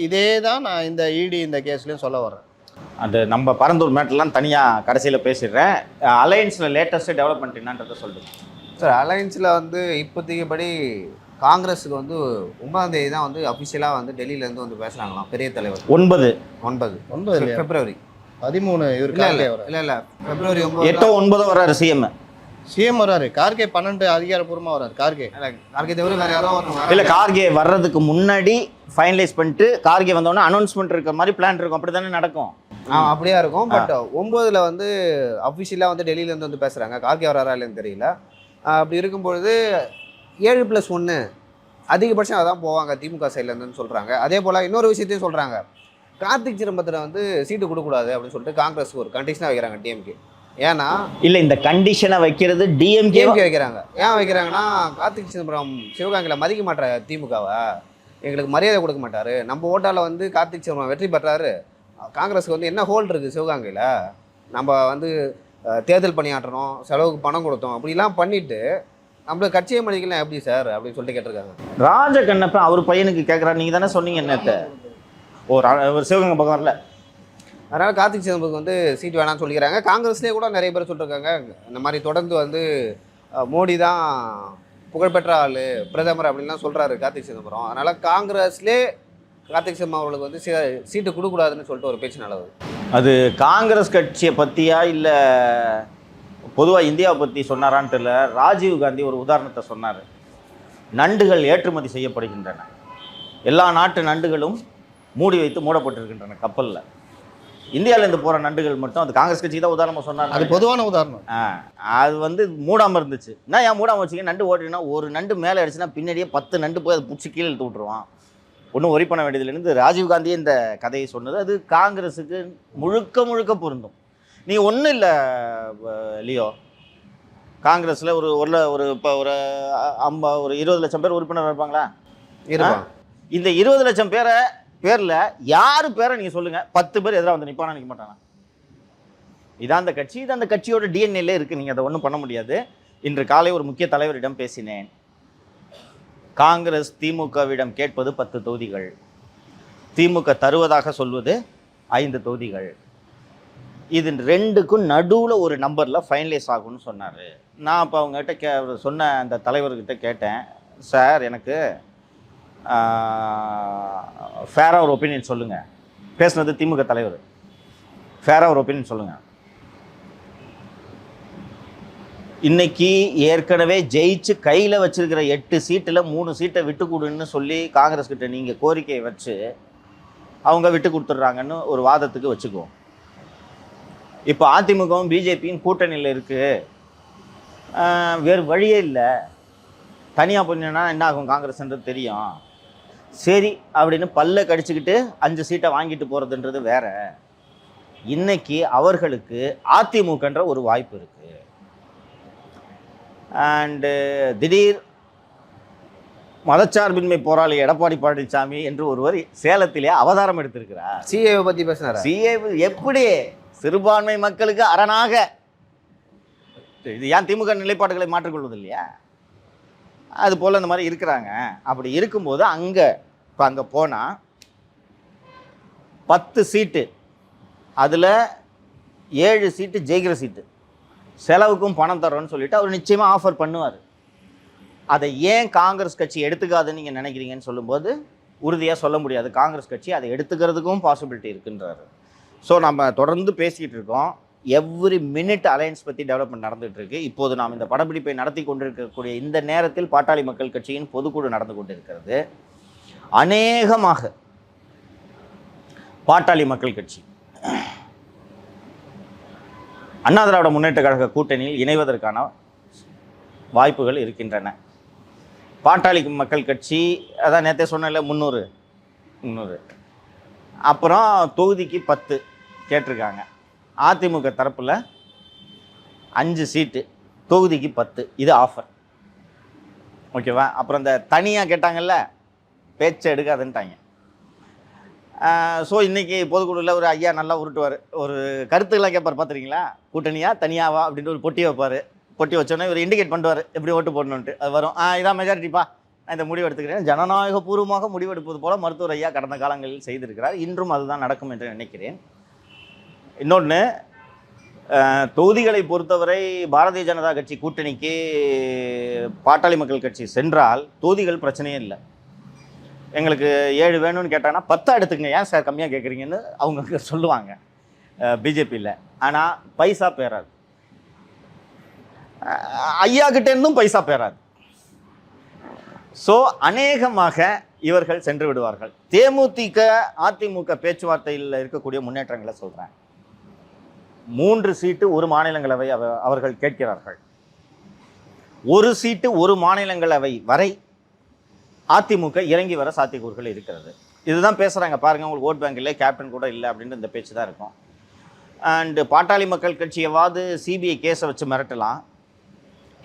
இதே தான் நான் இந்த இடி இந்த கேஸ்லேயும் சொல்ல வரேன். அது நம்ம பரந்தூர் மேட்டெல்லாம் தனியாக கடைசியில் பேசிடுறேன். அலையன்ஸில் லேட்டஸ்ட்டு டெவலப்மெண்ட் என்னன்றதை சொல்லுங்கள் சார். அலையன்ஸில் வந்து இப்போதைக்கு படி காங்கிரஸுக்கு வந்து 9ஆம் தேதி தான் வந்து அஃபிஷியலாக வந்து டெல்லியிலேருந்து வந்து பேசுகிறாங்களாம் பெரிய தலைவர். 9 பிப்ரவரி 13 இவர் இல்லை பிப்ரவரி 8-9 வர்றாரு சிஎம் வர்றாரு. கார்கே 12 அதிகாரப்பூர்வமாக வர்றாரு. கார்கே தவிர வேறு யாரோ இல்லை, கார்கே வர்றதுக்கு முன்னாடி ஃபைனலைஸ் பண்ணிட்டு கார்கே வந்தோடனே அனௌன்ஸ்மெண்ட் இருக்கிற மாதிரி பிளான் இருக்கும். அப்படி தானே நடக்கும்? அப்படியா இருக்கும். பட் 9ல் வந்து அஃபிஷியலாக வந்து டெல்லியிலேருந்து வந்து பேசுகிறாங்க. கார்கே வராரா இல்லைன்னு தெரியல. அப்படி இருக்கும்பொழுது 7+1 அதிகபட்சம் அதான் போவாங்க திமுக சைட்லேருந்துன்னு சொல்கிறாங்க. அதே போல் இன்னொரு விஷயத்தையும் சொல்கிறாங்க, கார்த்திக் சிதம்பரத்தில் வந்து சீட்டு கொடுக்கக்கூடாது அப்படின்னு சொல்லிட்டு காங்கிரஸுக்கு ஒரு கண்டிஷனாக வைக்கிறாங்க டிஎம்கே. ஏன்னா இல்லை, இந்த கண்டிஷனை வைக்கிறது டிஎம்கே வைக்கிறாங்க. ஏன் வைக்கிறாங்கன்னா, கார்த்திக் சிதம்பரம் சிவகங்கையில் மதிக்க மாட்டார் திமுகவை, எங்களுக்கு மரியாதை கொடுக்க மாட்டார். நம்ம ஓட்டால் வந்து கார்த்திக் சிதம்பரம் வெற்றி பெற்றாரு. காங்கிரஸுக்கு வந்து என்ன ஹோல்டு இருக்குது சிவகங்கையில், நம்ம வந்து தேர்தல் பணியாற்றணும், செலவுக்கு பணம் கொடுத்தோம், அப்படிலாம் பண்ணிவிட்டு நம்மளுக்கு கட்சியை மதிக்கலாம் எப்படி சார் அப்படின்னு சொல்லிட்டு கேட்டிருக்காங்க. ராஜகண்ணப்பன் அவர் பையனுக்கு கேட்குறாரு. நீங்கள் தானே சொன்னீங்க என்னத்தை ஒரு சிவகங்கை பக்கம் வரல. அதனால் கார்த்திக் சிதம்பரத்துக்கு வந்து சீட் வேணாம்னு சொல்லிக்கிறாங்க. காங்கிரஸ்லேயே கூட நிறைய பேர் சொல்லியிருக்காங்க, இந்த மாதிரி தொடர்ந்து வந்து மோடி தான் புகழ்பெற்ற ஆள், பிரதமர் அப்படின்லாம் சொல்கிறாரு கார்த்திக் சிதம்பரம். அதனால் காங்கிரஸ்லேயே கார்த்திக் சிதம்பரம் அவர்களுக்கு வந்து சீட்டு கொடுக்கூடாதுன்னு சொல்லிட்டு ஒரு பேச்சு நடக்குது. அது காங்கிரஸ் கட்சியை பற்றியா இல்லை பொதுவாக இந்தியாவை பற்றி சொன்னாரான்னு தெரியல. ராஜீவ் காந்தி ஒரு உதாரணத்தை சொன்னார். நண்டுகள் ஏற்றுமதி செய்யப்படுகின்றன, எல்லா நாட்டு நண்டுகளும் மூடி வைத்து மூடப்பட்டிருக்கின்றன கப்பலில். இந்தியாவிலேருந்து போகிற நண்டுகள் மட்டும், அது காங்கிரஸ் கட்சிக்கு தான் உதாரணமாக சொன்னார். அது பொதுவான உதாரணம். அது வந்து மூடாமல் இருந்துச்சு. நான் ஏன் மூடாமல் வச்சுக்க, நண்டு ஓட்டினா ஒரு நண்டு மேலே அடிச்சுன்னா பின்னாடியே 10 நண்டு போய் அதை பிடிச்சி கீழே இழுத்து விட்ருவான். ஒன்றும் ஒரி பண்ண வேண்டியதுலேருந்து ராஜீவ்காந்தியே இந்த கதையை சொன்னது. அது காங்கிரஸுக்கு முழுக்க முழுக்க பொருந்தும். நீ ஒன்றும் இல்லை லியோ, காங்கிரஸில் ஒரு இப்போ ஒரு 20 லட்சம் பேர் உறுப்பினர் இருப்பாங்களா? இருப்பாங்க. இந்த 20 லட்சம் பேரில் யார் பேரை நீங்கள் சொல்லுங்கள், 10 பேர் எதிராக வந்து நிற்பானா நிற்க மாட்டானா? இதான் அந்த கட்சி, இது அந்த கட்சியோட டிஎன்ஏல இருக்குது. நீங்கள் அதை ஒன்றும் பண்ண முடியாது. இன்று காலை ஒரு முக்கிய தலைவரிடம் பேசினேன். காங்கிரஸ் திமுகவிடம் கேட்பது 10 தொகுதிகள், திமுக தருவதாக சொல்வது 5 தொகுதிகள். இது 2க்கும் நடுவில் ஒரு நம்பரில் ஃபைனலைஸ் ஆகும்னு சொன்னார். நான் அப்போ அவங்ககிட்ட சொன்ன அந்த தலைவர்கிட்ட கேட்டேன், சார் எனக்கு ஃபேராக ஒரு ஒப்பீனியன் சொல்லுங்கள். பேசுனது திமுக தலைவர். ஃபேராக ஒரு ஒப்பீனியன் சொல்லுங்கள். இன்னைக்கு ஏற்கனவே ஜெயிச்சு கையில் வச்சிருக்கிற 8 சீட்டில் 3 சீட்டை விட்டு கொடுன்னு சொல்லி காங்கிரஸ் கிட்ட நீங்கள் கோரிக்கையை வச்சு அவங்க விட்டு கொடுத்துட்றாங்கன்னு ஒரு வாதத்துக்கு வச்சுக்குவோம். இப்போ அதிமுகவும் பிஜேபியும் கூட்டணியில் இருக்குது, வேறு வழியே இல்லை, தனியாக போனீங்கன்னா என்ன ஆகும் காங்கிரஸ்ன்றது தெரியும், சரி அப்படின்னு பல்ல கடிச்சுக்கிட்டு 5 சீட்டை வாங்கிட்டு போகிறதுன்றது வேற. இன்னைக்கு அவர்களுக்கு அதிமுகன்ற ஒரு வாய்ப்பு இருக்குது. அண்டு திடீர் மதச்சார்பின்மை போராளி எடப்பாடி பழனிசாமி என்று ஒருவர் சேலத்திலே அவதாரம் எடுத்திருக்கிறார். சிஏவை பற்றி பேசினார். சிஏ எப்படி சிறுபான்மை மக்களுக்கு அரணாக, இது ஏன் திமுக நிலைப்பாடுகளை மாற்றிக்கொள்வது இல்லையா? அது போல் இந்த மாதிரி இருக்கிறாங்க. அப்படி இருக்கும்போது இப்போ அங்கே போனால் 10 சீட்டு, அதில் 7 சீட்டு ஜெயிக்கிற சீட்டு, செலவுக்கும் பணம் தரோன்னு சொல்லிட்டு அவர் நிச்சயமாக ஆஃபர் பண்ணுவார். அதை ஏன் காங்கிரஸ் கட்சி எடுத்துக்காதுன்னு நீங்கள் நினைக்கிறீங்கன்னு சொல்லும்போது உறுதியாக சொல்ல முடியாது. காங்கிரஸ் கட்சி அதை எடுத்துக்கிறதுக்கும் பாசிபிலிட்டி இருக்குன்றாரு. ஸோ நம்ம தொடர்ந்து பேசிக்கிட்டு இருக்கோம். எவ்ரி மினிட் அலையன்ஸ் பற்றி டெவலப்மெண்ட் நடந்துகிட்டு இருக்கு. இப்போது நாம் இந்த படப்பிடிப்பை நடத்தி கொண்டிருக்கக்கூடிய இந்த நேரத்தில் பாட்டாளி மக்கள் கட்சியின் பொதுக்குழு நடந்து கொண்டிருக்கிறது. அநேகமாக பாட்டாளி மக்கள் கட்சி அண்ணா திராவிட முன்னேற்ற கழக கூட்டணியில் இணைவதற்கான வாய்ப்புகள் இருக்கின்றன. பாட்டாளி மக்கள் கட்சி அதான் நேற்றே சொன்னல 300 அப்புறம் தொகுதிக்கு 10 கேட்டிருக்காங்க. அதிமுக தரப்பில் 5 சீட்டு, தொகுதிக்கு 10, இது ஆஃபர். ஓகேவா? அப்புறம் இந்த தனியாக கேட்டாங்கல்ல, பேச்சை எடுக்காதுன்ட்டாங்க. ஸோ இன்றைக்கி பொதுக்குழுவில் ஒரு ஐயா நல்லா உருட்டுவார், ஒரு கருத்துக்கெல்லாம் கேட்பார். பார்த்துருக்கீங்களா? கூட்டணியா தனியாவா அப்படின்ட்டு ஒரு பொட்டி வைப்பார். பொட்டி வச்சோன்னே இவர் இண்டிகேட் பண்ணுவார் எப்படி ஓட்டு போடணுன்ட்டு. அது வரும், இதான் மெஜாரிட்டிப்பா, நான் இந்த முடிவு எடுத்துக்கிறேன். ஜனநாயகபூர்வமாக முடிவெடுப்பது போல மருத்துவர் ஐயா கடந்த காலங்களில் செய்திருக்கிறார். இன்றும் அதுதான் நடக்கும் என்று நினைக்கிறேன். இன்னொன்று, தொகுதிகளை பொறுத்தவரை பாரதிய ஜனதா கட்சி கூட்டணிக்கு பாட்டாளி மக்கள் கட்சி சென்றால் தொகுதிகள் பிரச்சனையே இல்லை. எங்களுக்கு 7 வேணும்னு கேட்டாங்கன்னா 10 எடுத்துக்கங்க, ஏன் சார் கம்மியாக கேட்குறீங்கன்னு அவங்க சொல்லுவாங்க பிஜேபியில். ஆனால் பைசா பேராது, ஐயா கிட்டேருந்தும் பைசா பேராது. ஸோ அநேகமாக இவர்கள் சென்று விடுவார்கள். தேமுதிக அதிமுக பேச்சுவார்த்தையில் இருக்கக்கூடிய முன்னேற்றங்களை சொல்கிறேன். 3 சீட்டு 1 மாநிலங்களவை அவர்கள் கேட்கிறார்கள். 1 சீட்டு 1 மாநிலங்களவை வரை அதிமுக இறங்கி வர சாத்தியக்கூறுகள் இருக்கிறது. இதுதான் பேசுகிறாங்க. பாருங்கள், உங்களுக்கு ஓட் பேங்க் இல்லை, கேப்டன் கூட இல்லை அப்படின்ற இந்த பேச்சு தான் இருக்கும். அண்டு பாட்டாளி மக்கள் கட்சியவாது சிபிஐ கேஸை வச்சு மிரட்டலாம்,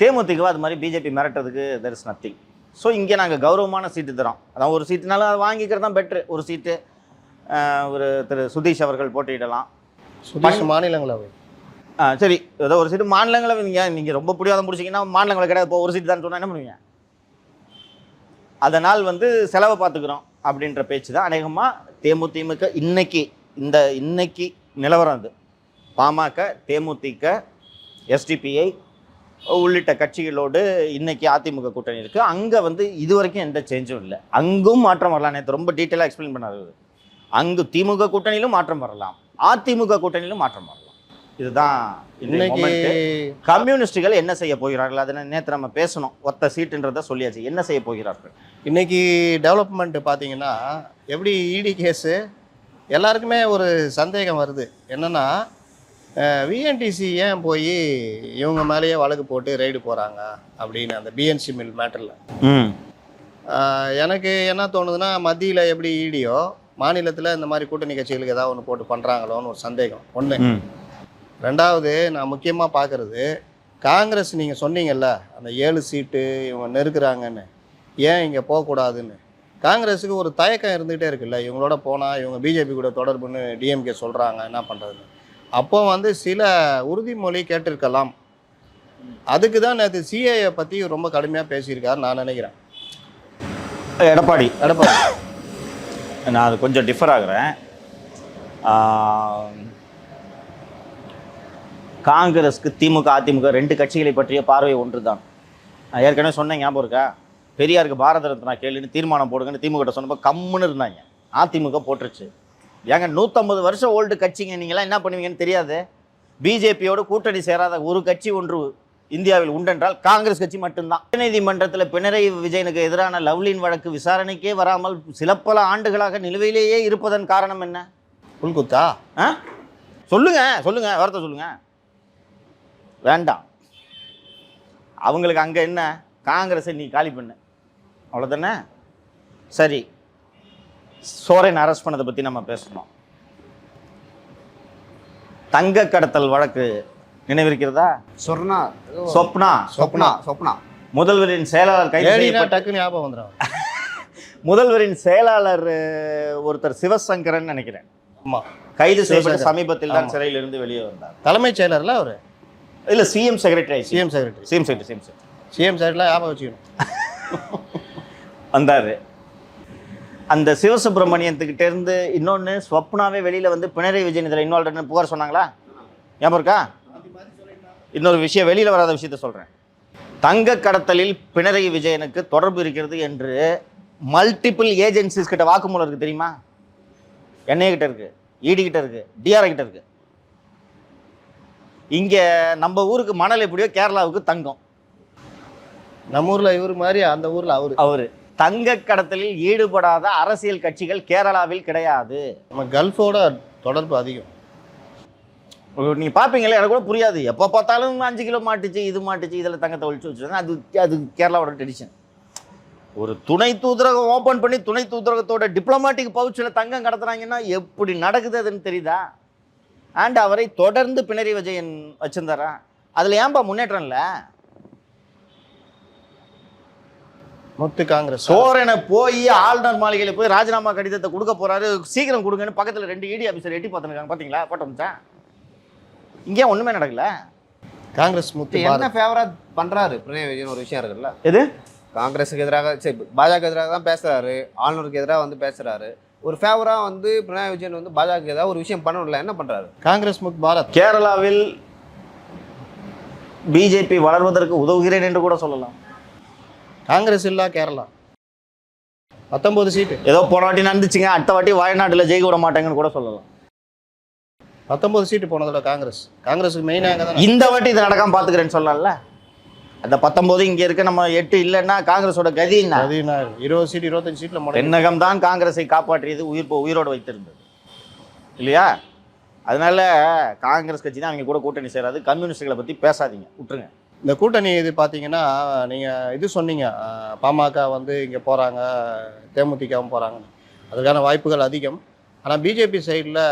தேமுதிகவா அது மாதிரி பிஜேபி மிரட்டுறதுக்கு தெர் இஸ் நத்திங். ஸோ இங்கே நாங்கள் கௌரவமான சீட்டு தரோம். அதான் ஒரு சீட்டுனாலும் அதை வாங்கிக்கிறது தான் பெட்ரு. ஒரு சீட்டு ஒரு திரு சுதீஷ் அவர்கள் போட்டியிடலாம். சுதீஷ் மாநிலங்களவை சரி, ஏதோ ஒரு சீட்டு மாநிலங்களவை. நீங்கள் ரொம்ப பிடிவாதம் பிடிச்சிங்கன்னா மாநிலங்களவை கிடையாது, இப்போ ஒரு சீட்டு தான் சொன்னால் என்ன பண்ணுவீங்க? அதனால் செலவை பார்த்துக்கிறோம் அப்படின்ற பேச்சு தான் அநேகமாக தேமுதிக இன்னைக்கு நிலவரம். அது பாமக, தேமுதிக, எஸ்டிபிஐ உள்ளிட்ட கட்சிகளோடு இன்னைக்கு அதிமுக கூட்டணி இருக்குது. அங்கே இது வரைக்கும் எந்த சேஞ்சும் இல்லை. அங்கும் மாற்றம் வரலாம். நேற்று ரொம்ப டீட்டெயிலாக எக்ஸ்பிளைன் பண்ணாரு. அங்கு திமுக கூட்டணியிலும் மாற்றம் வரலாம், அதிமுக கூட்டணியிலும் மாற்றம் வரலாம். இதுதான் இன்னைக்கு. கம்யூனிஸ்டுகள் என்ன செய்ய போகிறார்கள்? அதை நேற்று நம்ம பேசணும். ஒத்த சீட்டுன்றதை சொல்லியாச்சு. என்ன செய்ய போகிறார்கள்? இன்னைக்கு டெவலப்மெண்ட் பார்த்தீங்கன்னா, எப்படி இடி கேஸு எல்லாருக்குமே ஒரு சந்தேகம் வருது. என்னென்னா, விஎன்டிசி ஏன் போய் இவங்க மேலேயே வழக்கு போட்டு ரைடு போகிறாங்க அப்படின்னு, அந்த பிஎன்சி மில் மேட்டரில் எனக்கு என்ன தோணுதுன்னா மத்தியில் எப்படி ஈடியோ மாநிலத்தில் இந்த மாதிரி கூட்டணி கட்சிகளுக்கு ஏதாவது ஒன்று போட்டு பண்ணுறாங்களோன்னு ஒரு சந்தேகம் ஒன்று. ரெண்டாவது நான் முக்கியமாக பார்க்குறது காங்கிரஸ், நீங்கள் சொன்னீங்கல்ல அந்த 7 சீட்டு இவங்க நெருக்குறாங்கன்னு, ஏன் இங்கே போகக்கூடாதுன்னு. காங்கிரஸுக்கு ஒரு தயக்கம் இருந்துகிட்டே இருக்குல்ல, இவங்களோட போனால் இவங்க பிஜேபி கூட தொடர்புன்னு டிஎம்கே சொல்கிறாங்க, என்ன பண்ணுறதுன்னு. அப்போ வந்து சில உறுதிமொழி கேட்டிருக்கலாம். அதுக்கு தான் நேற்று சிஏஏ பற்றி ரொம்ப கடுமையாக பேசியிருக்காரு நான் நினைக்கிறேன் எடப்பாடி. நான் அது கொஞ்சம் டிஃபர் ஆகுறேன். காங்கிரஸுக்கு திமுக அதிமுக 2 கட்சிகளை பற்றிய பார்வை ஒன்று தான். நான் ஏற்கனவே சொன்னேன், ஞாபகம் இருக்கா? பெரியாருக்கு பாரத ரத்னா கேளுன்னு தீர்மானம் போடுங்கன்னு திமுக சொன்னப்போ கம்முன்னு இருந்தாங்க. அதிமுக போட்டுருச்சு. ஏங்க 150 வருஷம் ஓல்டு கட்சிங்க, நீங்களாம் என்ன பண்ணுவீங்கன்னு தெரியாது. பிஜேபியோட கூட்டணி சேராத ஒரு கட்சி ஒன்று இந்தியாவில் உண்டென்றால் காங்கிரஸ் கட்சி மட்டும்தான். உச்சநீதிமன்றத்தில் பினராயி விஜயனுக்கு எதிரான லவ்லின் வழக்கு விசாரணைக்கே வராமல் சில பல ஆண்டுகளாக நிலுவையிலேயே இருப்பதன் காரணம் என்ன? புல்குத்தா? சொல்லுங்க வார்த்தை சொல்லுங்க. வேண்டாம். அவங்களுக்கு அங்கே என்ன, காங்கிரஸை நீ காலி பண்ணு, அவ்வளோதானே. சரி, சோரன் அரெஸ்ட் பண்ணதை பற்றி நம்ம பேசணும். தங்க கடத்தல் வழக்கு நினைவிருக்கிறதா? சொப்னா முதல்வரின் செயலாளர் கைது டக்குன்னு ஞாபகம் வந்துடும். முதல்வரின் செயலாளர் ஒருத்தர் சிவசங்கரன் நினைக்கிறேன். ஆமாம், கைது செய்யப்பட்ட சமீபத்தில் தான் சிறையில் இருந்து வெளியே வந்தார். தலைமைச் செயலர்ல அவர் இல்லை, சிஎம் செக்ரட்டரி ஞாபகம் வச்சுக்கணும். வந்தார். அந்த சிவசுப்பிரமணியத்துக்கிட்ட இருந்து இன்னொன்று ஸ்வப்னாவே வெளியில் வந்து பினராயி விஜயன் இதில் இன்வால்வ்டுன்னு புகார் சொன்னாங்களா? ஞாபகம் இருக்கா? இன்னொரு விஷயம், வெளியில் வராத விஷயத்த சொல்கிறேன். தங்க கடத்தலில் பினராயி விஜயனுக்கு தொடர்பு இருக்கிறது என்று மல்டிபிள் ஏஜென்சிஸ் கிட்ட வாக்குமூலம் இருக்குது தெரியுமா? என்ஐஏ கிட்ட இருக்குது, இடி கிட்ட இருக்குது, டிஆர்ஐ கிட்ட இருக்குது. இங்கே நம்ம ஊருக்கு மணல் எப்படியோ கேரளாவுக்கு தங்கம். நம்ம ஊரில் இவர் மாதிரி அந்த ஊரில் அவர். தங்க கடத்தலில் ஈடுபடாத அரசியல் கட்சிகள் கேரளாவில் கிடையாது. நம்ம கல்ஃபோட தொடர்பு அதிகம். நீங்கள் பார்ப்பீங்களே, எனக்கு கூட புரியாது. எப்போ பார்த்தாலும் 5 கிலோ மாட்டுச்சு, இது மாட்டுச்சு, இதில் தங்கத்தை ஒழிச்சு வச்சுருந்தாங்க. அது கேரளாவோட ட்ரெடிஷன். ஒரு துணை தூதரகம் ஓப்பன் பண்ணி துணை தூதரகத்தோட டிப்ளமேட்டிக் பவுச்சில் தங்கம் கடத்துறாங்கன்னா எப்படி நடக்குது அதுன்னு தெரியுதா? அண்ட் அவரை தொடர்ந்து பினராயி விஜயன் வச்சிருந்தாரா? அதில் ஏன்பா முன்னேற்றம் இல்லை? மொத்த காங்கிரஸ் சோரனை போய் ஆளுநர் மாளிகையில் போய் ராஜினாமா கடிதத்தை கொடுக்க போறாரு, சீக்கிரம் கொடுங்கன்னு பக்கத்தில் 2 இடி ஆஃபீஸர் எட்டி பார்த்துருக்காங்க. பார்த்தீங்களா? போட்டோம்ச்சா? இங்கே ஒன்றுமே நடக்கல. காங்கிரஸ் என்ன ஃபேவரா பண்றாரு பினராயி விஜயன் ஒரு விஷயம் இருக்குல்ல. எது? காங்கிரஸுக்கு எதிராக, சரி பாஜக எதிராக தான் பேசுறாரு, ஆளுநருக்கு எதிராக வந்து பேசுறாரு. ஒரு ஃபேவரா வந்து பினராயி விஜயன் வந்து பாஜக ஏதாவது ஒரு விஷயம் பண்ணணும்ல, என்ன பண்றாரு? காங்கிரஸ் முக் பாரத். கேரளாவில் பிஜேபி வளர்வதற்கு உதவுகிறேன் என்று கூட சொல்லலாம். காங்கிரஸ் இல்லா கேரளா 19 சீட்டு ஏதோ போன வாட்டி நடந்துச்சுங்க, அடுத்த வாட்டி வயநாட்டில் ஜெயிக்க விட மாட்டாங்கன்னு கூட சொல்லலாம். 19 சீட்டு போனதோட காங்கிரஸுக்கு மெயினாக இந்த வாட்டி இது நடக்காம பார்த்துக்கிறேன்னு சொல்லலாம்ல. அந்த 19 இங்கே இருக்க, நம்ம 8 இல்லைன்னா காங்கிரஸோட கதி என்ன? 20 சீட்டு 25 சீட்டில் தென்னகம் தான் காங்கிரஸை காப்பாற்றியது, உயிரோடு வைத்திருந்தது இல்லையா? அதனால காங்கிரஸ் கட்சி தான் அவங்க கூட கூட்டணி சேராது. கம்யூனிஸ்டுகளை பற்றி பேசாதீங்க, விட்டுருங்க. இந்த கூட்டணி இது பார்த்தீங்கன்னா, நீங்கள் இது சொன்னீங்க, பாமக வந்து இங்கே போகிறாங்க, தேமுதிகவும் போகிறாங்கன்னு. அதுக்கான வாய்ப்புகள் அதிகம். ஆனால் பிஜேபி சைடில்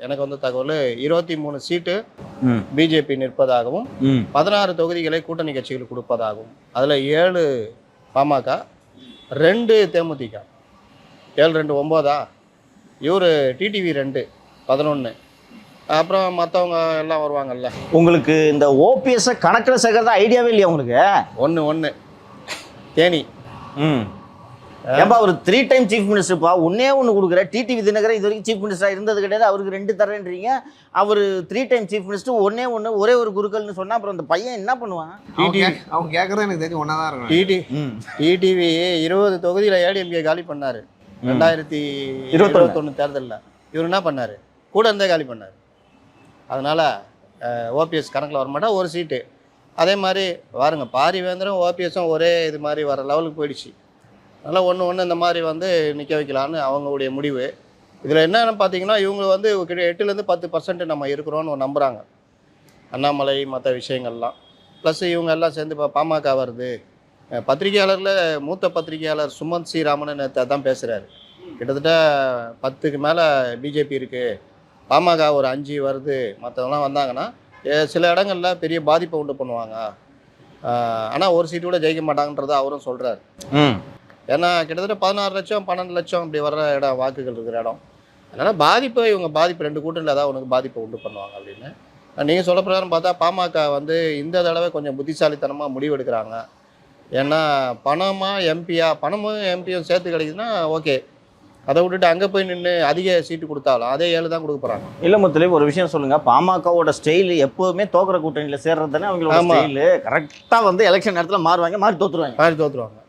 எனக்கு வந்து தகவல் 23 சீட்டு பிஜேபி நிற்பதாகவும் 16 தொகுதிகளை கூட்டணி கட்சிகள் கொடுப்பதாகவும், அதில் 7 பாமக, 2 தேமுதிக, 7 2 9 இவர் டிடிவி 2 11, அப்புறம் மற்றவங்க எல்லாம் வருவாங்கல்ல. உங்களுக்கு இந்த ஓபிஎஸ் கணக்கில் சேர்க்கறதா ஐடியாவே இல்லையா உங்களுக்கு? ஒன்று தேனி. ஏன்பா ஒரு 3 டைம் சீஃப் மினிஸ்டர்ப்பா, ஒன்னே ஒன்று கொடுக்குற. டிடிவி தினகரன் இது வரைக்கும் சீஃப் மினிஸ்டராக இருந்தது கிடையாது, அவருக்கு 2 தரேன்றீங்க. அவர் 3 டைம் சீஃப் மினிஸ்டர், ஒரே ஒரு குருக்கள்னு சொன்னால் அப்புறம் அந்த பையன் என்ன பண்ணுவான்? அவங்க கேட்குறது எனக்கு தெரிஞ்சு ஒன்றா தான் இருக்கும். டிடிவி 20 தொகுதியில் ஏடிஎம்கே காலி பண்ணார் 2021 தேர்தலில். இவர் என்ன பண்ணார்? கூட இருந்தே காலி பண்ணார். அதனால் ஓபிஎஸ் கணக்கில் வரமாட்டா, ஒரு சீட்டு. அதே மாதிரி பாருங்க, பாரிவேந்திரம் ஓபிஎஸும் ஒரே இது மாதிரி வர லெவலுக்கு போயிடுச்சு. அதனால் ஒன்று இந்த மாதிரி வந்து நிற்க வைக்கலான்னு அவங்களுடைய முடிவு. இதில் என்னென்னு பார்த்தீங்கன்னா, இவங்க வந்து 8லேருந்து 10% நம்ம இருக்கிறோன்னு நம்புகிறாங்க, அண்ணாமலை மற்ற விஷயங்கள்லாம். ப்ளஸ் இவங்க எல்லாம் சேர்ந்து இப்போ பாமக வருது, பத்திரிகையாளரில் மூத்த பத்திரிகையாளர் சுமந்த் ஸ்ரீராமன் நேற்று தான் பேசுகிறாரு. கிட்டத்தட்ட 10க்கு மேலே பிஜேபி இருக்குது, பாமக ஒரு 5 வருது, மற்றவங்களாம் வந்தாங்கன்னா சில இடங்களில் பெரிய பாதிப்பை உண்டு பண்ணுவாங்க, ஆனால் ஒரு சீட்டு கூட ஜெயிக்க மாட்டாங்கன்றதை அவரும் சொல்கிறார். ஏன்னா கிட்டத்தட்ட 16 லட்சம் 12 லட்சம் இப்படி வர்ற இடம் வாக்குகள் இருக்கிற இடம். அதனால் இவங்க பாதிப்பு 2 கூட்டணியில் ஏதாவது உனக்கு பாதிப்பை உண்டு பண்ணுவாங்க அப்படின்னு. நீங்கள் சொல்ல பிரகாரம் பார்த்தா பாமக வந்து இந்த தடவை கொஞ்சம் புத்திசாலித்தனமாக முடிவெடுக்கிறாங்க. ஏன்னா பணமும் எம்பியும் சேர்த்து கிடைக்குதுன்னா ஓகே, அதை விட்டுட்டு அங்கே போய் நின்று அதிக சீட்டு கொடுத்தாலும் அதே 7 தான் கொடுக்க போகிறாங்க. இல்லை முத்துலீம், ஒரு விஷயம் சொல்லுங்க, பாமகவோட ஸ்டைல் எப்போவுமே தோக்குற கூட்டணியில் சேர்றது தானே அவங்களோட ஸ்டைலு. கரெக்டாக வந்து எலெக்ஷன் நேரத்தில் மாறி தோற்றுருவாங்க.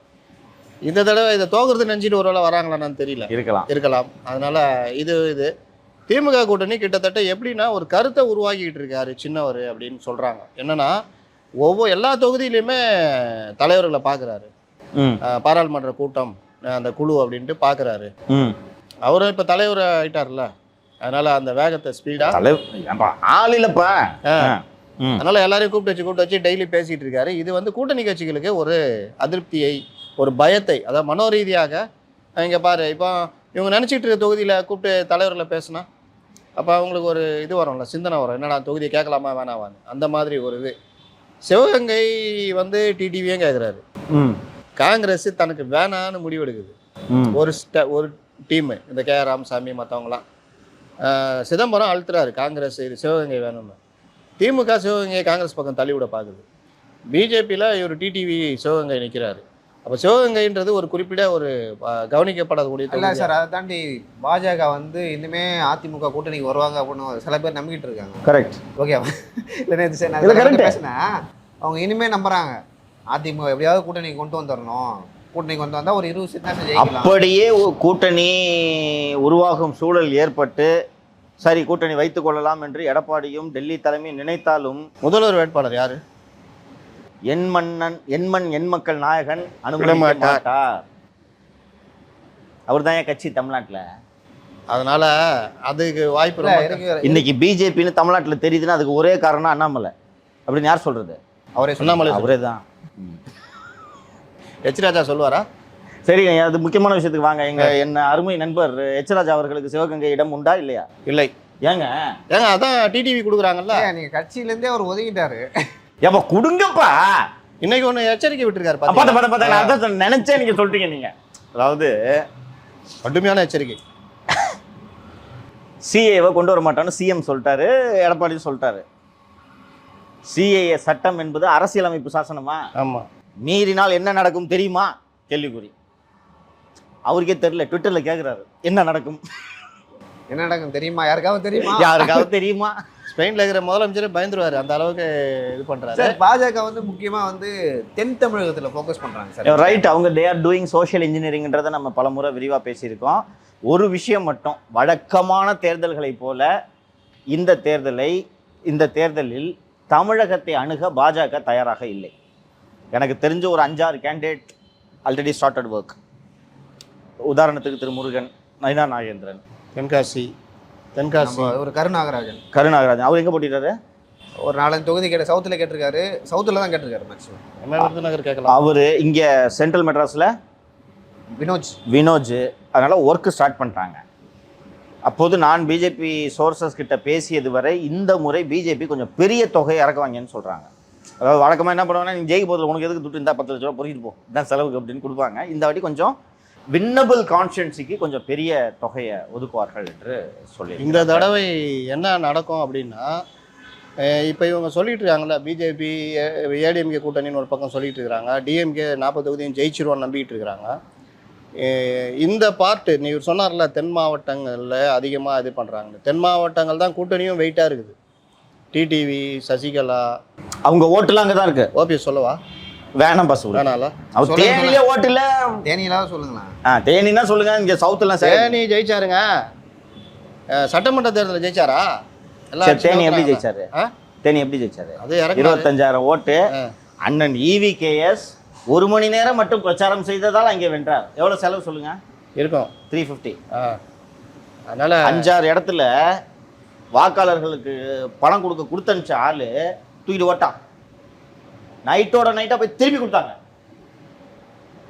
இந்த தடவை இதை தோக்குறது நினச்சிட்டு ஒரு வேளை வராங்களான்னு தெரியல, இருக்கலாம். அதனால இது திமுக கூட்டணி கிட்டத்தட்ட எப்படின்னா ஒரு கருத்தை உருவாக்கிட்டு இருக்காரு சின்னவர் அப்படின்னு சொல்றாங்க. என்னன்னா எல்லா தொகுதியிலையுமே தலைவர்களை பார்க்குறாரு, பாராளுமன்ற கூட்டம் அந்த குழு அப்படின்ட்டு பார்க்குறாரு. அவரும் இப்போ தலைவர் ஆயிட்டார்ல, அதனால அந்த வேகத்தை ஸ்பீடா ஆள் இல்லைப்பா, அதனால எல்லாரையும் கூப்பிட்டு வச்சு டெய்லி பேசிட்டு இருக்காரு. இது வந்து கூட்டணி கட்சிகளுக்கு ஒரு அதிருப்தியை, ஒரு பயத்தை, அதாவது மனோரீதியாக இங்கே பாரு, இப்போ இவங்க நினச்சிட்டு இருக்க தொகுதியில் கூப்பிட்டு தலைவர்களை பேசுனா அப்போ அவங்களுக்கு ஒரு இது வரும்ல, சிந்தனை வரும், என்னடா தொகுதியை கேட்கலாமா வேணாவான்னு. அந்த மாதிரி ஒரு இது. சிவகங்கை வந்து டிடிவியும் கேட்குறாரு, காங்கிரஸ் தனக்கு வேணான்னு முடிவெடுக்குது. ஒரு டீமு இந்த கே ராமசாமி மற்றவங்களாம், சிதம்பரம் அழுத்துறாரு காங்கிரஸ் இது சிவகங்கை வேணும்னு. திமுக சிவகங்கையை காங்கிரஸ் பக்கம் தள்ளிவிட பார்க்குது. பிஜேபியில் இவர் டிடிவி சிவகங்கை நிற்கிறாரு. அப்போ சிவகங்கைன்றது ஒரு குறிப்பிட்ட ஒரு கவனிக்கப்படக்கூடிய இல்லை சார். அதை தாண்டி பாஜக வந்து இனிமே அதிமுக கூட்டணிக்கு வருவாங்க அப்படின்னு சில பேர் நம்பிக்கிட்டு இருக்காங்க. கரெக்ட், ஓகேவா? இல்லை பேசுனா அவங்க இனிமே நம்புறாங்க அதிமுக எப்படியாவது கூட்டணிக்கு கொண்டு வந்துடணும், கூட்டணிக்கு கொண்டு வந்தால் ஒரு 20 சீட் தான் ஜெயிக்கலாம். அப்படியே கூட்டணி உருவாகும் சூழல் ஏற்பட்டு சரி கூட்டணி வைத்துக் கொள்ளலாம் என்று எடப்பாடியும் டெல்லி தலைமையும் நினைத்தாலும் முதல்வர் வேட்பாளர் யாரு? என் மக்கள் நாயகன் அனுமதிக்க மாட்டார். அவர் தான் என் கட்சி தமிழ்நாட்டில். அதனால அதுக்கு வாய்ப்பு. இன்னைக்கு பிஜேபின்னு தமிழ்நாட்டில் தெரியுதுன்னா அதுக்கு ஒரே காரணம் அண்ணாமலை அப்படின்னு யார் சொல்றது? அவரே தான். எச் ராஜா சொல்லுவாரா? சரிங்க, அது முக்கியமான விஷயத்துக்கு வாங்க. என் அருமை நண்பர் எச் ராஜா அவர்களுக்கு சிவகங்கை இடம் உண்டா இல்லையா? இல்லை. ஏங்க அதான் டிடிவி கொடுக்குறாங்கல்ல. நீங்க கட்சியிலேருந்தே அவர் ஒதுங்கிட்டாரு. ஏப்பா கொடுங்கப்பா. இன்னைக்கு ஒன்று எச்சரிக்கை விட்டுருக்காரு. நினைச்சே நீங்க சொல்றீங்க. நீங்க அதாவது கடுமையான எச்சரிக்கை. சிஏவை கொண்டு வர மாட்டான்னு சிஎம் சொல்லிட்டாரு, எடப்பாடி சொல்லிட்டாரு. சிஏஏ சட்டம் என்பது அரசியலமைப்பு சாசனமா? ஆமா. மீறினால் என்ன நடக்கும் தெரியுமா? கேள்விக்குறி. அவருக்கே தெரியல, ட்விட்டர்ல கேட்கிறாரு என்ன நடக்கும் தெரியுமா? யாருக்காவது தெரியுமா? ஸ்பெயின்ல இருக்கிற முதலமைச்சர் பயந்துருவாரு, அந்த அளவுக்கு இது பண்றாரு. பாஜக வந்து முக்கியமா வந்து தென் தமிழகத்துல ஃபோக்கஸ் பண்றாங்க சார். ரைட், அவங்க தே ஆர் டூயிங் சோஷியல் இன்ஜினியரிங்ன்றதை நம்ம பலமுறை விரிவா பேசியிருக்கோம். ஒரு விஷயம் மட்டும், வழக்கமான தேர்தல்களை போல இந்த தேர்தலில் தமிழகத்தை அணுக பாஜக தயாராக இல்லை. எனக்கு தெரிஞ்ச ஒரு 5-6 கேண்டிடேட் ஆல்ரெடி ஸ்டார்டட் ஒர்க். உதாரணத்துக்கு திரு முருகன், நயினா நாகேந்திரன், தென்காசி ஒரு கருநாகராஜன். அவர் எங்க போட்டிட்டாரு? ஒரு 4 தொகுதி சவுத்தில் கேட்டிருக்காரு. சவுத்தில் தான் கேட்டிருக்காரு மேக்ஸிமம். கேட்கலாம். அவரு இங்க சென்ட்ரல் மெட்ராஸ்ல வினோஜ். அதனால ஒர்க் ஸ்டார்ட் பண்ணிட்டாங்க. அப்போது நான் பிஜேபி சோர்சஸ் கிட்ட பேசியது வரை இந்த முறை பிஜேபி கொஞ்சம் பெரிய தொகையை இறக்குவாங்கன்னு சொல்றாங்க. அதாவது வழக்கமாக என்ன பண்ணுவாங்கன்னா, நீ ஜெயிக்க போதில் உனக்கு எதுக்கு துட்டு இருந்தால் 10 லட்ச ரூபா பொறிக்கிட்டு போ, இதான் செலவுக்கு அப்படின்னு கொடுப்பாங்க. இந்த வாட்டி கொஞ்சம் வின்னபிள் கான்ஸ்டியன்சிக்கு கொஞ்சம் பெரிய தொகையை ஒதுக்குவார்கள் என்று சொல்லி. இந்த தடவை என்ன நடக்கும் அப்படின்னா, இப்போ இவங்க சொல்லிட்டு இருக்காங்கல்ல, பிஜேபி ஏடிஎம்கே கூட்டணின்னு ஒரு பக்கம் சொல்லிட்டு இருக்கிறாங்க, டிஎம்கே 40 தொகுதியும் ஜெயிச்சிருவான்னு நம்பிக்கிட்டு இருக்கிறாங்க. இந்த பார்ட்டு நீ சொன்னார்ல, தென் மாவட்டங்களில் அதிகமாக இது பண்ணுறாங்க. தென் மாவட்டங்கள் தான் கூட்டணியும் வெயிட்டாக இருக்குது. டிடிவி, சசிகலா, அவங்க ஓட்டுலாம் அங்கே தான் இருக்கு. ஓபிஎஸ் சொல்லவா வேணாம் பஸ் வேணால. அவர் தேனியிலே ஓட்டு இல்லை. தேனியிலாவது சொல்லுங்களா? தேனின்னா சொல்லுங்க. இங்கே சவுத்துலாம் தேனி ஜெயிச்சாருங்க. சட்டமன்ற தேர்தலில் ஜெயிச்சாரா? தேனி எப்படி ஜெயிச்சாரு? அது 25,000 ஓட்டு. அண்ணன் EVKS 1 மணி நேரம் மட்டும் பிரச்சாரம் செய்ததால் அங்கே வென்றார். எவ்வளோ செலவு சொல்லுங்க? இருக்கும் 350. அதனால 5-6 இடத்துல வாக்காளர்களுக்கு பணம் கொடுத்தனுச்ச ஆளு தூக்கிட்டு ஓட்டான். நைட்டோட நைட்டாக போய் திருப்பி கொடுத்தாங்க.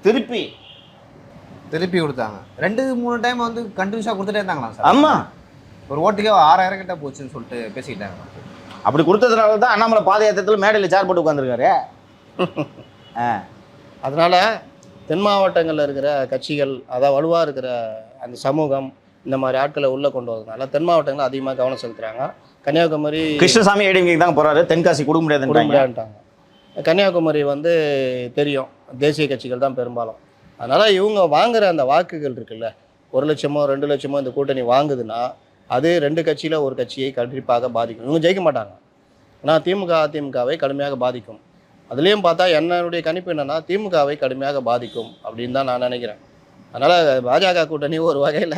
திருப்பி கொடுத்தாங்க 2-3 டைம் வந்து கண்டினியூஸாக கொடுத்துட்டே இருந்தாங்களா சார்? ஆமாம், ஒரு ஓட்டுக்கே 6000 கிட்ட போச்சுன்னு சொல்லிட்டு பேசிக்கிட்டாங்க. அப்படி கொடுத்ததுனால தான் அண்ணாமலை பாத யாத்திரத்தில் மேடையில் சேர் போட்டு உட்காந்துருக்காரு. அதனால் தென் மாவட்டங்களில் இருக்கிற கட்சிகள், அதாவது வலுவாக இருக்கிற அந்த சமூகம், இந்த மாதிரி ஆட்களை உள்ளே கொண்டு வரதுனால தென் மாவட்டங்களில் அதிகமாக கவனம் செலுத்துகிறாங்க. கன்னியாகுமரி கிருஷ்ணசாமி ஏடிஎம்கே தான் போகிறாரு, தென்காசி கொடுக்க முடியாதுன்றாங்க. கன்னியாகுமரி வந்து தெரியும், தேசிய கட்சிகள் தான் பெரும்பாலும். அதனால் இவங்க வாங்குகிற அந்த வாக்குகள் இருக்குல்ல, 1 லட்சமோ 2 லட்சமோ இந்த கூட்டணி வாங்குதுன்னா அது 2 கட்சியில் ஒரு கட்சியை கண்டிப்பாக பாதிக்கும். இவங்க ஜெயிக்க மாட்டாங்க, ஆனால் திமுக அதிமுகவை கடுமையாக பாதிக்கும். அதுலேயும் பார்த்தா என்னுடைய கணிப்பு என்னென்னா திமுகவை கடுமையாக பாதிக்கும் அப்படின்னு தான் நான் நினைக்கிறேன். அதனால் பாஜக கூட்டணி ஒரு வகையில்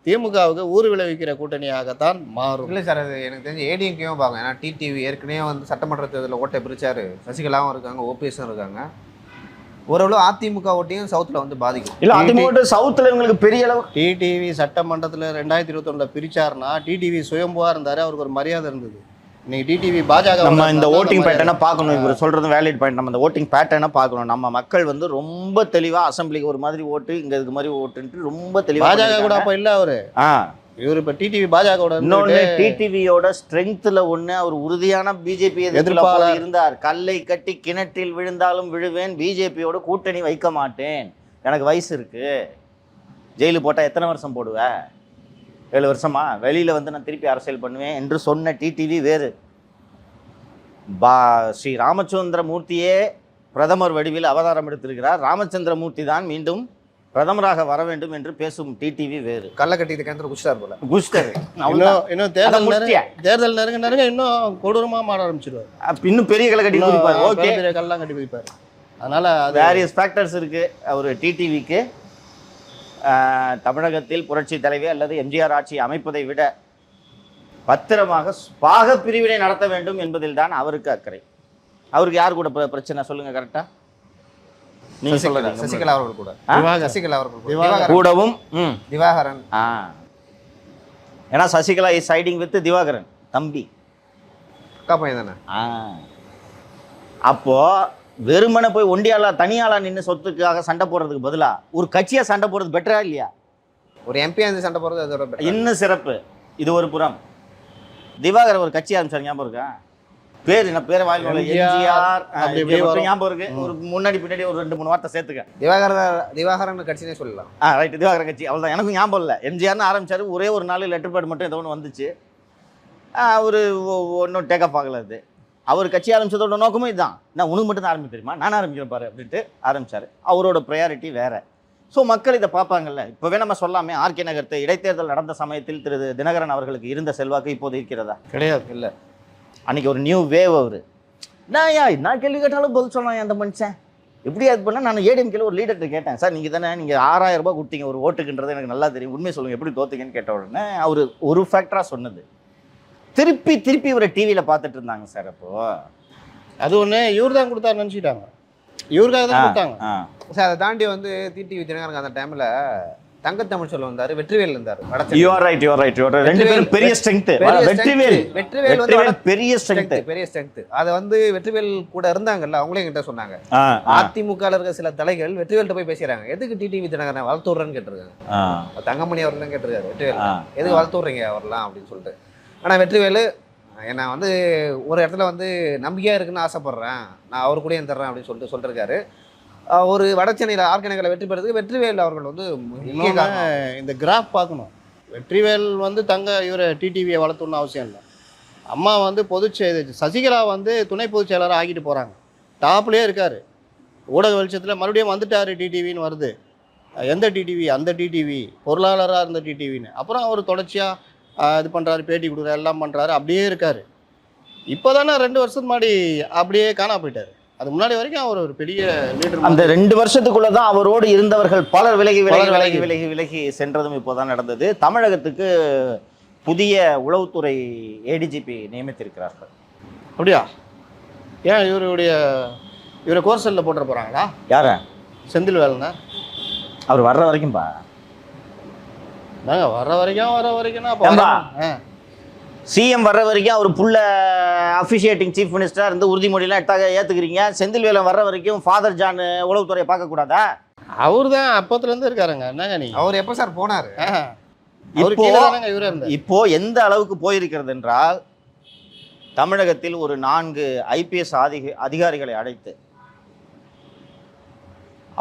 திமுகவுக்கு ஊர் விளைவிக்கிற கூட்டணியாகத்தான் மாறும். இல்லை சார், அது எனக்கு தெரிஞ்சு ஏடிஎம்கேவும் பார்க்கும். ஏன்னா டிடிவி ஏற்கனவே வந்து சட்டமன்ற தேர்தலில் ஓட்டை பிரிச்சாரு. சசிகலாவும் இருக்காங்க, ஓபிஎஸும் இருக்காங்க. ஓரளவு அதிமுக ஓட்டையும் சவுத்தில் வந்து பாதிக்கும். இல்லை, அதிமுக சவுத்தில் இவங்களுக்கு பெரிய அளவு. டிடிவி சட்டமன்றத்தில் 2021 பிரிச்சாருன்னா டிடிவி சுயம்புவாக இருந்தார், அவருக்கு ஒரு மரியாதை இருந்தது. இன்னைக்கு டிடிவி பாஜக நம்ம இந்த ஓட்டிங் பேட்டர்னை பார்க்கணும். இவர் சொல்கிறது வேலிட் பாயிண்ட். நம்ம இந்த ஓட்டிங் பேட்டர்னை பார்க்கணும். நம்ம மக்கள் வந்து ரொம்ப தெளிவாக அசம்பிளிக்கு ஒரு மாதிரி ஓட்டு, இங்கே இது மாதிரி ஓட்டுன்ட்டு ரொம்ப தெளிவாக. பாஜக கூட அப்போ இல்லை அவர். இவர் இப்போ டிடிவி பாஜகவோட. இன்னொன்று, டிடிவியோட ஸ்ட்ரென்த்தில் ஒன்று, அவர் உறுதியான பிஜேபி எதிர்ப்பாளர் இருந்தார். கல்லை கட்டி கிணற்றில் விழுந்தாலும் விழுவேன், பிஜேபியோட கூட்டணி வைக்க மாட்டேன், எனக்கு வயசு இருக்கு, ஜெயிலு போட்டால் எத்தனை வருஷம் போடுவேன், 7 வருஷமா, வெளியில் வந்து நான் திருப்பி அரசியல் பண்ணுவேன் என்று சொன்ன டிடிவி வேறு. ஸ்ரீ ராமச்சந்திரமூர்த்தியே பிரதமர் வடிவில் அவதாரம் எடுத்திருக்கிறார். ராமச்சந்திரமூர்த்தி தான் மீண்டும் பிரதமராக வர வேண்டும் என்று பேசும் டிடிவி வேறு. கள்ள கட்டிட்டு கேந்திர குஷ்டார் போல குஷ்டர். இன்னும் தேர்தல் நெருங்க இன்னும் கொடூரமாக மாற ஆரம்பிச்சிருவார். இன்னும் பெரிய கல்லை கட்டி குதிப்பார். ஓகே, கல்லாம் கட்டி குதிப்பார். அதனால் வேரியஸ் ஃபேக்டர்ஸ் இருக்குது அவர் டிடிவிக்கு. தமிழகத்தில் புரட்சி தலைவி அல்லது எம்ஜிஆர் ஆட்சி அமைப்பதை விட பத்திரமாக பாக பிரிவினை நடத்த வேண்டும் என்பதில் தான் அவருக்கு அக்கறை. அவருக்கு யார் கூட பிரச்சனை சொல்லுங்க கரெக்டா? நீங்க சொல்லுங்க. சசிகலா அவர்கள் கூட. சசிகலா அவர்கள் கூடவும் திவாகரன். ஏன்னா Sasikala is siding with Divakaran தம்பி, அக்கா பையன் தானே. அப்போ வெறுமனை போய் ஒண்டியாளா தனியாளா நின்று சொத்துக்காக சண்டை போடுறதுக்கு பதிலா ஒரு கட்சியா சண்டை போடுறது பெட்டரா இல்லையா? ஒரு எம்பியா இருந்து சண்டை போடுறது அதோட இன்னும் சிறப்பு. இது ஒரு புறம். திவாகர் ஒரு கட்சி ஆரம்பிச்சார், ஞாபகம் இருக்கா? பேர் என்ன பேர் வாயில் எம்ஜிஆர் ஞாபகம் இருக்கு. ஒரு முன்னாடி பின்னாடி ஒரு 2-3 வார்த்தை சேர்த்துக்க. திவாகரன் கட்சினே சொல்லலாம். ரைட், திவாகரன் கட்சி. அவ்வளோதான், எனக்கும் ஞாபகம் இல்லை. எம்ஜிஆர்னு ஆரம்பிச்சாரு, ஒரே ஒரு நாள் லெட்டர் பேட் மட்டும் ஏதோ ஒன்று வந்துச்சு. அவர் ஒன்றும் டேக் அப் ஆகலை. அது அவர் கட்சி ஆரம்பிச்சதோட நோக்கமும் இதுதான். நான் உனக்கு மட்டும் தான் ஆரம்பிக்க தெரியுமா, நான் ஆரம்பிக்கிறேன் பாரு அப்படின்ட்டு ஆரம்பிச்சார். அவரோட ப்ரையாரிட்டி வேற. ஸோ மக்கள் இதை பார்ப்பாங்கல்ல. இப்போவே நம்ம சொல்லாமே, ஆர்கே நகரத்து இடைத்தேர்தல் நடந்த சமயத்தில் திரு தினகரன் அவர்களுக்கு இருந்த செல்வாக்கு இப்போது இருக்கிறதா? கிடையாது. இல்லை, அன்றைக்கி ஒரு நியூ வேவ் அவர். நான் கேள்வி கேட்டாலும் பதில் சொன்னேன் அந்த மனுஷன். எப்படி அது பண்ணால் நான் ஏடிஎம்கேல ஒரு லீடர்கிட்ட கேட்டேன், சார் நீங்கள் தானே நீங்கள் 6000 ரூபாய் கொடுத்தீங்க ஒரு ஓட்டுக்குன்றது எனக்கு நல்லா தெரியும், உண்மையை சொல்லுங்கள், எப்படி தோத்துங்கன்னு கேட்ட உடனே அவர் ஒரு ஃபேக்டராக சொன்னது. திருப்பி இவரை டிவியில் பார்த்துட்டு இருந்தாங்க சார். அப்போது அது ஒன்று இவர் தான் கொடுத்தாரு நினச்சிட்டாங்க, இவருக்காக தான் கொடுத்தாங்க சார். அதை தாண்டி வந்து டிடிவி தினகரன் அந்த டைமில் தங்கத்தமிழ் சொல்ல வந்தார், வெற்றிவேல் இருந்தார். You are right. ரெண்டு பேரும் பெரிய ஸ்ட்ரெங்த். வெற்றிவேல் வந்து பெரிய ஸ்ட்ரெங்த். அதை வந்து வெற்றிவேல் கூட இருந்தாங்கல்ல, அவங்களே என்கிட்ட சொன்னாங்க. அதிமுகவில் இருக்க சில தலைகள் வெற்றிவேல்கிட்ட போய் பேசுறாங்க, எதுக்கு டிடிவி தினகரன் வளர்த்து விடுறேன்னு கேட்டிருக்காங்க. தங்கமணி அவர்லாம் கேட்டிருக்காரு, வெற்றிவேல் எதுக்கு வளர்த்து விடுறீங்க அவர்லாம் அப்படின்னு சொல்லிட்டு. ஆனால் வெற்றிவேலு என்னை வந்து ஒரு இடத்துல வந்து நம்பிக்கையாக இருக்குன்னு ஆசைப்பட்றேன், நான் அவர் கூட தர்றேன் அப்படின்னு சொல்லிட்டு சொல்லியிருக்காரு. ஒரு வடசென்னையில் ஆர்கே நகரில் வெற்றி பெறதுக்கு வெற்றிவேல் அவர்கள் வந்து இந்த கிராஃப் பார்க்கணும். வெற்றிவேல் வந்து இவரை டிடிவியை வளர்த்தணும்னு அவசியம் இல்லை. அம்மா வந்து சசிகலா வந்து துணை பொதுச் செயலாளராக ஆகிட்டு போகிறாங்க, டாப்லேயே இருக்கார். ஊடக வெளிச்சத்தில் மறுபடியும் வந்துட்டார், டிடிவின்னு வருது. எந்த டிடிவி? அந்த டிடிவி, பொருளாளராக இருந்த டிடிவின்னு. அப்புறம் அவர் தொடர்ச்சியாக இது பண்ணுறாரு, பேட்டி கொடுக்குறாரு, எல்லாம் பண்ணுறாரு, அப்படியே இருக்கார். இப்போ தானே 2 வருஷத்துக்கு முன்னாடி அப்படியே காணா போயிட்டார். அது முன்னாடி வரைக்கும் அவர் ஒரு பெரிய லீடர். அந்த 2 வருஷத்துக்குள்ள தான் அவரோடு இருந்தவர்கள் பலர் விலகி சென்றதும் இப்போதான் நடந்தது. தமிழகத்துக்கு புதிய உளவுத்துறை ஏடிஜிபி நியமித்திருக்கிறார்கள். அப்படியா? ஏன் இவரை கோர்சலில் போட்டுற போகிறாங்களா? யார? செந்தில் வேலைண்ணா. அவர் வர்ற வரைக்கும்பா, வர வரைக்கும்னா சிஎம் வர்ற வரைக்கும் அவர் புள்ள அஃபிஷியேட்டிங் சீஃப் மினிஸ்டராக இருந்து உறுதிமொழியெல்லாம் ஏற்றுக்கிறீங்க. செந்தில் வேலன் வர்ற வரைக்கும் ஃபாதர் ஜான் உளவுத்துறையை பார்க்கக்கூடாதா? அவர் தான் அப்போத்துலேருந்து இருக்காருங்க. என்னங்க நீ அவர் எப்போ சார் போனார்? அவர் இப்போ கீழே தானங்க இவரே இருந்தார். இப்போ எந்த அளவுக்கு போயிருக்கிறது என்றால் தமிழகத்தில் ஒரு 4 ஐபிஎஸ் அதிகாரிகளை அழைத்து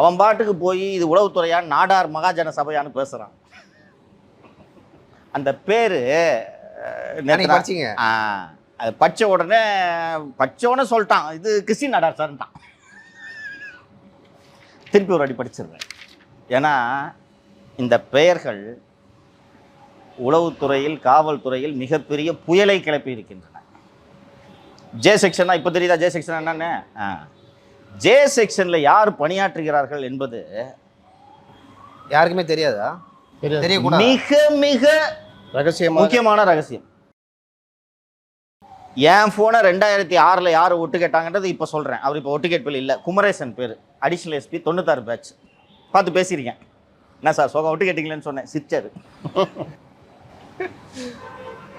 அவன் பாட்டுக்கு போய் இது உளவுத்துறையா நாடார் மகாஜன சபையான்னு பேசுறான். அந்த பேரு படிச்சிங்க. அது படிச்ச உடனே சொல்லிட்டான், இது கிறிஸ்டின் நாடார் சார்ட்டான். திருப்பி ஒரு அடி படிச்சிடுறேன். ஏன்னா இந்த பெயர்கள் உளவுத்துறையில் காவல்துறையில் மிகப்பெரிய புயலை கிளப்பி இருக்கின்றன. ஜே செக்ஷனா இப்போ தெரியுதா? ஜே செக்ஷன் என்னன்னு? ஜே செக்ஷனில் யார் பணியாற்றுகிறார்கள் என்பது யாருக்குமே தெரியாதா? தெரியக்கூடாது. மிக மிக ரகசியமாக முக்கியமான ரகசியம். என் ஃபோனை 2006 யார் ஒட்டு கேட்டாங்கன்றது இப்போ சொல்கிறேன். அவர் இப்போ ஒட்டு கேட்பில் இல்லை. குமரேசன் பேர், அடிஷ்னல் எஸ்பி 96 பேட்ச். பார்த்து பேசியிருக்கேன். என்ன சார் சோகம் ஒட்டு கேட்டிங்களேன்னு சொன்னேன். சிரிச்சாரு.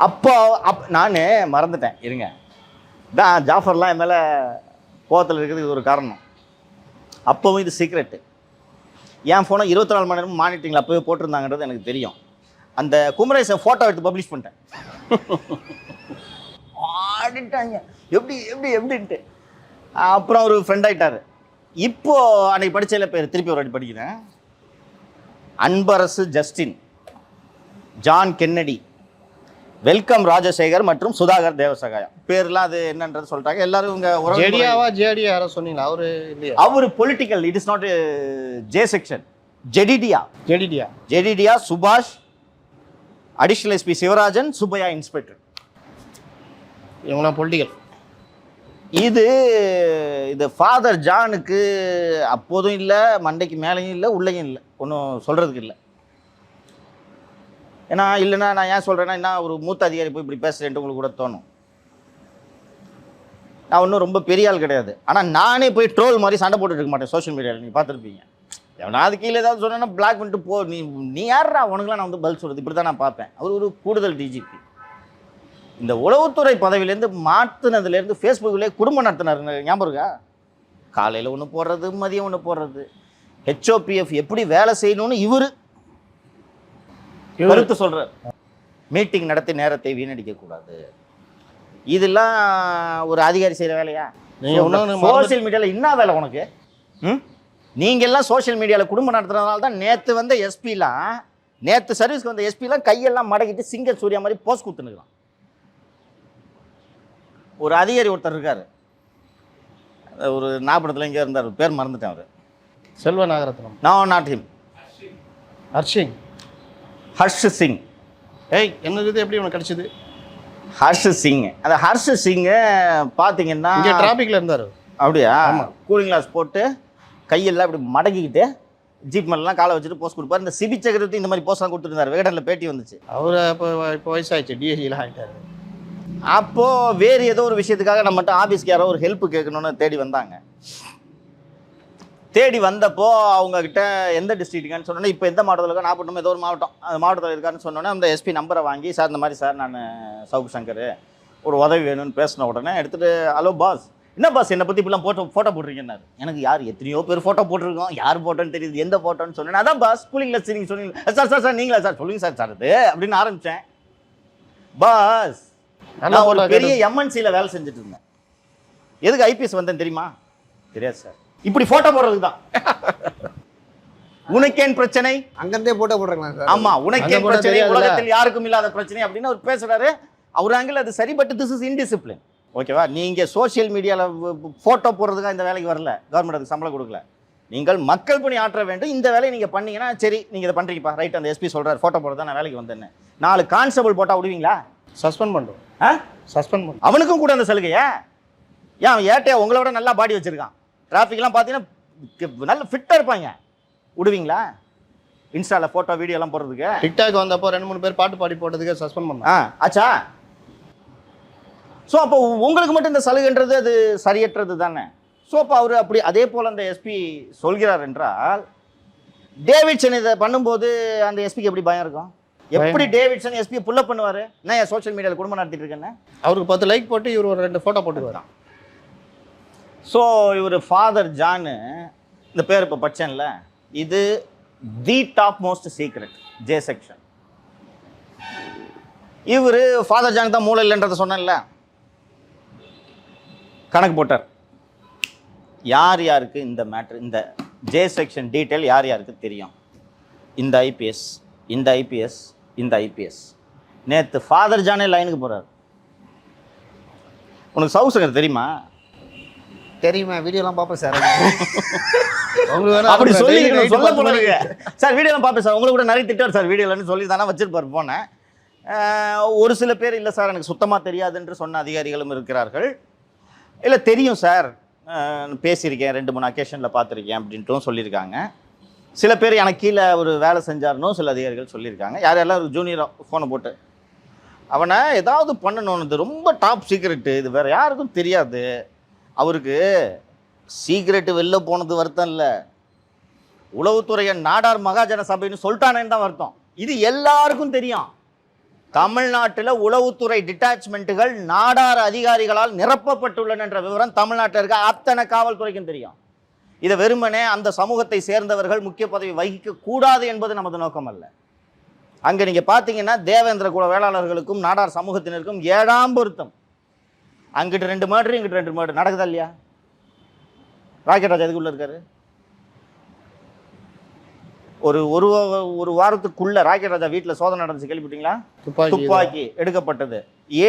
அப்போ நான் மறந்துட்டேன். இருங்க, தான் ஜாஃபர்லாம் என் மேலே கோவத்தில் இருக்கிறதுக்கு இது ஒரு காரணம். அப்போவும் இது சீக்ரெட்டு. என் ஃபோனை 24 மணி நேரம் மானிட்டரிங்கில் அப்போவே போட்டிருந்தாங்கன்றது எனக்கு தெரியும். அந்த குமரேசன் ஃபோட்டோ எடுத்து பப்ளிஷ் பண்ணிட்டேன். ஆடிட்டாங்க எப்படின்ட்டு. அப்புறம் அவர் ஃப்ரெண்ட் ஆகிட்டார். இப்போது அன்னைக்கு படிச்சதில் பேர் திருப்பி ஒரு வாட்டி படிக்கிறேன். Anbarasu Justin, John Kennedy, welcome Rajasekar மற்றும் சுதாகர் தேவசகாயம். பேர்லாம் அது என்னன்றது சொல்லிட்டாங்க. எல்லாரும் இவங்க ஜேடி யாரோ சொன்னீங்களா? அவரு இல்லையா? அவர் political, it is not J section. Jedidiah சுபாஷ், additional SP Sivarajan, Subbaiah inspector. இவங்களாம் பொலிட்டிக்கல். இது ஃபாதர் ஜானுக்கு அப்போதும் இல்லை, மண்டைக்கு மேலேயும் இல்லை, உள்ளேயும் இல்லை, ஒன்றும் சொல்கிறதுக்கு இல்லை. ஏன்னா இல்லைன்னா நான் ஏன் சொல்கிறேன்னா, என்ன ஒரு மூத்த அதிகாரி போய் இப்படி பேசுகிறேன்ட்டு உங்களுக்கு கூட தோணும். நான் ஒன்றும் ரொம்ப பெரிய ஆள் கிடையாது. ஆனால் நானே போய் ட்ரோல் மாதிரி சண்டை போட்டுட்டு இருக்க மாட்டேன் சோஷியல் மீடியாவில். நீங்கள் பார்த்துருப்பீங்க. எவனாவது கீழே ஏதாவது சொன்னேன்னா பிளாக் பண்ணிட்டு போ, நீ யாரா உனக்குலாம் நான் வந்து பதில் சொல்கிறது, இப்படி தான் நான் பார்ப்பேன். அவர் ஒரு கூடுதல் டிஜிபி. இந்த உளவுத்துறை பதவியிலேருந்து மாற்றினதுலேருந்து ஃபேஸ்புக்கிலே குடும்பம் நடத்தினார். ஞாபகம் இருக்கா? காலையில் ஒன்று போடுறது, மதியம் ஒன்று போடுறது. ஹெச்ஓபிஎஃப் எப்படி வேலை செய்யணும்னு இவர் கருத்து சொல்கிறார். மீட்டிங் நடத்தி நேரத்தை வீணடிக்கக்கூடாது. இதெல்லாம் ஒரு அதிகாரி செய்கிற வேலையா? சோஷியல் மீடியாவில் என்ன வேலை உனக்கு? நீங்கள்லாம் சோஷியல் மீடியாவில் குடும்பம் நடத்துறதுனால தான் நேற்று வந்த எஸ்பிலாம், நேற்று சர்வீஸ்க்கு வந்த எஸ்பிலாம் கையெல்லாம் மடக்கிட்டு சிங்க சூர்யா மாதிரி போஸ் கொடுத்துனுக்கலாம். ஒரு அதிகாரி ஒருத்தர் இருக்கார், ஒரு நாகப்படத்தில் இங்கே இருந்தார், பேர் மறந்துட்டேன். அவர் செல்வ நாகரத்னம். Not him. ஹர்ஷ் சிங். என்னது எப்படி உனக்கு கிடைச்சது? ஹர்ஷ் சிங். அந்த ஹர்ஷ் சிங்கை பார்த்தீங்கன்னா இங்கே டிராஃபிக்கில் இருந்தார். அப்படியா? கூலிங் கிளாஸ் போட்டு கையெல்லாம் இப்படி மடக்கிக்கிட்டு ஜீப் மேலாம் காலை வச்சுட்டு போஸ்ட் கொடுப்பார். இந்த சிபி சக்கரவர்த்தி இந்த மாதிரி போஸ்ட்லாம் கொடுத்துருந்தார். விகடனில் பேட்டி வந்துச்சு. அவர் இப்போ வயசாகிடுச்சு, டிஎஸ்சிலாம் ஆகிட்டார். அப்போது வேறு ஏதோ ஒரு விஷயத்துக்காக நம்மகிட்ட ஆஃபீஸ்க்கு யாரோ ஒரு ஹெல்ப் கேட்கணுன்னு தேடி வந்தாங்க. தேடி வந்தப்போ அவங்கக்கிட்ட எந்த டிஸ்ட்ரிக்ட்டுக்கான்னு சொன்னோன்னே, இப்போ எந்த மாவட்டத்தில் இருக்கா? நாகப்பட்டினம் ஏதோ ஒரு மாவட்டம், அந்த மாவட்டத்தில் இருக்கான்னு சொன்னோன்னே அந்த எஸ்பி நம்பரை வாங்கி, சார் இந்த மாதிரி சார் நான் சவுக்கு சங்கர், ஒரு உதவி வேணும்னு பேசின உடனே எடுத்துகிட்டு, ஹலோ பாஸ், என்ன பாஸ் என்னை பற்றி இப்படிலாம் ஃபோட்டோ போட்டிருக்கேன்னாரு. எனக்கு யார் எத்தனையோ பேர் ஃபோட்டோ போட்டிருக்கோம், யார் ஃபோட்டோன்னு தெரியுது, எந்த ஃபோட்டோன்னு சொன்னேன். அதான் பாஸ் கூலிங் கிளாஸ் நீங்கள் சொன்னீங்க சார் நீங்களா சார்? சொல்லுங்கள் சார் அது அப்படின்னு ஆரம்பித்தேன். பாஸ், நான் ஒரு பெரிய எம்என்சியில் வேலை செஞ்சுட்டு இருந்தேன். எதுக்கு ஐபிஎஸ் வந்தேன் தெரியுமா? தெரியாது சார். இப்படி போட்டோ போடுறதுக்கு தான். உனக்கேன் பிரச்சனை? அங்கிருந்தே போட்டோ போடுறாங்களா சார்? ஆமா, உனக்கேன் பிரச்சனை, உலகத்தில் யாருக்கும் இல்லாத பிரச்சனை அப்படின்னு அவர் பேசுறாரு. அவர் ஆங்கிள் அது சரி, பட் திஸ் இஸ் இன்டிசிப்ளின். ஓகேவா? நீங்க சோசியல் மீடியாவில் போட்டோ போடுறதுக்காக இந்த வேலைக்கு வரல, கவர்மெண்ட் அதுக்கு சம்பளம் கொடுக்கல. நீங்கள் மக்கள் பணி ஆற்ற வேண்டும். இந்த வேலையை நீங்க பண்ணீங்கன்னா சரி, நீங்க இதை பண்றீங்கப்பா, ரைட். அந்த எஸ்பி சொல்றாரு போட்டோ போடுறது தான் நான் வேலைக்கு வந்தேன்னு. 4 கான்ஸ்டபிள் போட்டா விடுவீங்களா? சஸ்பெண்ட் பண்ணுறோம். சஸ்பெண்ட் அவனுக்கும் கூட அந்த சலுகையா? ஏன் அவன் ஏட்டையா உங்களோட நல்லா பாடி வச்சிருக்கான், டிராஃபிக்லாம் பார்த்தீங்கன்னா நல்ல ஃபிட்டாக இருப்பாங்க, விடுவீங்களா? இன்ஸ்டாவில் ஃபோட்டோ வீடியோலாம் போடுறதுக்கு. டிக்டாக் வந்தப்போ 2-3 பேர் பாட்டு பாடி போட்டதுக்கு சஸ்பெண்ட் பண்ணாங்க. ஆச்சா? ஸோ அப்போ உங்களுக்கு மட்டும் இந்த சலுகைன்றது அது சரியற்றது தானே. ஸோ அப்போ அவர் அப்படி அதே போல் அந்த எஸ்பி சொல்கிறார் என்றால், டேவிட்சன் இதை பண்ணும்போது அந்த எஸ்பிக்கு எப்படி பயம் இருக்கும்? எப்படி டேவிட்சன் எஸ்பியை புல்லப் பண்ணுவார்? நான் என் சோஷியல் மீடியாவில் குடும்பம் நடத்திட்டு இருக்கேன்னு அவருக்கு 10 லைக் போட்டு இவர் ஒரு 2 ஃபோட்டோ போட்டு வரான். ஸோ இவர் ஃபாதர் ஜானு, இந்த பேர் இப்போ பச்சன்ல, இது the top most secret J section. இவர் ஃபாதர் ஜான் தான் மூளை இல்லைன்றதை சொன்னேன்ல, கணக்கு போட்டார். யார் யாருக்கு இந்த மேட்ரு, இந்த ஜே செக்ஷன் டீட்டெயில் யார் யாருக்கு தெரியும்? இந்த ஐபிஎஸ், இந்த ஐபிஎஸ், இந்த ஐபிஎஸ். நேற்று ஃபாதர் ஜானே லைனுக்கு போகிறார். உனக்கு சவுசங்கர் தெரியுமா? தெரியுமா, வீடியோலாம் பார்ப்பேன் சார். அப்படி சொல்லிக்கணும், சொல்ல போனாங்க சார் வீடியோலாம் பார்ப்பேன் சார், உங்களுக்கு கூட நிறைய திட்டார் சார் வீடியோலன்னு சொல்லி தானே வச்சிருப்பார் போனேன். ஒரு சில பேர் இல்லை சார் எனக்கு சுத்தமாக தெரியாது என்று சொன்ன அதிகாரிகளும் இருக்கிறார்கள். இல்லை தெரியும் சார், பேசியிருக்கேன் 2-3 அக்கேஷனில் பார்த்துருக்கேன் அப்படின்ட்டும் சொல்லியிருக்காங்க. சில பேர் எனக்கு கீழே ஒரு வேலை செஞ்சாருன்னு சில அதிகாரிகள் சொல்லியிருக்காங்க. யாரெல்லாம் ஒரு ஜூனியராக ஃபோனை போட்டு அவனை ஏதாவது பண்ணணும்னு, ரொம்ப டாப் சீக்ரெட்டு, இது வேறு யாருக்கும் தெரியாது. அவருக்கு சீக்ரெட்டு வெளில போனது வருத்தம் இல்லை, உளவுத்துறையை நாடார் மகாஜன சபைன்னு சொல்லிட்டானேன்னு தான் வருத்தம். இது எல்லாருக்கும் தெரியும். தமிழ்நாட்டில் உளவுத்துறை டிட்டாச்மெண்ட்டுகள் நாடார் அதிகாரிகளால் நிரப்பப்பட்டுள்ளன என்ற விவரம் தமிழ்நாட்டில் இருக்க அத்தனை காவல்துறைக்கும் தெரியும். இதை வெறுமனே அந்த சமூகத்தை சேர்ந்தவர்கள் முக்கிய பதவி வகிக்க கூடாது என்பது நமது நோக்கம் அல்ல. அங்கே நீங்கள் பார்த்தீங்கன்னா தேவேந்திர குல வேளாளர்களுக்கும் நாடார் சமூகத்தினருக்கும் 7ஆம் பொருத்தம். அங்கிட்டு 2 மர்டர், இங்கிட்டு 2 மர்டர் நடக்குதா இல்லையா? ராக்கெட் ராஜா எதுக்குள்ள இருக்காரு? ஒரு வாரத்துக்குள்ள ராக்கெட் ராஜா வீட்டில் சோதனை நடந்துச்சு, கேள்விப்பட்டீங்களா? துப்பாக்கி எடுக்கப்பட்டது.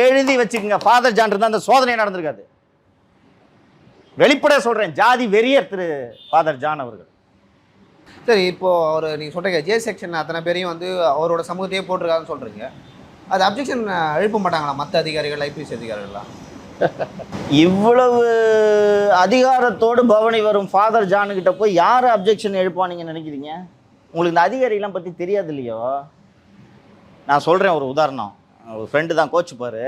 எழுதி வச்சுக்கோங்க, ஃபாதர் ஜான் இருந்தால் அந்த சோதனை நடந்திருக்காது. வெளிப்பட சொல்றேன், ஜாதி வெறியர் திரு ஃபாதர் ஜான் அவர்கள். சரி, இப்போ அவர் நீங்கள் சொல்கிறீங்க ஜே செக்ஷன் அத்தனை பேரையும் வந்து அவரோட சமூகத்தையே போட்டிருக்காருன்னு சொல்கிறீங்க. அது அப்ஜெக்ஷன் எழுப்ப மாட்டாங்களா மற்ற அதிகாரிகள், ஐபிஎஸ் அதிகாரிகள்லாம்? இவ்வளவு அதிகாரத்தோடு பவனி வரும் ஃபாதர் ஜானுக்கிட்ட போய் யார் அப்ஜெக்ஷன் எழுப்பானீங்கன்னு நினைக்கிறீங்க? உங்களுக்கு இந்த அதிகாரிலாம் பற்றி தெரியாது இல்லையோ? நான் சொல்கிறேன் ஒரு உதாரணம். ஒரு ஃப்ரெண்டு தான் கோச்சுப்பார்.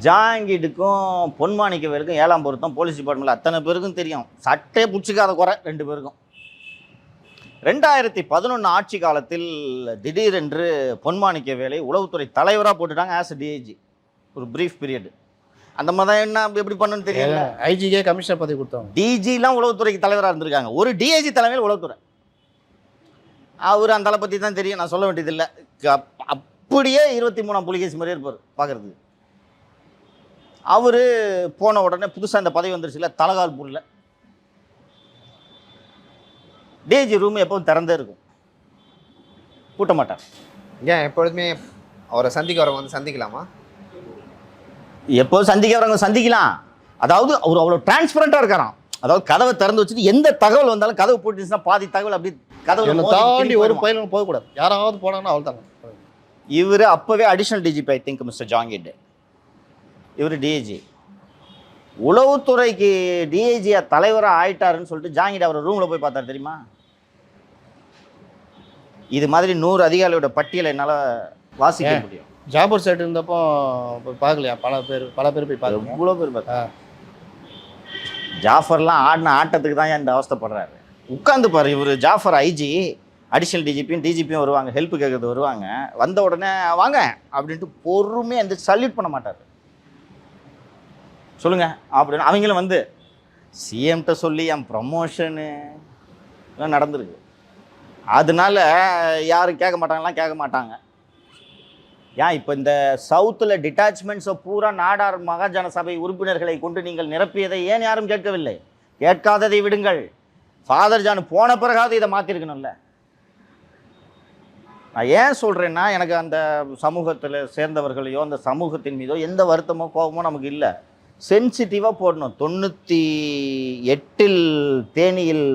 ஜாங்கிடுக்கும் பொன்மாணிக்கவேலுக்கும் 7ஆம் பொருத்தம் போலீஸ் டிபார்ட்மெண்ட்டில் அத்தனை பேருக்கும் தெரியும். சட்டே பிடிச்சிக்காத குறை 2 பேருக்கும். 2011 ஆட்சி காலத்தில் திடீரென்று பொன்மாணிக்கவேலை உளவுத்துறை தலைவராக போட்டுட்டாங்க ஆஸ் டிஐஜி. ஒரு ப்ரீஃப் பீரியட். அந்த மாதிரி தான் என்ன எப்படி பண்ணணும்னு தெரியல. ஐஜிக்கே கமிஷனர் பதவி கொடுத்தாங்க. டிஜிலாம் உளவுத்துறைக்கு தலைவராக இருந்திருக்காங்க. ஒரு டிஐஜி தலைமையில் உளவுத்துறை. அவர் அந்த பற்றி தான் தெரியும், நான் சொல்ல வேண்டியதில்லை. அப்படியே 23ஆம் புலிகேசி மாதிரியே இருப்பார் பார்க்குறதுக்கு. அவர் போன உடனே புதுசாக இந்த பதவி வந்துருச்சுல, தலகால்பூரில் டிஐஜி ரூம் எப்போதும் திறந்தே இருக்கும், பூட்ட மாட்டார். ஏன் எப்பொழுதுமே அவரை சந்திக்க வரவங்க வந்து சந்திக்கலாமா? எப்போதும் சந்திக்க வரவங்க சந்திக்கலாம். அதாவது அவர் அவ்வளோ டிரான்ஸ்பரண்டாக இருக்காராம். அதாவது கதவை திறந்து வச்சுட்டு எந்த தகவல் வந்தாலும் கதவை போட்டுச்சுன்னா பாதி தகவல் அப்படி கதவை தாண்டி ஒரு பயிலும் போகக்கூடாது. யாராவது போனாங்கன்னா அவள் தாங்க. இவர் அப்போவே additional DGP, I think mister Jangid. இவர் டிஐஜி. உளவுத்துறைக்கு டிஐஜியா தலைவராக ஆயிட்டாருன்னு சொல்லிட்டு ஜாங்கிட் அவர் ரூமில் போய் பார்த்தாரு தெரியுமா? இது மாதிரி 100 அதிகாரியோட பட்டியலை என்னால் வாசிக்க முடியும். ஜாபர் சைடு இருந்தப்போ பார்க்கலையா? பல பேர் போய் பார்க்க. இவ்வளோ பேர் பார்த்தா ஜாஃபர்லாம் ஆடின ஆட்டத்துக்கு தான் இந்த அவஸ்தைப்படுறாரு. உட்காந்து பாரு, இவர் ஜாஃபர் ஐஜி, அடிஷனல் டிஜிபியும் டிஜிபியும் வருவாங்க, ஹெல்ப் கேட்கறது வருவாங்க. வந்த உடனே வாங்க அப்படின்ட்டு பொறுமையாக இந்த சல்யூட் பண்ண மாட்டார். சொல்லுங்க அப்படின்னு அவங்களும் வந்து சிஎம்கிட்ட சொல்லி என் ப்ரமோஷனு நடந்திருக்கு. அதனால யாரும் கேட்க மாட்டாங்க. ஏன் இப்போ இந்த சவுத்தில் டிட்டாச்மெண்ட்ஸை பூரா நாடார் மகாஜன சபை உறுப்பினர்களை கொண்டு நீங்கள் நிரப்பியதை ஏன் யாரும் கேட்கவில்லை? கேட்காததை விடுங்கள். ஃபாதர் ஜான் போன பிறகாவது இதை மாற்றிருக்கணும்ல. நான் ஏன் சொல்கிறேன்னா, எனக்கு அந்த சமூகத்தில் சேர்ந்தவர்களையோ அந்த சமூகத்தின் மீதோ எந்த வருத்தமோ கோபமோ நமக்கு இல்லை. சென்சிட்டிவாக போடணும். 98 தேனியில்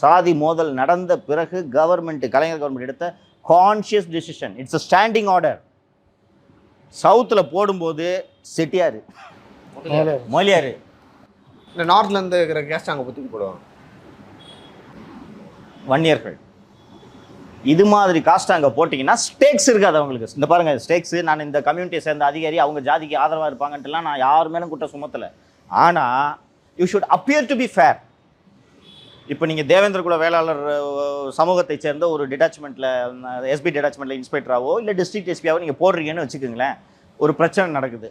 சாதி மோதல் நடந்த பிறகு கலைஞர் கவர்மெண்ட் எடுத்த conscious decision. It's a standing order. சவுத்தில் போடும்போது செட்டியார், மொழியார், இந்த நார்த்லேருந்து இருக்கிற கேஸ்ட் அங்கே தூக்கி போடுவாங்க, வன்னியர்கள். இது மாதிரி காஸ்ட் அங்கே போட்டிங்கன்னா ஸ்டேக்ஸ் இருக்காது அவங்களுக்கு. இந்த பாருங்கள் ஸ்டேக்ஸு. நான் இந்த கம்யூனிட்டியை சேர்ந்த அதிகாரி அவங்க ஜாதிக்கு ஆதரவாக இருப்பாங்கன்ட்டுலாம் நான் யார் மேலும் குற்றம் சுமத்தலை. ஆனால் you should appear to be fair. இப்போ நீங்கள் தேவேந்திர குல வேளாளர் சமூகத்தை சேர்ந்த ஒரு டிட்டாச்மெண்ட்டில், எஸ்பி டிட்டாச்மெண்ட்டில் இன்ஸ்பெக்டராகவோ இல்லை டிஸ்ட்ரிக்ட் எஸ்பியாவோ நீங்கள் போடுறீங்கன்னு வச்சுக்கோங்களேன். ஒரு பிரச்சனை நடக்குது.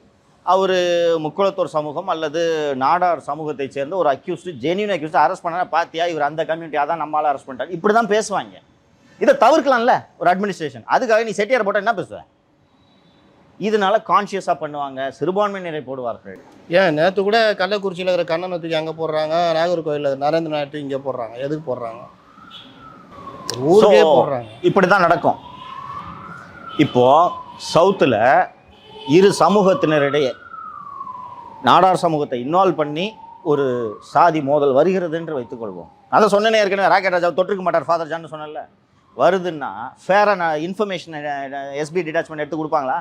அவர் முக்குளத்தூர் சமூகம் அல்லது நாடார் சமூகத்தை சேர்ந்த ஒரு அக்யூஸ்டு ஜென்யூன் அக்யூஸ்டு அரெஸ்ட் பண்ணா பார்த்தியா இவர் அந்த கம்யூனிட்டி அதான் நம்மளால அரெஸ்ட் பண்ணிட்டார் இப்படி தான் பேசுவாங்க. இதை தவிர்க்கலாம்ல ஒரு அட்மினிஸ்ட்ரேஷன். அதுக்காக நீ செட்டியார் போட்டால் என்ன பேசுவேன்? இதனால கான்ஷியஸாக பண்ணுவாங்க, சிறுபான்மையினரை போடுவார்கள். ஏன் நேற்று கூட கள்ளக்குறிச்சியில் இருக்கிற கண்ணனத்துக்கு அங்கே போடுறாங்க, நாகர்கோவில் நரேந்திர நாட்டு இங்கே போடுறாங்க. எதுக்கு போடுறாங்க? ஊருக்கே போடுறாங்க. இப்படி தான் நடக்கும். இப்போ சவுத்தில் இரு சமூகத்தினரிடையே நாடார் சமூகத்தை இன்வால்வ் பண்ணி ஒரு சாதி மோதல் வருகிறது என்று வைத்துக்கொள்வோம். அதை சொன்னேனே ஏற்கனவே, ராக்கெட் ராஜா தொட்டிருக்க மாட்டார் ஃபாதர் ஜான்னு சொன்னல. வருதுன்னா ஃபேரான இன்ஃபர்மேஷன் எஸ்பி டிட்டாச்மெண்ட் எடுத்து கொடுப்பாங்களா?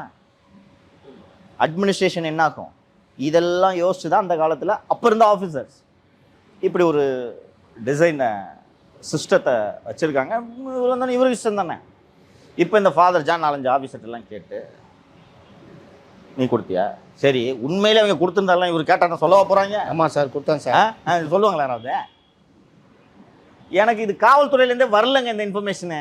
அட்மினிஸ்ட்ரேஷன் என்னாகும்? இதெல்லாம் யோசிச்சு தான் அந்த காலத்தில் அப்போ இருந்த ஆஃபீஸர்ஸ் இப்படி ஒரு டிசைனை சிஸ்டத்தை வச்சுருக்காங்க. இவருக்கு இஷ்டம் தானே. இப்போ இந்த ஃபாதர் ஜான் 4-5 ஆஃபீஸர்ட்டெல்லாம் கேட்டு நீ கொடுத்தியா? சரி, உண்மையிலே அவங்க கொடுத்துருந்தாலும் இவர் கேட்டாங்க சொல்லவா போகிறாங்க? ஆமாம் சார் கொடுத்தேன் சார் சொல்லுவாங்களா யாராவது? எனக்கு இது காவல்துறையிலேருந்தே வரலங்க இந்த இன்ஃபர்மேஷனு.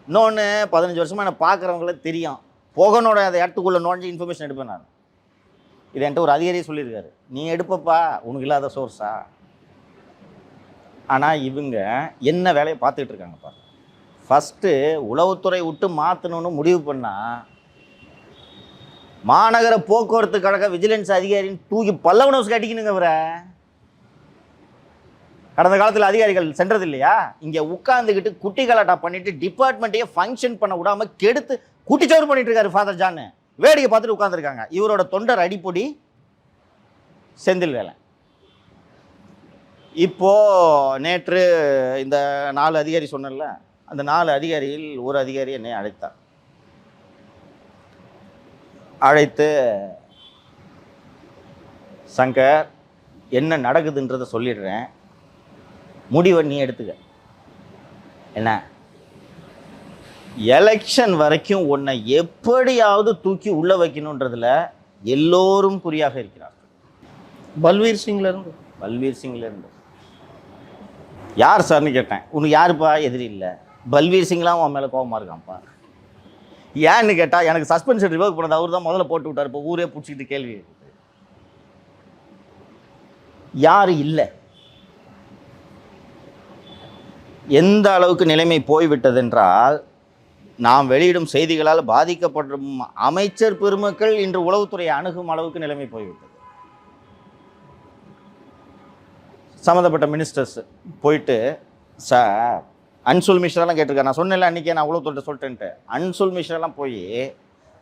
இன்னொன்று 15 வருஷமாக என்னை பார்க்குறவங்களே தெரியும், போகனோட அதை இடத்துக்குள்ளே நுழைஞ்சி இன்ஃபர்மேஷன் எடுப்பேன் நான். இது என்கிட்ட ஒரு அதிகாரியே சொல்லியிருக்காரு, நீ எடுப்பப்பா உனக்கு இல்லாத சோர்ஸா. ஆனால் இவங்க என்ன வேலையை பார்த்துக்கிட்டு இருக்காங்கப்பா. ஃபஸ்ட்டு உளவுத்துறை விட்டு மாற்றணும்னு முடிவு பண்ணால் மாநகர போக்குவரத்து கழக விஜிலன்ஸ் அதிகாரின்னு தூக்கி பல்லவன் ஹவுஸ்க்கு அடிக்கணுங்க. அவரை கடந்த காலத்தில் அதிகாரிகள் சென்றது இல்லையா? இங்கே உட்காந்துக்கிட்டு குட்டி கலாட்டா பண்ணிட்டு டிபார்ட்மெண்ட்டையே ஃபங்க்ஷன் பண்ண விடாமல் கெடுத்து குட்டிச்சோறு பண்ணிட்டு இருக்காரு ஃபாதர் ஜான். வேடிக்கை பார்த்துட்டு உட்காந்துருக்காங்க. இவரோட தொண்டர் அடிப்பொடி செந்தில் வேலை. இப்போ நேற்று இந்த 4 அதிகாரி சொன்னல, அந்த 4 அதிகாரியில் ஒரு அதிகாரி என்னை அழைத்தார். அழைத்து, சங்கர் என்ன நடக்குதுன்றதை சொல்லிடுறேன், முடிவை நீ எடுத்துக்க. என்ன எலெக்ஷன் வரைக்கும் உன்னை எப்படியாவது தூக்கி உள்ள வைக்கணுன்றதுல எல்லோரும் குறியாக இருக்கிறார்கள். பல்வீர் சிங்லேருந்து யார் சார்னு கேட்டேன். உனக்கு யாருப்பா எதிரி இல்லை? பல்வீர் சிங்லாம் உன் மேலே கோபமாக இருக்கான்ப்பா. ஏன்னு கேட்டால் எனக்கு சஸ்பென்ஷன் ரிவோக் பண்ணது அவர் தான் முதல்ல போட்டு விட்டார். இப்போ ஊரே பிடிச்சிக்கிட்டு கேள்வி இருக்குது. யார் இல்லை? எந்த அளவுக்கு நிலைமை போய்விட்டதென்றால், நாம் வெளியிடும் செய்திகளால் பாதிக்கப்படும் அமைச்சர் பெருமக்கள் இன்று உளவுத்துறையை அணுகும் அளவுக்கு நிலைமை போய்விட்டது. சம்மந்தப்பட்ட மினிஸ்டர்ஸ் போயிட்டு, சார் அன்சுல் மிஸ்ராலாம் கேட்டிருக்காரு. நான் சொன்னேன்ல அன்றைக்கே, நான் உளவுத்துறை சொல்லிட்டேன்ட்டு. அன்சுல் மிஸ்ராலாம் போய்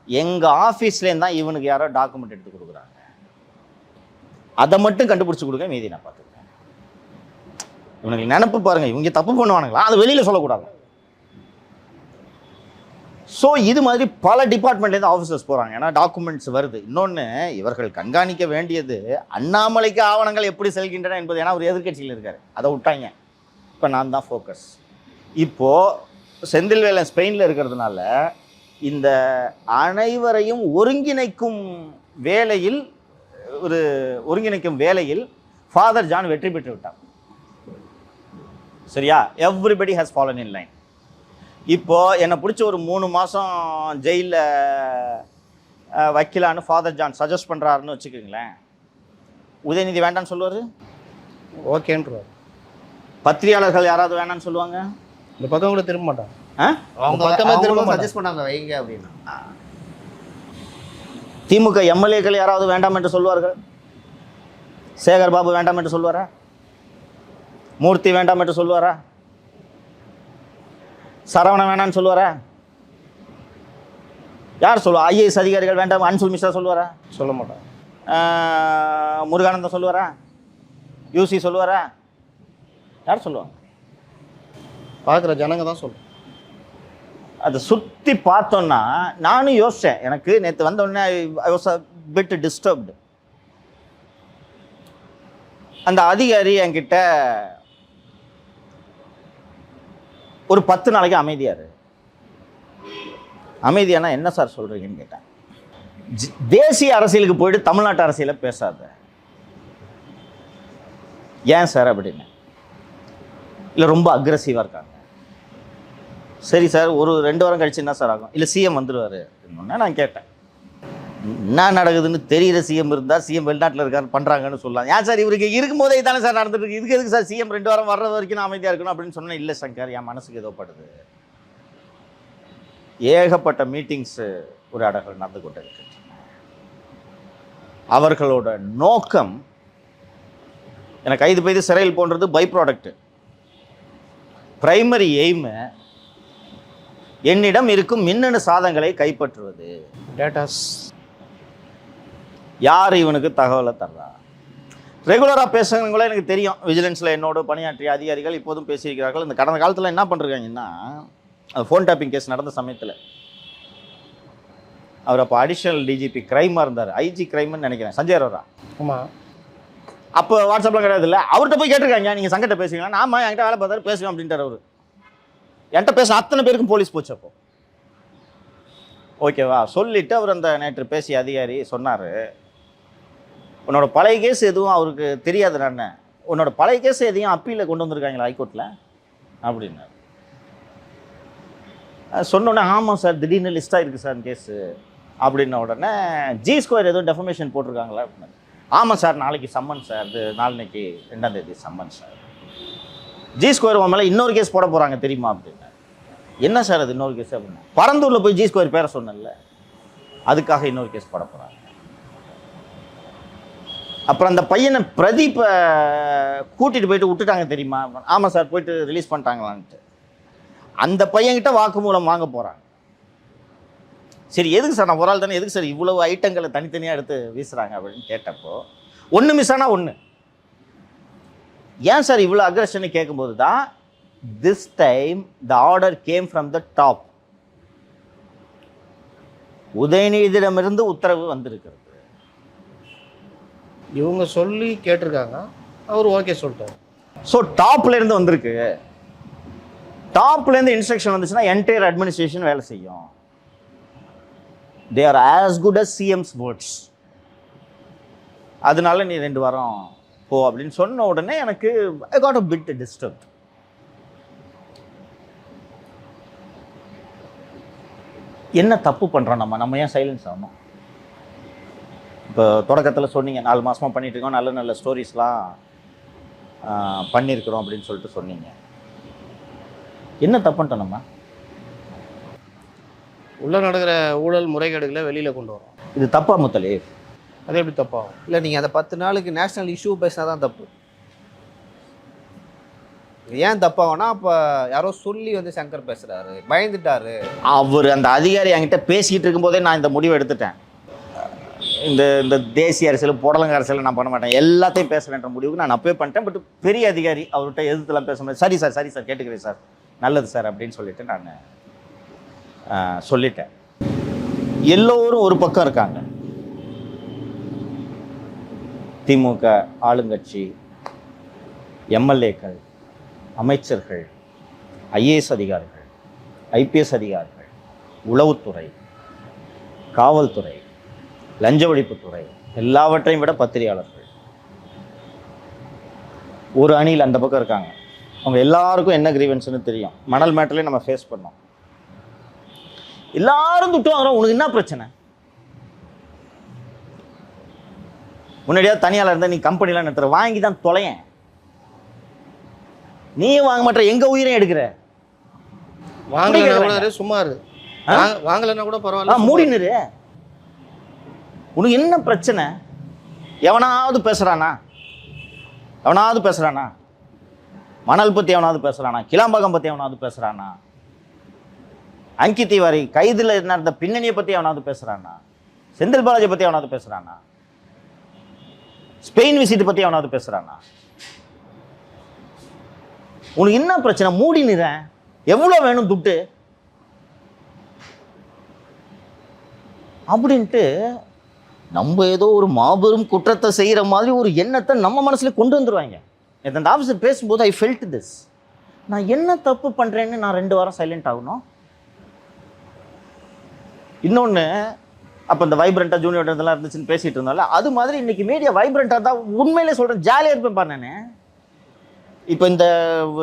எங்கள் ஆஃபீஸ்லேருந்து தான் இவனுக்கு யாரோ டாக்குமெண்ட் எடுத்து கொடுக்குறாங்க, அதை மட்டும் கண்டுபிடிச்சி கொடுக்க, மீதி நான் பார்த்துக்கிறேன். இவனுக்கு நினப்பு பாருங்கள், இவங்க தப்பு பண்ணுவானுங்களா, அது வெளியில் சொல்லக்கூடாது. ஸோ இது மாதிரி பல டிபார்ட்மெண்ட்லேருந்து ஆஃபீஸர்ஸ் போகிறாங்க. ஏன்னா டாக்குமெண்ட்ஸ் வருது. இன்னொன்று, இவர்கள் கண்காணிக்க வேண்டியது அண்ணாமலைக்கு ஆவணங்கள் எப்படி செல்கின்றன என்பது. ஏன்னா ஒரு எதிர்கட்சியில் இருக்கார், அதை விட்டாங்க. இப்போ நான் தான் ஃபோக்கஸ். இப்போது செந்தில் வேலன் ஸ்பெயினில் இருக்கிறதுனால இந்த அனைவரையும் ஒருங்கிணைக்கும் வேலையில் ஃபாதர் ஜான் வெற்றி பெற்று விட்டார். சரியா? Everybody has fallen in line. இப்போது என்னை பிடிச்ச ஒரு 3 மாதம் ஜெயிலில் வைக்கலான்னு ஃபாதர் ஜான் சஜஸ்ட் பண்ணுறாருன்னு வச்சுக்கோங்களேன். உதயநிதி வேண்டான்னு சொல்லுவார், ஓகேன்றார். பத்திரிகையாளர்கள் யாராவது வேண்டான்னு சொல்லுவாங்க, இந்த பக்கம் கூட திரும்ப மாட்டாங்க. அவங்க திரும்ப சஜஸ்ட் பண்ணாங்க வைங்க அப்படின்னா. திமுக எம்எல்ஏக்கள் யாராவது வேண்டாம் என்று சொல்வார்கள். சேகர் பாபு வேண்டாம் என்று சொல்வாரா? மூர்த்தி வேண்டாம் என்று சொல்வாரா? சரவணன் வேண்டாம்னு சொல்லுவாரா? யார் சொல்லுவா? ஐஏஎஸ் அதிகாரிகள் வேண்டாம் அன்சுல் மிஸ்ரா சொல்லுவாரா? சொல்ல மாட்டாங்க. முருகானந்தம் சொல்லுவாரா? யூசி சொல்லுவாரா? யார் சொல்லுவாங்க? பார்க்குற ஜனங்க தான் சொல்லுவோம். அதை சுற்றி பார்த்தோன்னா நானும் யோசித்தேன். எனக்கு நேற்று வந்தோடனே I was a bit disturbed. அந்த அதிகாரி என்கிட்ட ஒரு 10 நாளைக்கு அமைதியாரு. அமைதியானா என்ன சார் சொல்கிறீங்கன்னு கேட்டேன். தேசிய அரசியலுக்கு போயிட்டு தமிழ்நாட்டு அரசியலை பேசாத. ஏன் சார் அப்படின்னு. இல்லை ரொம்ப அக்ரெசிவாக இருக்காங்க. சரி சார், ஒரு 2 வாரம் கழிச்சு என்ன சார் ஆகும்? இல்லை சிஎம் வந்துடுவார் அப்படின்னா நான் கேட்டேன். என்ன நடக்குதுன்னு தெரியிற சிஎம் இருந்தால் சிஎம் வெளிநாட்டில் இருக்காரு பண்ணுறாங்கன்னு சொல்லலாம். ஏன் சார் இவருக்கு இருக்கும்போதே தானே சார் நடந்துட்டு இருக்கு, இதுக்கு எதுக்கு சார் சிஎம் 2 வாரம் வர்றது வரைக்கும் நான் அமைதியாக இருக்கணும் அப்படின்னு சொன்னேன். இல்லை சங்கர், என் மனசுக்கு ஏதோ படுது. ஏகப்பட்ட மீட்டிங்ஸு உரையாடல்கள் நடந்து கொண்டு இருக்கு. அவர்களோட நோக்கம் எனக்கு கைது பெய்து சிறையில் போன்றது பை ப்ராடக்ட். பிரைமரி எய்மு என்னிடம் இருக்கும் மின்னணு சாதனங்களை கைப்பற்றுவது. டேட்டாஸ் யார் இவனுக்கு தகவலை தர்றா? ரெகுலராக பேசுகிறவங்களே எனக்கு தெரியும். விஜிலன்ஸில் என்னோட பணியாற்றிய அதிகாரிகள் இப்போதும் பேசியிருக்கிறார்கள். இந்த கடந்த காலத்தில் என்ன பண்ணுறாங்கன்னா, ஃபோன் டேப்பிங் கேஸ் நடந்த சமயத்தில் அவர் அப்போ அடிஷனல் டிஜிபி கிரைமாக இருந்தார், ஐஜி கிரைம்னு நினைக்கிறேன், சஞ்சய் அரோரா. ஆமாம். அப்போ வாட்ஸ்அப்பில் கிடையாது இல்லை, அவர்கிட்ட போய் கேட்டிருக்காங்க, நீங்கள் சங்கட்ட பேசுவீங்களா? ஆமாம், என்கிட்ட வேலை பார்த்தாரு, பேசுவேன் அப்படின்ட்டார் அவர். என்கிட்ட பேச அத்தனை பேருக்கும் போலீஸ் போச்சு அப்போ. ஓகேவா? சொல்லிவிட்டு அவர் அந்த நேற்று பேசிய அதிகாரி சொன்னார், உன்னோட பழைய கேஸ் எதுவும் அவருக்கு தெரியாது. நான் உன்னோட பழைய கேஸ் எதையும் அப்பீலில் கொண்டு வந்திருக்காங்களா ஹைகோர்ட்டில் அப்படின்னாரு. சொன்னோடனே ஆமாம் சார், திடீர்னு லிஸ்ட்டாக இருக்குது சார் கேஸு அப்படின்ன உடனே ஜி ஸ்கொயர் எதுவும் டெஃபமேஷன் போட்டிருக்காங்களா அப்படின்னாரு. ஆமாம் சார், நாளைக்கு சம்மன் சார், அது நாளைக்கு 2ஆம் தேதி சம்மன் சார். ஜி ஸ்கொயர் மேலே இன்னொரு கேஸ் போட போகிறாங்க தெரியுமா அப்படின்னா. என்ன சார் அது இன்னொரு கேஸ் அப்படின்னா, பரந்தூரில் போய் ஜி ஸ்கொயர் பேரை சொன்னல, அதுக்காக இன்னொரு கேஸ் போட போகிறாங்க. அப்புறம் அந்த பையனை பிரதீப்பை கூட்டிகிட்டு போயிட்டு விட்டுட்டாங்க தெரியுமா? ஆமாம் சார், போயிட்டு ரிலீஸ் பண்ணிட்டாங்களான்ட்டு. அந்த பையன்கிட்ட வாக்குமூலம் வாங்க போகிறாங்க. சரி, எதுக்கு சார், நான் ஒரு ஆள் தானே, எதுக்கு சார் இவ்வளவு ஐட்டங்களை தனித்தனியாக எடுத்து வீசுகிறாங்க அப்படின்னு கேட்டப்போ, ஒன்று மிஸ் ஆனால் ஒன்று. ஏன் சார் இவ்வளோ அக்ரெஷன்னு கேட்கும்போது தான், this time the order came from the top. உதயநிதியிடமிருந்து உத்தரவு வந்திருக்கிறது. இவங்க சொல்லி கேட்டிருக்காங்க, அவர் ஓகே சொல்லிட்டார். ஸோ டாப்லேருந்து வந்திருக்கு. டாப்லேருந்து இன்ஸ்ட்ரக்ஷன் வந்துச்சுன்னா என்டையர் அட்மினிஸ்ட்ரேஷன் வேலை செய்யும். They are as good as CMs words. அதனால நீ 2 வாரம் போ அப்படின்னு சொன்ன உடனே எனக்கு I got a bit disturbed. என்ன தப்பு பண்ணுறோம் நம்ம ஏன் சைலன்ஸ் ஆகணும்? இப்போ தொடக்கத்தில் சொன்னீங்க 4 மாதமாக பண்ணிட்டு இருக்கோம், நல்ல நல்ல ஸ்டோரிஸ்லாம் பண்ணியிருக்கிறோம் அப்படின்னு சொல்லிட்டு சொன்னீங்க. என்ன தப்புன்ட்டோம் நம்ம? உள்ள நடக்கிற ஊழல் முறைகேடுகளை வெளியில் கொண்டு வரோம். இது தப்பா முத்தலி? அது எப்படி தப்பாகும்? இல்லை, நீங்கள் அதை 10 நாளுக்கு நேஷ்னல் இஷ்யூ பேசினா தான் தப்பு. ஏன் தப்பாகும்னா, அப்போ யாரோ சொல்லி வந்து சங்கர் பேசுகிறாரு, பயந்துட்டாரு. அவர் அந்த அதிகாரி என்கிட்ட பேசிகிட்டு இருக்கும்போதே நான் இந்த முடிவை எடுத்துட்டேன். இந்த தேசிய அரசியல், புடலங்க அரசியல் நான் பண்ண மாட்டேன், எல்லாத்தையும் பேசுகிறேன்ற முடிவுக்கு நான் அப்பவே பண்ணிட்டேன். பட் பெரிய அதிகாரி அவர்கிட்ட எதிர்த்துலாம் பேச முடியாது. சரி சார் கேட்டுக்கிறேன் சார், நல்லது சார் அப்படின்னு சொல்லிட்டு நான் சொல்லிட்டேன். எல்லோரும் ஒரு பக்கம் இருக்காங்க. திமுக ஆளுங்கட்சி, எம்எல்ஏக்கள், அமைச்சர்கள், ஐஏஎஸ் அதிகாரிகள், ஐபிஎஸ் அதிகாரிகள், உளவுத்துறை, காவல்துறை, லஞ்ச ஒழிப்புத்துறை, எல்லாவற்றையும் விட பத்திரிகையாளர்கள் ஒரு அணியில் அந்த பக்கம் இருக்காங்க. அவங்க எல்லாருக்கும் என்ன கிரீவன்ஸ்னு தெரியும். மணல் மேட்டர்லேயே நம்ம ஃபேஸ் பண்ணோம். எல்லாரும் துட்டு வாங்குறோம், உனக்கு என்ன பிரச்சனை? முன்னாடியாவது தனியால் இருந்தால் நீ கம்பெனிலாம் நடத்துகிற, வாங்கி தான் தொலையேன். நீயும் வாங்க மாட்டேற, எங்க உயிரையும் எடுக்கிற. வாங்கலன்னா சும்மாரு, வாங்கலன்னா கூட பரவாயில்ல, மூடினுரு. உனக்கு என்ன பிரச்சனை? எவனாவது பேசுறானா? மணல் பற்றி எவனாவது பேசுகிறானா? கிளாம்பாக்கம் பற்றி எவனாவது பேசுகிறானா? அங்கித் திவாரி கைதில் நடந்த பின்னணியை பற்றி எவனாவது பேசுகிறானா? செந்தில் பாலாஜி பற்றி எவனாவது பேசுகிறானா? ஸ்பெயின் விசிட் பற்றி எவனாவது பேசுகிறானா? உனக்கு என்ன பிரச்சனை? மூடி நிறேன். எவ்வளோ வேணும் துட்டு அப்படின்ட்டு நம்ம ஏதோ ஒரு மாபெரும் குற்றத்தை செய்கிற மாதிரி ஒரு எண்ணத்தை நம்ம மனசுல கொண்டு வந்துடுவாங்க. அந்த ஆஃபீஸர் பேசும்போது ஐ ஃபெல்ட் திஸ். நான் என்ன தப்பு பண்ணுறேன்னு நான் 2 வாரம் சைலண்ட் ஆகணும்? இன்னொன்று, அப்போ இந்த வைப்ரண்ட்டாக ஜூனியர் இதெல்லாம் இருந்துச்சுன்னு பேசிகிட்டு இருந்தால, அது மாதிரி இன்றைக்கி மீடியா வைப்ரண்ட்டாக தான். உண்மையிலே சொல்கிறேன், ஜாலியாக இருப்பேன் நான். இப்போ இந்த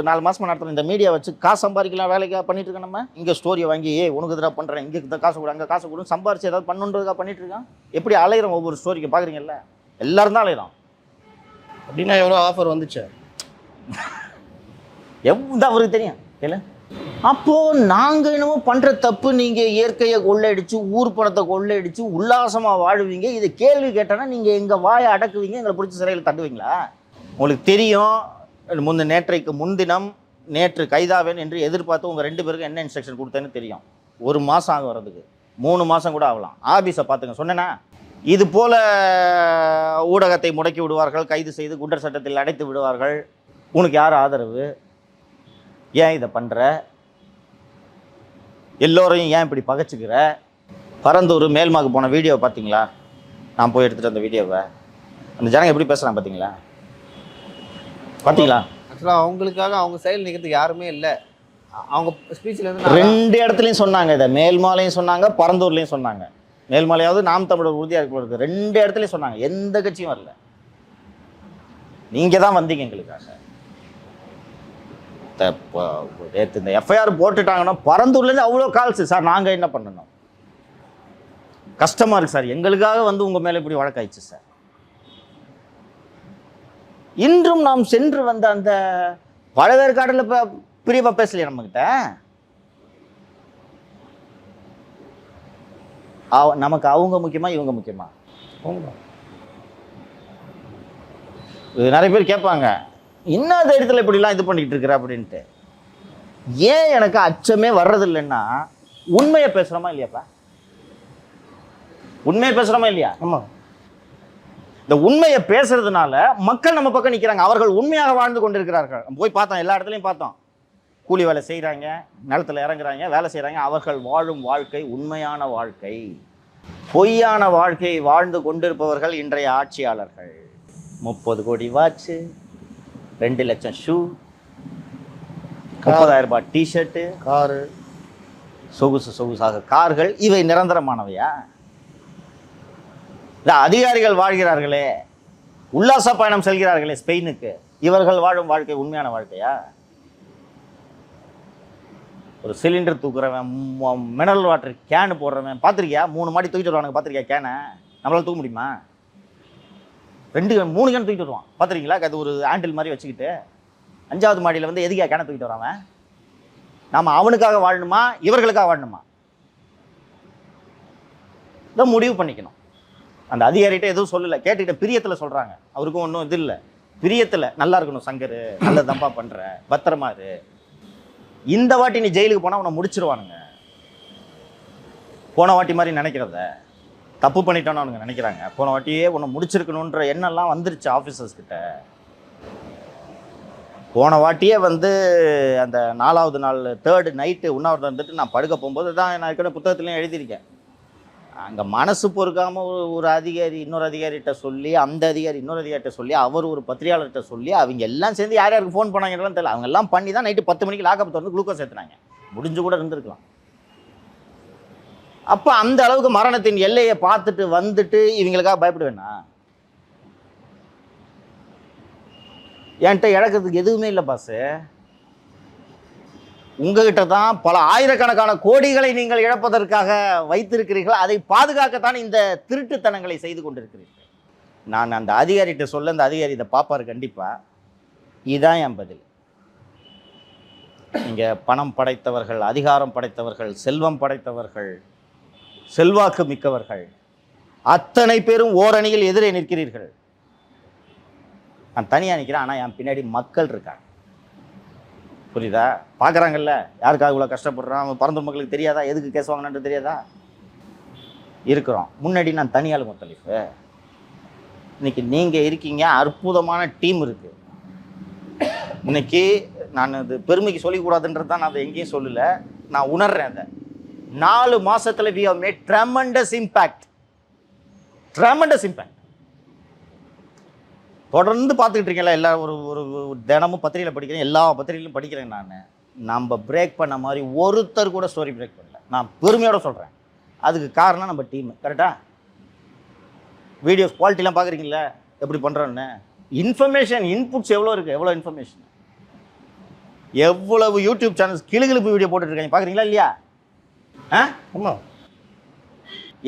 4 மாசமா நடத்துகிற இந்த மீடியா வச்சு காசு சம்பாதிக்கலாம் வேலைக்காக பண்ணிட்டு இருக்கோம். நம்ம இங்கே ஸ்டோரியை வாங்கி உனக்கு எதிராக பண்ணுறேன், இங்கே இந்த காசு கொடு, அங்கே காசு கொடுன்னு சம்பாரிச்சு ஏதாவது பண்ணுன்றதுக்காக பண்ணிட்டு இருக்கான். எப்படி அலையிறோம் ஒவ்வொரு ஸ்டோரிக்கு பார்க்குறீங்கல்ல, எல்லாரும் தான் அலையிறோம். அப்படின்னா எவ்வளோ ஆஃபர் வந்துச்சு எவ்வளோ அவருக்கு தெரியும் இல்லை. அப்போது நாங்கள் என்னமோ பண்ணுற தப்பு, நீங்கள் இயற்கையை கொள்ளையடிச்சு ஊர் பணத்தை கொள்ளையடிச்சு உல்லாசமாக வாழ்வீங்க, இது கேள்வி கேட்டோன்னா நீங்கள் எங்கள் வாயை அடக்குவீங்க, எங்களை பிடிச்சி சிறையில் தட்டுவீங்களா? உங்களுக்கு தெரியும். நேற்றைக்கு முன்தினம் நேற்று கைதாவேன் என்று எதிர்பார்த்து உங்கள் 2 பேருக்கும் என்ன இன்ஸ்ட்ரக்ஷன் கொடுத்தேன்னு தெரியும். 1 மாதம் ஆகும் வர்றதுக்கு, 3 மாதம் கூட ஆகலாம். ஆபீஸை பார்த்துங்க சொன்னேன்னா. இது போல் ஊடகத்தை முடக்கி விடுவார்கள், கைது செய்து குண்டர் சட்டத்தில் அடைத்து விடுவார்கள். உனக்கு யார் ஆதரவு? ஏன் இதை பண்ணுற? எல்லோரையும் ஏன் இப்படி பகைச்சிக்கிற? பரந்தூர் மேல்மாக்கு போன வீடியோவை பார்த்தீங்களா? நான் போய் எடுத்துகிட்டு அந்த வீடியோவை அந்த ஜனங்க எப்படி பேசுகிறான் பார்த்தீங்களா? ஆக்சுவலாக அவங்களுக்காக அவங்க சைடில் நிற்கிறதுக்கு யாருமே இல்லை. அவங்க ஸ்பீச்சில் வந்து 2 இடத்துலையும் சொன்னாங்க. இதை மேல்மாலையும் சொன்னாங்க, பரந்தூர்லையும் சொன்னாங்க. மேல்மாலையாவது நாம் தமிழர் உறுதியாக இருக்கு. 2 இடத்துலையும் சொன்னாங்க. எந்த கட்சியும் வரல. நீங்கள் தான் வந்தீங்க எங்களுக்காக. நேற்று இந்த எஃப்ஐஆர் போட்டுட்டாங்கன்னா பரந்தூர்லேருந்து அவ்வளோ கால்ஸ். சார் நாங்கள் என்ன பண்ணணும், கஷ்டமாக இருக்குது சார், எங்களுக்காக வந்து உங்கள் மேலே இப்படி வழக்காயிடுச்சு சார். இன்றும் நாம் சென்று வந்த அந்த பழவேற்காட்டில் இப்போ பிரியமாக பேசலையே நம்மக்கிட்ட. நமக்கு அவங்க முக்கியமா இவங்க முக்கியமா? நிறைய பேர் கேட்பாங்க, இன்னொரு இடத்துல இப்படிலாம் இது பண்ணிக்கிட்டு இருக்கிற அப்படின்ட்டு. ஏன் எனக்கு அச்சமே வர்றதில்லைன்னா, உண்மையை பேசுகிறோமா இல்லையாப்பா? உண்மையை பேசுகிறோமா இல்லையா? ஆமாம். இந்த உண்மையை பேசுறதுனால மக்கள் நம்ம பக்கம் நிற்கிறாங்க. அவர்கள் உண்மையாக வாழ்ந்து கொண்டிருக்கிறார்கள். போய் பார்த்தோம், எல்லா இடத்துலையும் பார்த்தோம். கூலி வேலை செய்கிறாங்க, நிலத்தில் இறங்குறாங்க, வேலை செய்கிறாங்க. அவர்கள் வாழும் வாழ்க்கை உண்மையான வாழ்க்கை. பொய்யான வாழ்க்கையை வாழ்ந்து கொண்டிருப்பவர்கள் இன்றைய ஆட்சியாளர்கள். 30 கோடி வாட்சு, 2 லட்சம் ஷூ, 30,000 ரூபாய் டிஷர்ட்டு, காரு, சொகுசாக கார்கள். இவை நிரந்தரமானவையா? இந்த அதிகாரிகள் வாழ்கிறார்களே, உல்லாச பயணம் செல்கிறார்களே ஸ்பெயினுக்கு, இவர்கள் வாழும் வாழ்க்கை உண்மையான வாழ்க்கையா? ஒரு சிலிண்டர் தூக்குறவன், மினரல் வாட்டர் கேனு போடுறவன் பார்த்துருக்கியா? 3 மாடி தூக்கிட்டு வருவானுங்க, பார்த்துருக்கியா? கேனை நம்மளால் தூக்க முடியுமா? 2-3 கேன் தூக்கிட்டு வருவான், பார்த்துருக்கீங்களா? அது ஒரு ஹேண்டில் மாதிரி வச்சுக்கிட்டு 5வது மாடியில் வந்து எதுக்கா கேனை தூக்கிட்டு வரான்? நாம் அவனுக்காக வாழணுமா இவர்களுக்காக வாழணுமா? இதை முடிவு பண்ணிக்கணும். அந்த அதிகாரிகிட்ட எதுவும் சொல்லலை, கேட்டுக்கிட்ட பிரியத்தில் சொல்கிறாங்க. அவருக்கும் ஒன்றும் இது இல்லை, பிரியத்தில் நல்லா இருக்கணும். சங்கர் நல்ல தம்பா பண்ணுற, பத்திரமா இரு. இந்த வாட்டி நீ ஜெயிலுக்கு போனால் உன்னை முடிச்சிருவானுங்க. போன வாட்டி மாதிரி நினைக்கிறத, தப்பு பண்ணிட்டோன்னு அவனுங்க நினைக்கிறாங்க. போன வாட்டியே உன்னை முடிச்சிருக்கணுன்ற எண்ணெல்லாம் வந்துருச்சு ஆஃபீஸர்ஸ் கிட்ட. போன வாட்டியே வந்து அந்த 4வது நாள் 3rd நைட்டு உண்ணாவிரதம் இருந்துட்டு நான் படுக்க போகும்போது தான் நான் இருக்கிற புத்தகத்துலையும் எழுதியிருக்கேன். அங்கே மனசு பொறுக்காமல் ஒரு அதிகாரி இன்னொரு அதிகாரிகிட்ட சொல்லி, அந்த அதிகாரி இன்னொரு அதிகாரிகிட்ட சொல்லி, அவர் ஒரு பத்திரிகையாளர்கிட்ட சொல்லி, அவங்க எல்லாம் சேர்ந்து யார் யாருக்கு ஃபோன் பண்ணாங்கன்னு தெரியல. அவங்க எல்லாம் பண்ணி தான் நைட்டு 10 மணிக்கு லாக்கப் திறந்து குளுக்கோஸ் ஏற்றுனாங்க. முடிஞ்சு கூட இருந்திருக்கலாம். அப்போ அந்த அளவுக்கு மரணத்தின் எல்லையை பார்த்துட்டு வந்துட்டு இவங்களுக்காக பயப்படுவேண்ணா? என்கிட்ட இழக்கிறதுக்கு எதுவுமே இல்லை பாஸு. உங்ககிட்ட தான் பல ஆயிரக்கணக்கான கோடிகளை நீங்கள் இழப்பதற்காக வைத்திருக்கிறீர்கள். அதை பாதுகாக்கத்தான் இந்த திருட்டுத்தனங்களை செய்து கொண்டிருக்கிறீர்கள். நான் அந்த அதிகாரிகிட்ட சொல்ல, அந்த அதிகாரி இதை பார்ப்பார் கண்டிப்பாக. இதுதான் என் பதில். நீங்கள் பணம் படைத்தவர்கள், அதிகாரம் படைத்தவர்கள், செல்வம் படைத்தவர்கள், செல்வாக்கு மிக்கவர்கள் அத்தனை பேரும் ஓரணியில் எதிரே நிற்கிறீர்கள். நான் தனியாக நிற்கிறேன், ஆனால் என் பின்னாடி மக்கள் இருக்காங்க. புரியுதா? பார்க்குறாங்கல்ல யாருக்காக இவ்வளோ கஷ்டப்படுறான். அவன் பரந்தூர் மக்களுக்கு தெரியாதா எதுக்கு கேஸ் வாங்கினு தெரியாதா? இருக்கிறோம். முன்னாடி நான் தனியாள் முத்தலிஃபு, இன்னைக்கு நீங்கள் இருக்கீங்க. அற்புதமான டீம் இருக்குது. இன்னைக்கு நான் அது பெருமைக்கு சொல்லிக்கூடாதுன்றது தான் நான் அதை எங்கேயும் சொல்லலை, நான் உணர்றேன். அதை 4 மாதத்தில் we have made tremendous impact. தொடர்ந்து பார்த்துக்கிட்டு இருக்கீங்களா? எல்லா ஒரு தினமும் பத்திரிகையில் படிக்கிறேன், எல்லா பத்திரிகையிலும் படிக்கிறேன். நம்ம பிரேக் பண்ண மாதிரி ஒருத்தர் கூட ஸ்டோரி பிரேக் பண்ணல. நான் பெருமையோடு சொல்கிறேன். அதுக்கு காரணம் நம்ம டீம். கரெக்டாக வீடியோஸ் குவாலிட்டிலாம் பார்க்குறீங்களா எப்படி பண்ணுறோன்னு? இன்ஃபர்மேஷன் இன்புட்ஸ் எவ்வளோ இருக்குது, எவ்வளோ இன்ஃபர்மேஷன். எவ்வளவு யூடியூப் சேனல்ஸ் கிளுகிழுப்பு வீடியோ போட்டுட்ருக்காங்க பார்க்குறீங்களா இல்லையா? ஆமாம்.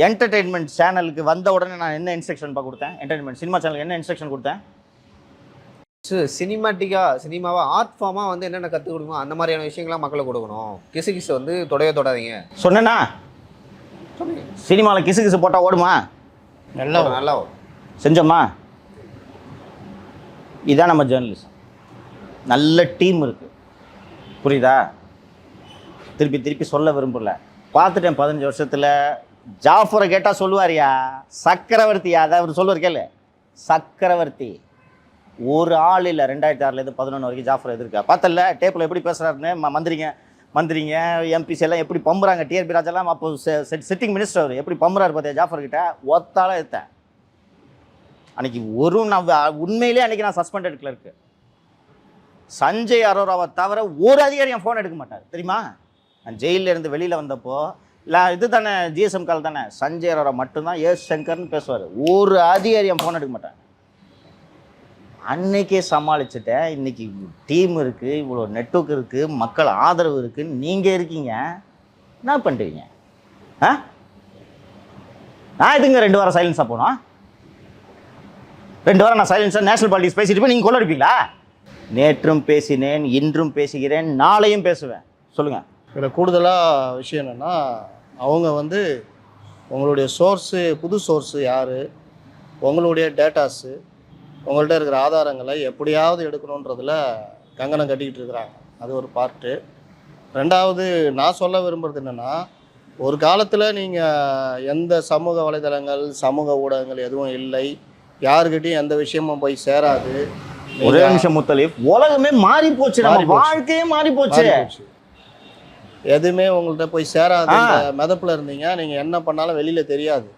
என்டர்டெயின்மெண்ட் சேனலுக்கு வந்த உடனே நான் என்ன இன்ஸ்ட்ரக்ஷன் கொடுத்தேன்? என்டர்டெயின்மெண்ட் சினிமா சேனலுக்கு என்ன இன்ஸ்ட்ரக்ஷன் கொடுத்தேன்? சினிமாவை ஆர்ட் ஃபார்மாக வந்து என்னென்ன கற்றுக் கொடுக்கணும் அந்த மாதிரியான விஷயங்கள்லாம் மக்களுக்கு கொடுக்கணும். கிசு வந்து தொடாதீங்க சொன்னேன்னா? சினிமாவில் கிசு போட்டால் ஓடுமா? நல்லா செஞ்சோமா? இதான் நம்ம ஜேர்னலிசம். நல்ல டீம் இருக்குது, புரியுதா? திருப்பி சொல்ல விரும்பல. பார்த்துட்டேன் 15 வருஷத்தில். ஜாஃபரை கேட்டால் சொல்லுவாரியா, சக்கரவர்த்தியா? அதை அவர் சொல்லுவார் கேளு, சக்கரவர்த்தி. ஒரு ஆள் இல்லை 2006 11 வரைக்கும் ஜாஃபர் எதிர்க்கா. பார்த்தல டேப்பில் எப்படி பேசுகிறாருன்னு. மந்திரிங்க எம்பிசி எல்லாம் எப்படி பம்புறாங்க. டிஆர்பி ராஜெல்லாம் அப்போ சிட்டிங் மினிஸ்டர் அவர் எப்படி பம்புறாரு பார்த்தியா ஜாஃபர்கிட்ட? ஒத்தால எடுத்தேன் அன்னைக்கு. நான் உண்மையிலே அன்றைக்கி நான் சஸ்பெண்டட் கிளர்க்கு. சஞ்சய் அரோராவை தவிர ஒரு அதிகாரி என் ஃபோன் எடுக்க மாட்டார் தெரியுமா? நான் ஜெயிலில் இருந்து வெளியில் வந்தப்போ இல்லை இது தானே ஜிஎஸ்எம் கால் தானே, சஞ்சய் அரோரா மட்டும்தான் எஸ் சங்கர்னு பேசுவார். ஒரு அதிகாரி என் ஃபோன் எடுக்க மாட்டேன். அன்னைக்கே சமாளிச்சுட்டேன். இன்றைக்கி டீம் இருக்குது, இவ்வளோ நெட்வொர்க் இருக்குது, மக்கள் ஆதரவு இருக்குதுன்னு நீங்கள் இருக்கீங்க. என்ன பண்ணுறீங்க? நான் இதுங்க 2 வாரம் சைலன்ஸாக போனோம். 2 வாரம் நான் சைலன்ஸாக நேஷனல் பாலிட்டிக்ஸ் பேசிட்டு போய் நீங்கள் கொள்ளடிப்பீங்களா? நேற்றும் பேசினேன், இன்றும் பேசுகிறேன், நாளையும் பேசுவேன். சொல்லுங்கள். இதில் கூடுதலாக விஷயம் என்னென்னா, அவங்க வந்து உங்களுடைய சோர்ஸு, புது சோர்ஸு யார், உங்களுடைய டேட்டாஸு, உங்கள்கிட்ட இருக்கிற ஆதாரங்களை எப்படியாவது எடுக்கணுன்றதில் கங்கணம் கட்டிக்கிட்டு இருக்கிறாங்க. அது ஒரு பார்ட்டு. 2வது நான் சொல்ல விரும்புகிறது என்னென்னா, ஒரு காலத்தில் நீங்கள் எந்த சமூக வலைதளங்கள், சமூக ஊடகங்கள் எதுவும் இல்லை, யாருக்கிட்டையும் எந்த விஷயமும் போய் சேராது. ஒரே நிமிஷம் முத்தலீஃப், உலகமே மாறி போச்சு, வாழ்க்கையே மாறி போச்சு. எதுவுமே உங்கள்கிட்ட போய் சேராது மிதப்பில் இருந்தீங்க. நீங்கள் என்ன பண்ணாலும் வெளியில் தெரியாது.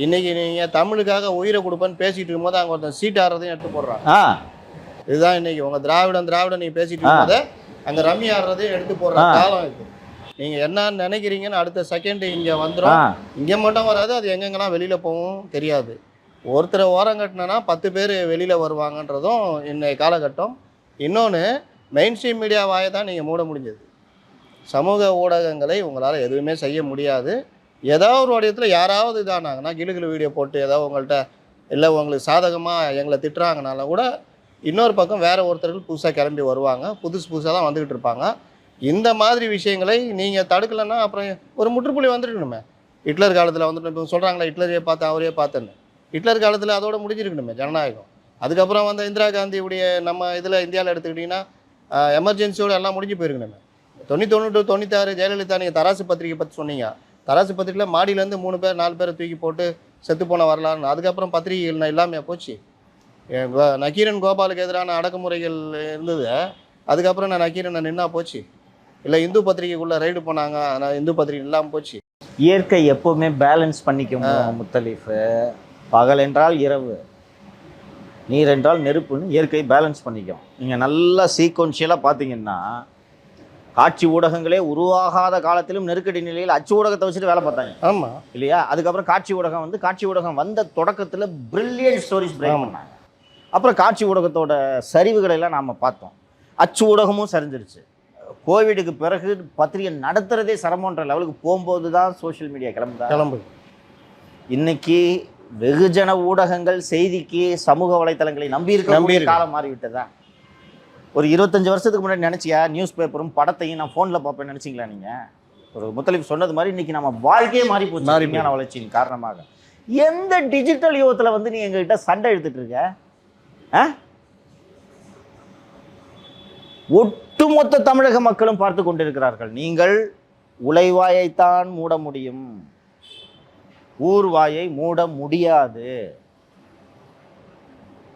இன்றைக்கி நீங்கள் தமிழுக்காக உயிரை கொடுப்பேன்னு பேசிகிட்டு இருக்கும்போது அங்கே ஒருத்தன் சீட் ஆடுறதையும் எடுத்து போடுறாங்க. இதுதான் இன்றைக்கி உங்கள் திராவிடம் நீங்கள் பேசிகிட்டு இருக்கும்போது அங்கே ரம்மி ஆடுறதையும் எடுத்து போடுற காலம் இது. நீங்கள் என்னன்னு நினைக்கிறீங்கன்னு அடுத்த செகண்ட் இங்கே வந்துடும். இங்கே மட்டும் வராது, அது எங்கெங்கெல்லாம் வெளியில் போகும் தெரியாது. ஒருத்தரை ஓரம் கட்டினா 10 பேர் வெளியில் வருவாங்கன்றதும் இன்றைய காலகட்டம். இன்னொன்று, மெயின் ஸ்ட்ரீம் மீடியா வாயை தான் நீங்கள் மூட முடிஞ்சது. சமூக ஊடகங்களை உங்களால் எதுவுமே செய்ய முடியாது. ஏதாவது ஒரு வடிவத்தில் யாராவது இதானாங்கன்னா, கிளுகிளு வீடியோ போட்டு ஏதாவது உங்கள்கிட்ட இல்லை உங்களுக்கு சாதகமாக எங்களை திட்டுறாங்கனால கூட இன்னொரு பக்கம் வேறு ஒருத்தர்கள் புதுசாக கிளம்பி வருவாங்க, புதுசாக தான் வந்துக்கிட்டு இருப்பாங்க. இந்த மாதிரி விஷயங்களை நீங்கள் தடுக்கலைன்னா அப்புறம் ஒரு முற்றுப்புள்ளி வந்துருக்கணுமே. ஹிட்லர் காலத்தில் வந்துட்டு இப்போ சொல்கிறாங்களே ஹிட்லரையே பார்த்தேன் அவரே பார்த்தேன்னு. ஹிட்லர் காலத்தில் அதோட முடிஞ்சிருக்கணுமே ஜனநாயகம். அதுக்கப்புறம் வந்து இந்திரா காந்தியுடைய நம்ம இதில் இந்தியாவில் எடுத்துக்கிட்டிங்கன்னா எமர்ஜென்சியோடு எல்லாம் முடிஞ்சு போயிருக்கணுமே. 91 96 ஜெயலலிதா நீங்கள் தராசு பத்திரிக்கை பற்றி சொன்னீங்க. தராசு பத்திரிக்கையில் மாடியிலேருந்து 3 பேர் 4 பேரை தூக்கி போட்டு செத்து போன வரலாறுன்னு. அதுக்கப்புறம் பத்திரிகைகள் இல்லாமல் போச்சு. நக்கீரன் கோபாலுக்கு எதிரான அடக்குமுறைகள் இருந்தது. அதுக்கப்புறம் நக்கீரனை நின்னா போச்சு. இல்லை இந்து பத்திரிகைக்குள்ளே ரைடு போனாங்க, ஆனால் இந்து பத்திரிகை இல்லாமல் போச்சு. இயற்கை எப்போவுமே பேலன்ஸ் பண்ணிக்கும் முத்தலீஃபு. பகல் என்றால் இரவு, நீர் என்றால் நெருப்புன்னு இயற்கை பேலன்ஸ் பண்ணிக்கும். நீங்கள் நல்லா சீக்வன்ஷியலாக பார்த்தீங்கன்னா, காட்சி ஊடகங்களே உருவாகாத காலத்திலும் நெருக்கடி நிலையில் அச்சு ஊடகத்தை வச்சுட்டு வேலை பார்த்தாங்க. ஆமாம் இல்லையா? அதுக்கப்புறம் காட்சி ஊடகம் வந்த தொடக்கத்தில் பிரில்லியன்ட் ஸ்டோரிஸ் பிரேக் பண்ணாங்க. அப்புறம் காட்சி ஊடகத்தோட சரிவுகளை எல்லாம் நாம் பார்த்தோம். அச்சு ஊடகமும் சரிஞ்சிருச்சு. கோவிடுக்கு பிறகு பத்திரிகை நடத்துகிறதே சிரமன்ற லெவலுக்கு போகும்போது தான் சோஷியல் மீடியா கிளம்புது. இன்னைக்கு வெகுஜன ஊடகங்கள் செய்திக்கு சமூக வலைத்தளங்களை நம்பி இருக்க காலம் மாறிவிட்டதா? ஒரு 25 வருஷத்துக்கு முன்னாடி நினச்சியா நியூஸ் பேப்பரும் படத்தையும் நான் ஃபோனில் பார்ப்பேன் நினச்சிங்களா? நீங்கள் ஒரு முத்தலீஃப் சொன்னது மாதிரி இன்றைக்கி நம்ம வாழ்க்கையே மாறி போச்சு விஞ்ஞான வளர்ச்சியின் காரணமாக. எந்த டிஜிட்டல் யுகத்தில் வந்து நீ எங்ககிட்ட சண்டை எடுத்துகிட்டு இருக்க? ஒட்டுமொத்த தமிழக மக்களும் பார்த்து கொண்டிருக்கிறார்கள். நீங்கள் உலைவாயைத்தான் மூட முடியும், ஊர்வாயை மூட முடியாது.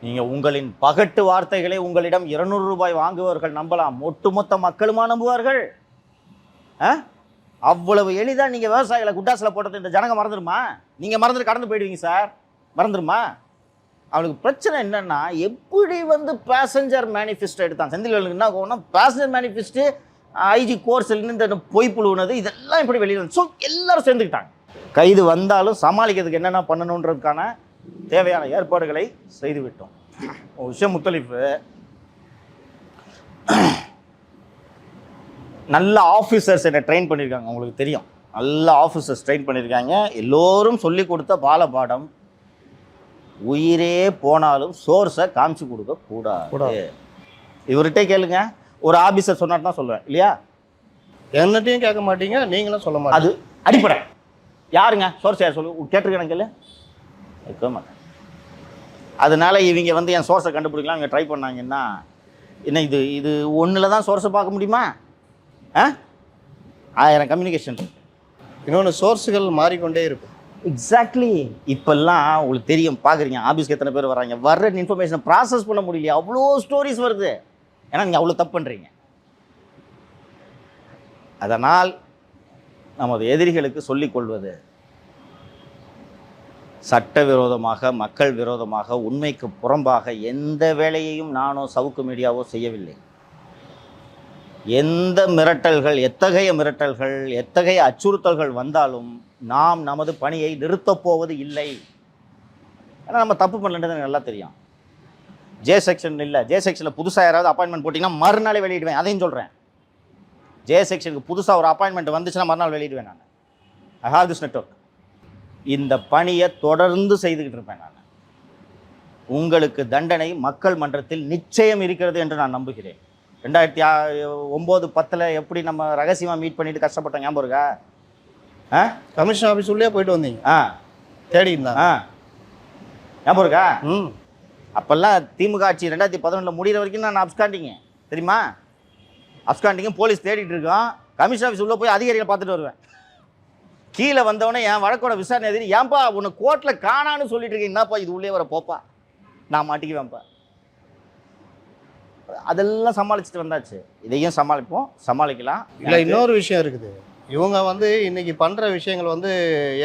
நீங்கள் உங்களின் பகட்டு வார்த்தைகளை உங்களிடம் 200 ரூபாய் வாங்குபவர்கள் நம்பலாம், ஒட்டுமொத்த மக்களுமா நம்புவார்கள்? அவ்வளவு எளிதாக நீங்கள் விவசாயிகளை குட்டாசில் போட்டது இந்த ஜனங்க மறந்துடுமா? நீங்கள் மறந்துட்டு கடந்து போயிடுவீங்க சார், மறந்துடுமா? அவனுக்கு பிரச்சனை என்னன்னா, எப்படி வந்து பேசஞ்சர் மேனிஃபெஸ்டோ எடுத்தான் செந்தில்வேலுக்கு என்ன கோவம்னா, பேசஞ்சர் மேனிஃபெஸ்ட்டு ஐஜி கோர்ஸ்லேருந்து இந்த பொய் புழுவுனது இதெல்லாம் இப்படி வெளியில் வந்து ஸோ எல்லாரும் சேர்ந்துக்கிட்டாங்க. கைது வந்தாலும் சமாளிக்கிறதுக்கு என்னென்ன பண்ணணுன்றதுக்கான தேவையான ஏற்பாடுகளை செய்துவிட்டோம். விஷயம் முத்தலீஃபு, நல்ல ஆஃபீஸர்ஸ் என்னை ட்ரெயின் பண்ணியிருக்காங்க, உங்களுக்கு தெரியும். நல்ல ஆஃபீஸர்ஸ் ட்ரெயின் பண்ணியிருக்காங்க. எல்லோரும் சொல்லி கொடுத்த பாடம், உயிரே போனாலும் சோர்ஸை காமிச்சு கொடுக்க கூடாது. இவர்கிட்டே கேளுங்க, ஒரு ஆஃபீஸர் சொன்னாட்டு தான் சொல்லுவேன் இல்லையா? என்னட்டையும் கேட்க மாட்டீங்க, நீங்களும் சொல்ல மாட்டீங்க. அது அடிப்படை. யாருங்க சோர்ஸ் யார் சொல்லு கேட்டிருக்கேன் கேளு, இருக்க மாட்டேன். அதனால இவங்க வந்து என் சோர்ஸை கண்டுபிடிக்கலாம் இவங்க ட்ரை பண்ணாங்கன்னா என்ன இது ஒன்றில் தான் சோர்ஸை பார்க்க முடியுமா? 1000 கம்யூனிகேஷன். இன்னொன்று சோர்ஸுகள் மாறிக்கொண்டே இருக்கும். எக்ஸாக்ட்லி. இப்போல்லாம் உங்களுக்கு தெரியும், பார்க்குறீங்க ஆஃபீஸ்க்கு எத்தனை பேர் வராங்க, வர்ற இன்ஃபர்மேஷனை ப்ராசஸ் பண்ண முடியல, அவ்வளோ ஸ்டோரிஸ் வருது. ஏன்னா நீங்கள் அவ்வளோ தப்பு பண்ணுறீங்க. அதனால் நமது எதிரிகளுக்கு சொல்லிக்கொள்வது, சட்டவிரோதமாக மக்கள் விரோதமாக உண்மைக்கு புறம்பாக எந்த வேலையையும் நானோ சவுக்கு மீடியாவோ செய்யவில்லை. எந்த மிரட்டல்கள், எத்தகைய மிரட்டல்கள், எத்தகைய அச்சுறுத்தல்கள் வந்தாலும் நாம் நமது பணியை நிறுத்தப் போவது இல்லை. ஏன்னா நம்ம தப்பு பண்ணலன்றது நல்லா தெரியும். ஜே செக்ஷன் இல்லை, ஜே செக்ஷனில் புதுசாக யாராவது அப்பாயின்மெண்ட் போட்டிங்கன்னா மறுநாளே வெளியிடுவேன். அதையும் சொல்கிறேன், ஜே செக்ஷனுக்கு புதுசாக ஒரு அப்பாயின்மெண்ட் வந்துச்சுன்னா மறுநாள் வெளியிடுவேன். நான் ஐ ஹாவ் திஸ் நெட்வொர்க். இந்த பணியை தொடர்ந்து செய்துக்கிட்டு இருப்பேன். நான் உங்களுக்கு தண்டனை மக்கள் மன்றத்தில் நிச்சயம் இருக்கிறது என்று நான் நம்புகிறேன். 2009-10 எப்படி நம்ம ரகசியமாக மீட் பண்ணிட்டு கஷ்டப்பட்டோம் ஞாபகம் இருக்கா? கமிஷன் ஆஃபீஸ் உள்ளே போயிட்டு வந்தீங்க, தேடி இருந்தா ஞாபகம் இருக்கா? அப்போல்லாம் திமுக ஆட்சி 2011 முடிகிற வரைக்கும் நான் அப்ஸ்காண்டிங்க தெரியுமா? அப்ஸ்காண்டிங்கும் போலீஸ் தேடிட்டு இருக்கோம். கமிஷன் ஆஃபீஸ் உள்ளே போய் அதிகாரிகளை பார்த்துட்டு வருவேன். கீழே வந்தவொடனே என் வழக்கோட விசாரணை எதிரி, ஏன்பா உன்னை கோர்ட்டில் காணான்னு சொல்லிட்டு இருக்கேன், என்னப்பா இது உள்ளே வர போப்பா, நான் மாட்டிக்குவேன்ப்பா. அதெல்லாம் சமாளிச்சுட்டு வந்தாச்சு. இதையும் சமாளிக்கலாம். இல்லை, இன்னொரு விஷயம் இருக்குது. இவங்க வந்து இன்னைக்கு பண்ணுற விஷயங்கள் வந்து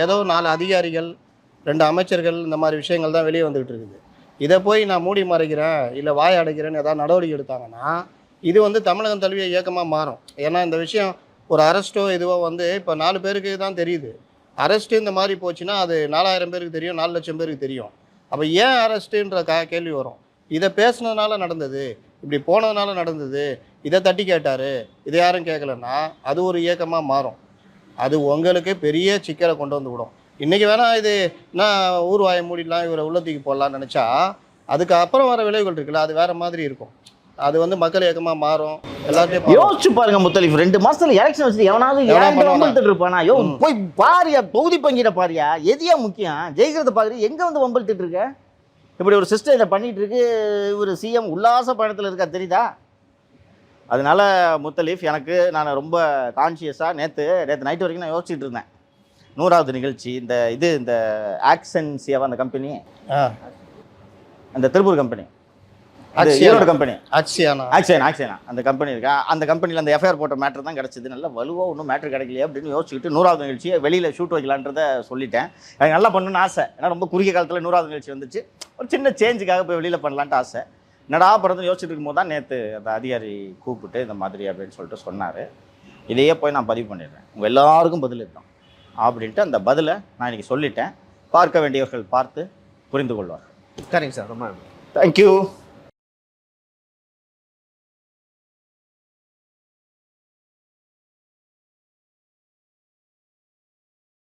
ஏதோ 4 அதிகாரிகள் 2 அமைச்சர்கள் இந்த மாதிரி விஷயங்கள் தான் வெளியே வந்துக்கிட்டு இருக்குது. இதை போய் நான் மூடி மறைக்கிறேன் இல்லை வாய் அடைக்கிறேன்னு ஏதாவது நடவடிக்கை எடுத்தாங்கன்னா இது வந்து தமிழகம் தழுவிய இயக்கமாக மாறும். ஏன்னா இந்த விஷயம் ஒரு அரெஸ்ட்டோ இதுவோ வந்து இப்போ 4 பேருக்கு தான் தெரியுது. அரெஸ்ட்டு இந்த மாதிரி போச்சுன்னா அது 4000 பேருக்கு தெரியும், 4 லட்சம் பேருக்கு தெரியும். அப்போ ஏன் அரெஸ்ட்டுன்ற கேள்வி வரும். இதை பேசுனதுனால நடந்தது, இப்படி போனதுனால நடந்தது, இதை தட்டி கேட்டார், இதை யாரும் கேட்கலன்னா அது ஒரு இயக்கமாக மாறும். அது உங்களுக்கு பெரிய சிக்கலை கொண்டு வந்து விடும். இன்றைக்கி வேணால் இது நான் ஊர் வாயை மூடிடலாம், இவரை உள்ளத்துக்கு போடலான்னு நினச்சா அதுக்கு அப்புறம் வர விளைவுகள் இருக்குல்ல, அது வேறு மாதிரி இருக்கும். அது வந்து மக்கள் இயக்கமாக மாறும். எல்லாத்தையும் யோசிச்சு பாருங்க முத்தலீஃப், 2 மாசத்துல எலெக்ஷன் வச்சு எவனாவது இருப்பானா? போய் பாரியா, தொகுதி பங்கிட பாரியா, எதையா முக்கியம்? ஜெயிக்கிறத பாரு, எங்க வந்து வம்பழுத்துட்டு இருக்க? இப்படி ஒரு சிஸ்டம் இதை பண்ணிட்டு இருக்கு. இவர் சிஎம் உல்லாச பயணத்தில் இருக்கா, தெரியுதா? அதனால முத்தலீஃப், நான் ரொம்ப கான்ஷியஸாக நேற்று நைட் வரைக்கும் நான் யோசிச்சுட்டு இருந்தேன். 100வது நிகழ்ச்சி இந்த ஆக்சன்சியாவா அந்த கம்பெனி, அந்த திருப்பூர் கம்பெனி, ஈரோடு கம்பெனி, ஆக்சியனா அந்த கம்பெனி இருக்கா, அந்த கம்பெனியில் அந்த எஃப்ஐஆர் போட்ட மேட்டர் தான் கிடச்சிது. நல்லா வலுவாக ஒன்றும் மேட்ரு கிடைக்கலையே அப்படின்னு யோசிச்சுக்கிட்டு 100வது நிகழ்ச்சியை வெளியில் ஷூட் வைக்கலான்றதை சொல்லிட்டேன். எனக்கு நல்லா பண்ணணும்னு ஆசை. ஏன்னா ரொம்ப குறுகிய காலத்தில் 100வது நிகழ்ச்சி வந்துச்சு, ஒரு சின்ன சேஞ்சுக்காக போய் வெளியில் பண்ணலான்ட்டு ஆசை. என்னடா பிறந்து யோசிச்சுட்டு இருக்கும்போது தான் நேற்று அந்த அதிகாரி கூப்பிட்டு இந்த மாதிரி அப்படின்னு சொல்லிட்டு சொன்னார். இதையே போய் நான் பதிவு பண்ணிடுறேன், உங்கள் எல்லாருக்கும் பதில் இருக்கும் அப்படின்ட்டு அந்த பதிலை நான் இன்றைக்கி சொல்லிட்டேன். பார்க்க வேண்டியவர்கள் பார்த்து புரிந்து கொள்வார். சரிங்க சார், ரொம்ப தேங்க்யூ.